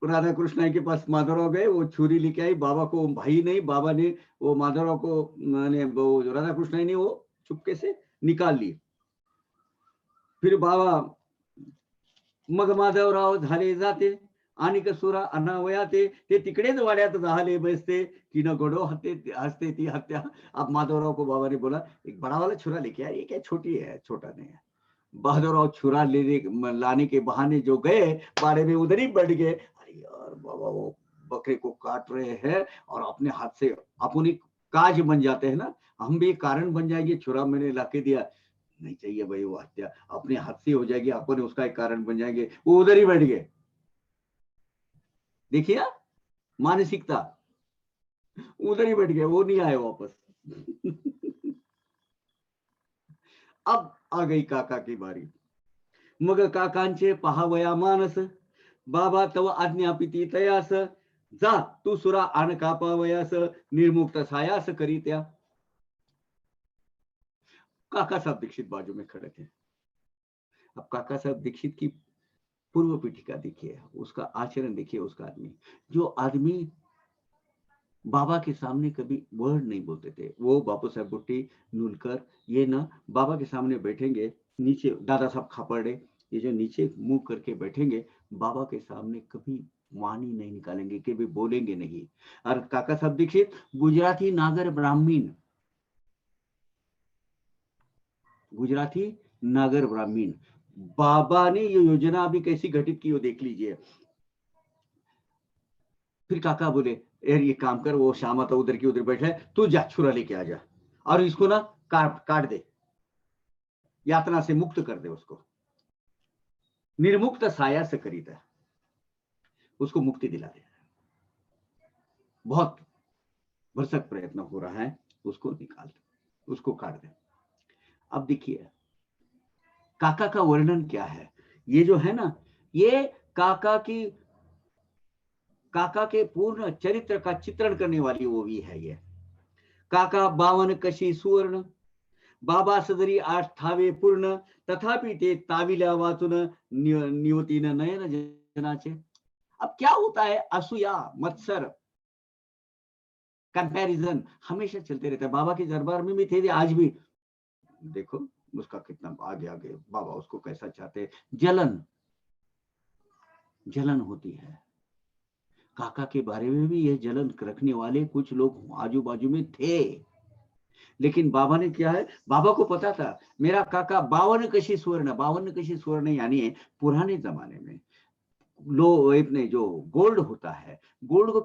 राधा कृष्ण के पास माधवराव गए, वो छुरी लेके आई, बाबा को भाई नहीं, बाबा ने वो माधवराव को मैंने वो राधा कृष्ण ने वो चुपके से निकाल ली। फिर बाबा मग माधवराव झाले जाते आणि कसुरा अनावयाते ते तिकडेच वाड्यात झाले बसते की न घोडो हंसते ती हत्या। अब माधवराव को बाबा ने बोला एक बड़ा वाला छुरा लेके आया, ये क्या छोटी है, छोटा नहीं है। बहादुरराव छुरा लाने के बहाने जो गए बाड़े में, उधर ही बैठ गए। अरे यार बाबा वो बकरे को काट रहे हैं और अपने हाथ से अपनी काज बन जाते हैं ना, हम भी कारण बन जाएंगे। छुरा मैंने लाके दिया, नहीं चाहिए भाई, वो हत्या अपने हाथ से हो जाएगी, अपन उसका एक कारण बन जाएंगे। वो उधर ही बैठ गए। देखिए मानसिकता, उधर ही बैठ गए, वो नहीं आए वापस। अब आ गई काका की बारी। मग काकांचे पहावया मानस बाबा तव आज्ञापिती तयास जा तू सुरा आण कापावयास निर्मुक्त सायास करीत्या। काका साहब दीक्षित बाजू में खड़े थे। अब काका साहब दीक्षित की पूर्व पीठिका देखिए, उसका आचरण देखिए। उसका आदमी, जो आदमी बाबा के सामने कभी वर्ड नहीं बोलते थे, वो बापू साहब बुट्टी नुलकर, ये ना बाबा के सामने बैठेंगे नीचे, दादा साहब खापड़े, ये जो नीचे मुंह करके बैठेंगे, बाबा के सामने कभी वाणी नहीं निकालेंगे, कभी बोलेंगे नहीं। और काका साहब दीक्षित गुजराती नागर ब्राह्मीण, गुजराती नागर ब्राह्मीण। बाबा ने ये योजना अभी कैसी घटित की वो देख लीजिए। फिर काका बोले यार ये काम कर, वो श्यामा तो उधर की उधर बैठा है, तू जा छुरा लेके आ जा और इसको ना काट दे, यातना से मुक्त कर दे उसको। निर्मुक्त साया से खरीदा, उसको मुक्ति दिला दे। बहुत भरसक प्रयत्न हो रहा है, उसको निकाल दे, उसको काट दे। अब देखिए काका का वर्णन क्या है। ये जो है ना, ये काका के पूर्ण चरित्र का चित्रण करने वाली वो भी है। ये काका 52 कशी सुवर्ण, बाबा सदरी 8 थावे पूर्ण, तथापि ते ताविल्या वाचून निवतीन नयन जनाचे। अब क्या होता है, असूया मत्सर कंपैरिजन हमेशा चलते रहता है। बाबा के दरबार में भी थे, आज भी देखो उसका कितना आगे आगे, बाबा उसको कैसा चाहते। जलन होती है। काका के बारे में भी यह जलन रखने वाले कुछ लोग आजू बाजू में थे, लेकिन बाबा ने क्या है, बाबा को पता था मेरा काका 52 कशी स्वर्ण, 52 कशी स्वर्ण यानी पुराने जमाने में लो अपने जो गोल्ड होता है, गोल्ड को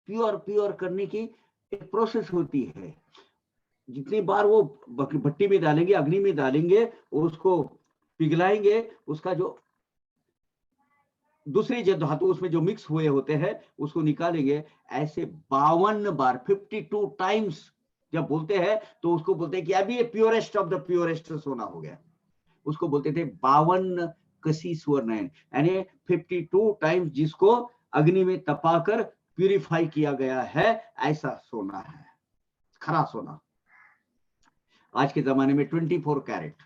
प्योर करने की एक प्रोसेस होती है। जितनी बार वो भट्टी में डालेंगे, अग्नि में डालेंगे, उसको पिघलाएंगे, उसका जो दूसरी जो धातु उसमें जो मिक्स हुए होते हैं उसको निकालेंगे। ऐसे 52 बार, 52 टाइम्स जब बोलते हैं तो उसको बोलते हैं कि अभी ये प्योरेस्ट ऑफ द प्योरेस्ट सोना हो गया। उसको बोलते थे 52 कसी स्वर्ण, यानी 52 टाइम्स जिसको अग्नि में तपाकर प्यूरिफाई किया गया है, ऐसा सोना है, खरा सोना। आज के जमाने में 24 कैरेट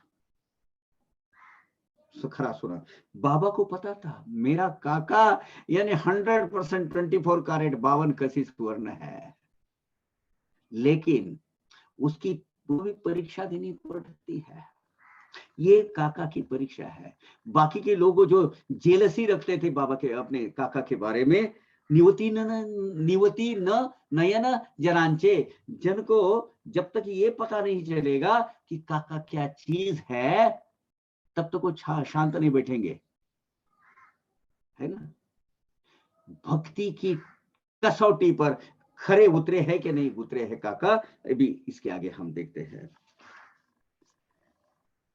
खरा सोना। बाबा को पता था मेरा काका यानी 100% 24 कैरेट 52 कसी स्वर्ण है, लेकिन उसकी वो भी परीक्षा देनी पड़ती है। ये काका की परीक्षा है। बाकी के लोग जो जेलसी रखते थे बाबा के, अपने काका के बारे में, निवती न नयन जरांचे, जन को जब तक ये पता नहीं चलेगा कि काका क्या चीज है, तब तक वो शांत नहीं बैठेंगे, है ना। भक्ति की कसौटी पर खरे उतरे हैं कि नहीं उतरे हैं काका, अभी इसके आगे हम देखते हैं।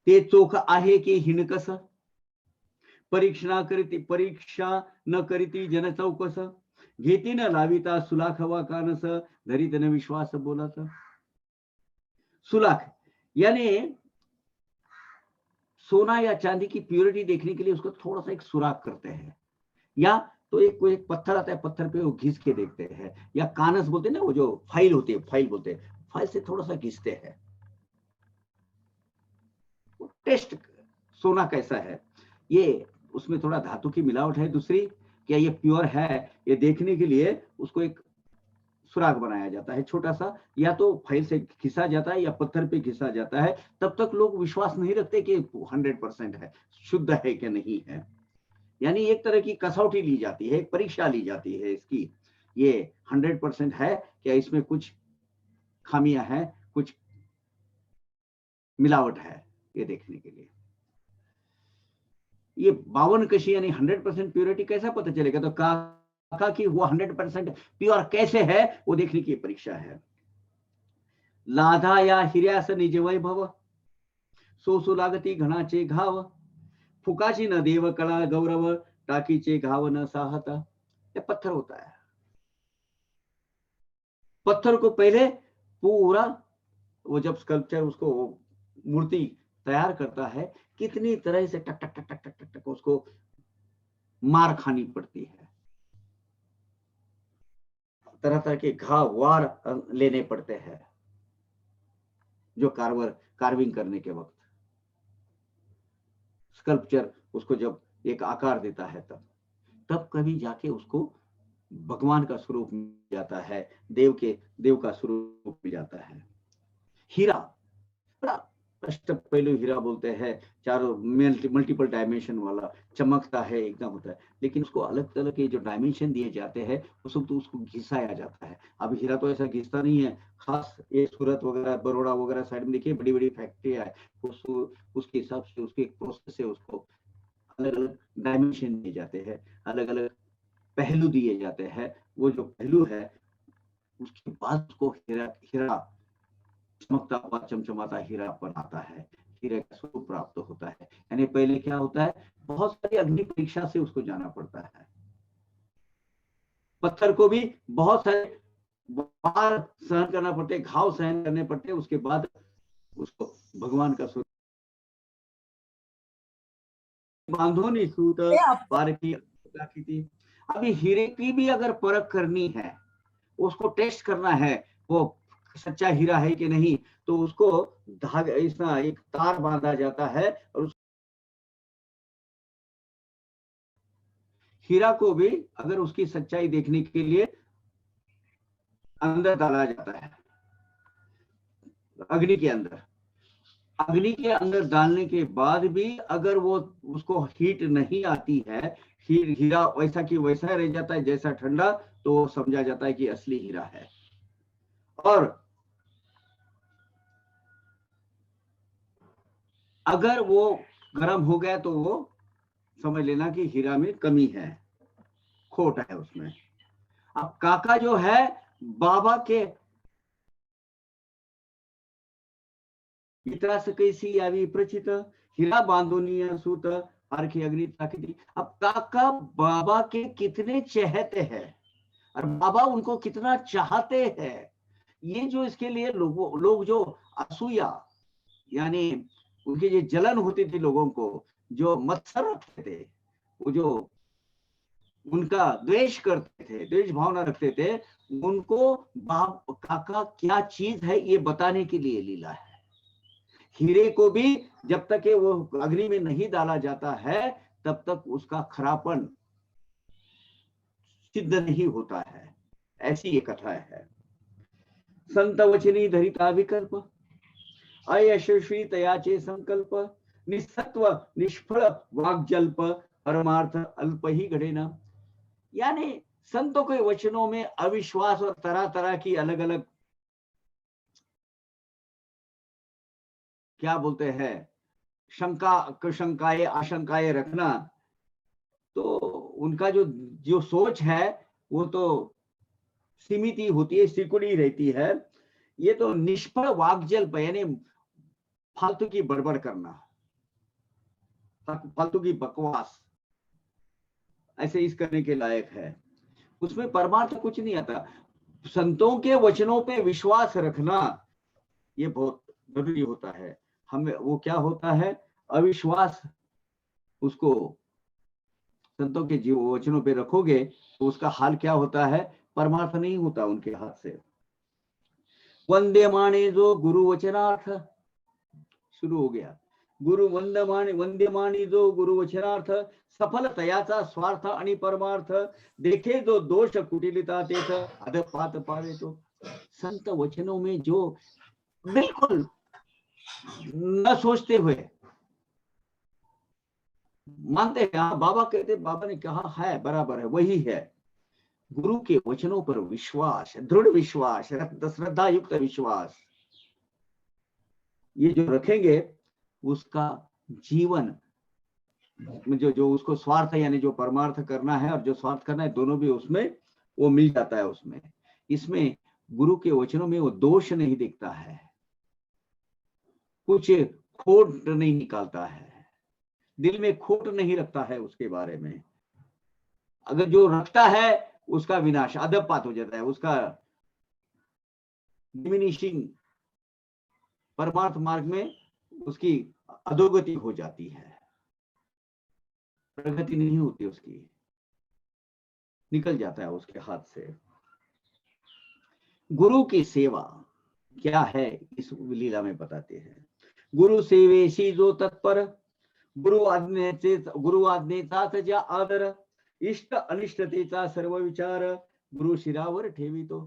ते चोख आहे की हिणकस, परीक्षा न करीती जन चौकस, घेती न लाविता सुलाख वा कानस, धरित न विश्वास बोलाचा। सुलाख यानी सोना या चांदी की प्योरिटी देखने के लिए उसको थोड़ा सा एक सुराख करते हैं, या तो एक कोई एक पत्थर आता है, पत्थर पे वो घिस के देखते हैं, या कानस बोलते हैं ना, वो जो फाइल होती है, फाइल बोलते हैं, फाइल से थोड़ा सा घिसते हैं, टेस्ट सोना कैसा है, ये उसमें थोड़ा धातु की मिलावट है दूसरी, क्या ये प्योर है, ये देखने के लिए उसको एक सुराग बनाया जाता है छोटा सा, या तो फाइल से घिसा जाता है या पत्थर पे घिसा जाता है। तब तक लोग विश्वास नहीं रखते कि 100% है, शुद्ध है कि नहीं है। यानी एक तरह की कसौटी ली जाती है, एक परीक्षा ली जाती है इसकी, ये 100% है क्या, इसमें कुछ खामियां हैं, कुछ मिलावट है, ये देखने के लिए। ये 52 कशी यानी 100% प्योरिटी कैसा पता चलेगा, तो काका की वो 100% प्योर कैसे है वो देखने की परीक्षा है। लाधा या हिर्यास निज वैभव, सोसू लागती घणाचे घाव, फुकाची न देव कला गौरव, टाकीचे घाव न साहता। ये पत्थर होता है, पत्थर को पहले पूरा, वो जब स्कल्पचर उसको मूर्ति तैयार करता है, कितनी तरह से टक टक टक टक टक टक टक उसको मार खानी पड़ती है, तरह तरह के घाव वार लेने पड़ते हैं, जो कार्विंग करने के वक्त स्कल्पचर उसको जब एक आकार देता है, तब कभी जाके उसको भगवान का स्वरूप मिल जाता है, देव का स्वरूप मिल जाता है। हीरा, अष्ट पहलू हीरा बोलते हैं, चारों मल्टीपल डायमेंशन वाला, चमकता है एकदम होता है, लेकिन उसको अलग तरह के जो डायमेंशन दिए जाते हैं उस वक्त उसको घिसाया जाता है। अब हीरा तो ऐसा घिसता नहीं है, खास ये सूरत वगैरह बड़ौदा वगैरह साइड में देखिए बड़ी बड़ी फैक्ट्रियां है, उसके हिसाब से उसके प्रोसेस से उसको अलग अलग डायमेंशन दिए जाते हैं, अलग अलग पहलू दिए जाते हैं। वो जो पहलू है उसके बाद उसको हीरा हीरा चमकता हुआ चमचमाता हीरा बनाता है, हीरे का स्वरूप प्राप्त होता है। यानी पहले क्या होता है, बहुत सारी अग्नि परीक्षा से उसको जाना पड़ता है, पत्थर को भी बहुत सारे बार सहन करना पड़ते, घाव सहन करने पड़ते, उसके बाद उसको भगवान का स्वरूप। बांधोनी सूत पार की थी। अभी हीरे की भी अगर परख करनी है, उसको टेस्ट करना है वो सच्चा हीरा है कि नहीं, तो उसको धागा, इसमें एक तार बांधा जाता है और हीरा को भी अगर उसकी सच्चाई देखने के लिए अंदर डाला जाता है, अग्नि के अंदर। अग्नि के अंदर डालने के बाद भी अगर वो उसको हीट नहीं आती है, हीरा वैसा की वैसा रह जाता है जैसा ठंडा, तो समझा जाता है कि असली हीरा है। और अगर वो गर्म हो गया तो वो समझ लेना कि हीरा में कमी है, खोट है उसमें। अब काका जो है बाबा के इतरा कैसी आवी प्रचित, हीरा बांधुनिया सूत, आरखी अग्नि ताकिती। अब काका बाबा के कितने चहेते हैं और बाबा उनको कितना चाहते हैं, ये जो इसके लिए लोग जो असूया यानी उनकी जो जलन होती थी लोगों को, जो मत्सर रखते थे, वो जो उनका द्वेष करते थे, द्वेष भावना रखते थे, उनको बाप काका क्या चीज है ये बताने के लिए लीला है। हीरे को भी जब तक वो अग्नि में नहीं डाला जाता है तब तक उसका खरापन सिद्ध नहीं होता है, ऐसी ये कथा है। संत वचनी धरिता विकल्प, अयशस्वी तयाचे संकल्प, निसत्व निष्फल वाग्जल्प, परमार्थ अल्प ही घड़ेना। यानी संतों के वचनों में अविश्वास और तरह तरह की अलग अलग क्या बोलते हैं शंकाएं आशंकाएं रखना, तो उनका जो जो सोच है वो तो सीमित ही होती है, सिकुड़ी रहती है। ये तो निष्फल वाग्जल्प यानी फालतू की बड़बड़ करना, फालतू की बकवास, ऐसे इस करने के लायक है। उसमें परमार्थ कुछ नहीं आता। संतों के वचनों पे विश्वास रखना ये बहुत जरूरी होता है। हमें वो क्या होता है, अविश्वास उसको संतों के जीव वचनों पे रखोगे तो उसका हाल क्या होता है, परमार्थ नहीं होता उनके हाथ से। वंदे माने जो गुरु वचनार्थ, शुरू हो गया। गुरु वंद्यमानी जो गुरु वचनार्थ, सफल तयाचा स्वार्थ आणि परमार्थ, देखे जो दोष कुटिलता तेथ अधपात पावे तो। संत वचनों में जो बिल्कुल न सोचते हुए मानते हैं, हाँ बाबा कहते, बाबा ने कहा है बराबर है, वही है। गुरु के वचनों पर विश्वास, दृढ़ विश्वास, श्रद्धा युक्त विश्वास, ये जो रखेंगे उसका जीवन जो उसको स्वार्थ है यानी जो परमार्थ करना है और जो स्वार्थ करना है दोनों भी उसमें वो मिल जाता है। उसमें इसमें गुरु के वचनों में वो दोष नहीं दिखता है, कुछ खोट नहीं निकालता है, दिल में खोट नहीं रखता है उसके बारे में। अगर जो रखता है उसका विनाश अधपात हो जाता है, उसका डिमिनिशिंग परमार्थ मार्ग में उसकी अधोगति हो जाती है, प्रगति नहीं होती उसकी, निकल जाता है उसके हाथ से। गुरु की सेवा क्या है इस लीला में बताते हैं। गुरु सेवेशी जो तत्पर, गुरु आज्ञेचा त्याचा आदर, इष्ट अनिष्टतेचा सर्व विचार, गुरु शिरावर ठेवितो।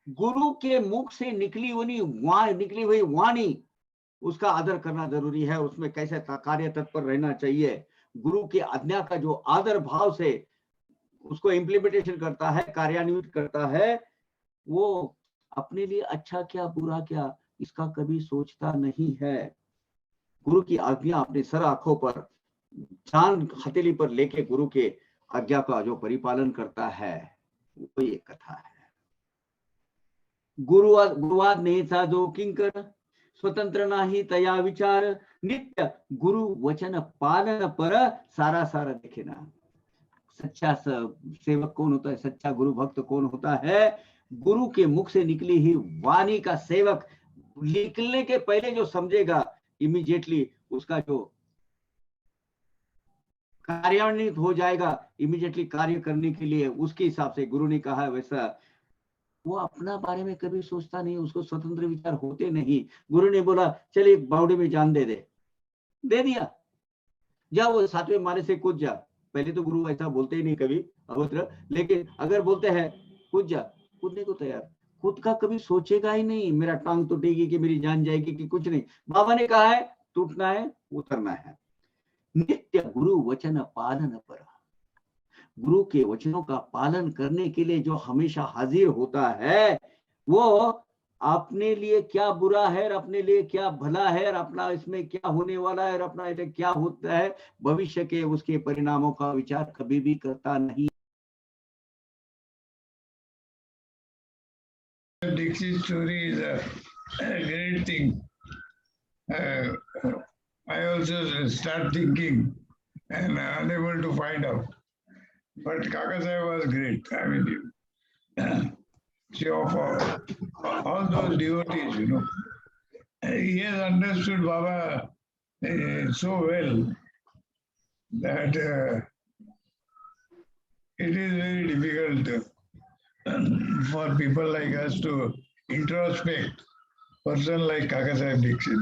गुरु के मुख से निकली हुई वाणी उसका आदर करना जरूरी है, उसमें कैसे कार्य तत्पर रहना चाहिए। गुरु की आज्ञा का जो आदर भाव से उसको इम्प्लीमेंटेशन करता है, कार्यान्वित करता है, वो अपने लिए अच्छा क्या बुरा क्या इसका कभी सोचता नहीं है। गुरु की आज्ञा अपने सर आंखों पर, जान हथेली पर लेके गुरु के आज्ञा का जो परिपालन करता है वो एक कथा है। गुरुवाज्ञेचा जो किंकर, स्वतंत्र नाही तया विचार, नित्य गुरु वचन पालन पर सारा सारा देखेना। सच्चा सेवक कौन होता है, सच्चा गुरु भक्त कौन होता है, गुरु के मुख से निकली ही वाणी का सेवक निकलने के पहले जो समझेगा, इमीडिएटली उसका जो कार्यान्वित हो जाएगा, इमीडिएटली कार्य करने के लिए उसके हिसाब से गुरु ने कहा है वैसा। वो अपना बारे में कभी सोचता नहीं, उसको स्वतंत्र विचार होते नहीं। गुरु ने बोला चलिए बावड़ी में जान दे दिया, जा वो 7वें माले से कूद जा। पहले तो गुरु ऐसा बोलते ही नहीं कभी अभद्र, लेकिन अगर बोलते हैं कूद जा, कूदने को तैयार। खुद का कभी सोचेगा ही नहीं मेरा टांग टूटेगी कि मेरी जान जाएगी कि कुछ नहीं। बाबा ने कहा है टूटना है उतरना है। नित्य गुरु वचन पालन पर, गुरु के वचनों का पालन करने के लिए जो हमेशा हाजिर होता है, वो अपने लिए क्या बुरा है और अपने लिए क्या भला है और अपना इसमें क्या होने वाला है और अपना इसमें क्या होता है भविष्य के उसके परिणामों का विचार कभी भी करता नहीं। Dixie's story is a great thing. uh, I also start thinking and unable to find out. But Kaka Sahib was great. I mean, she offered all those devotees, you know. He has understood Baba so well that it is very difficult for people like us to introspect person like Kaka Sahib Dixit.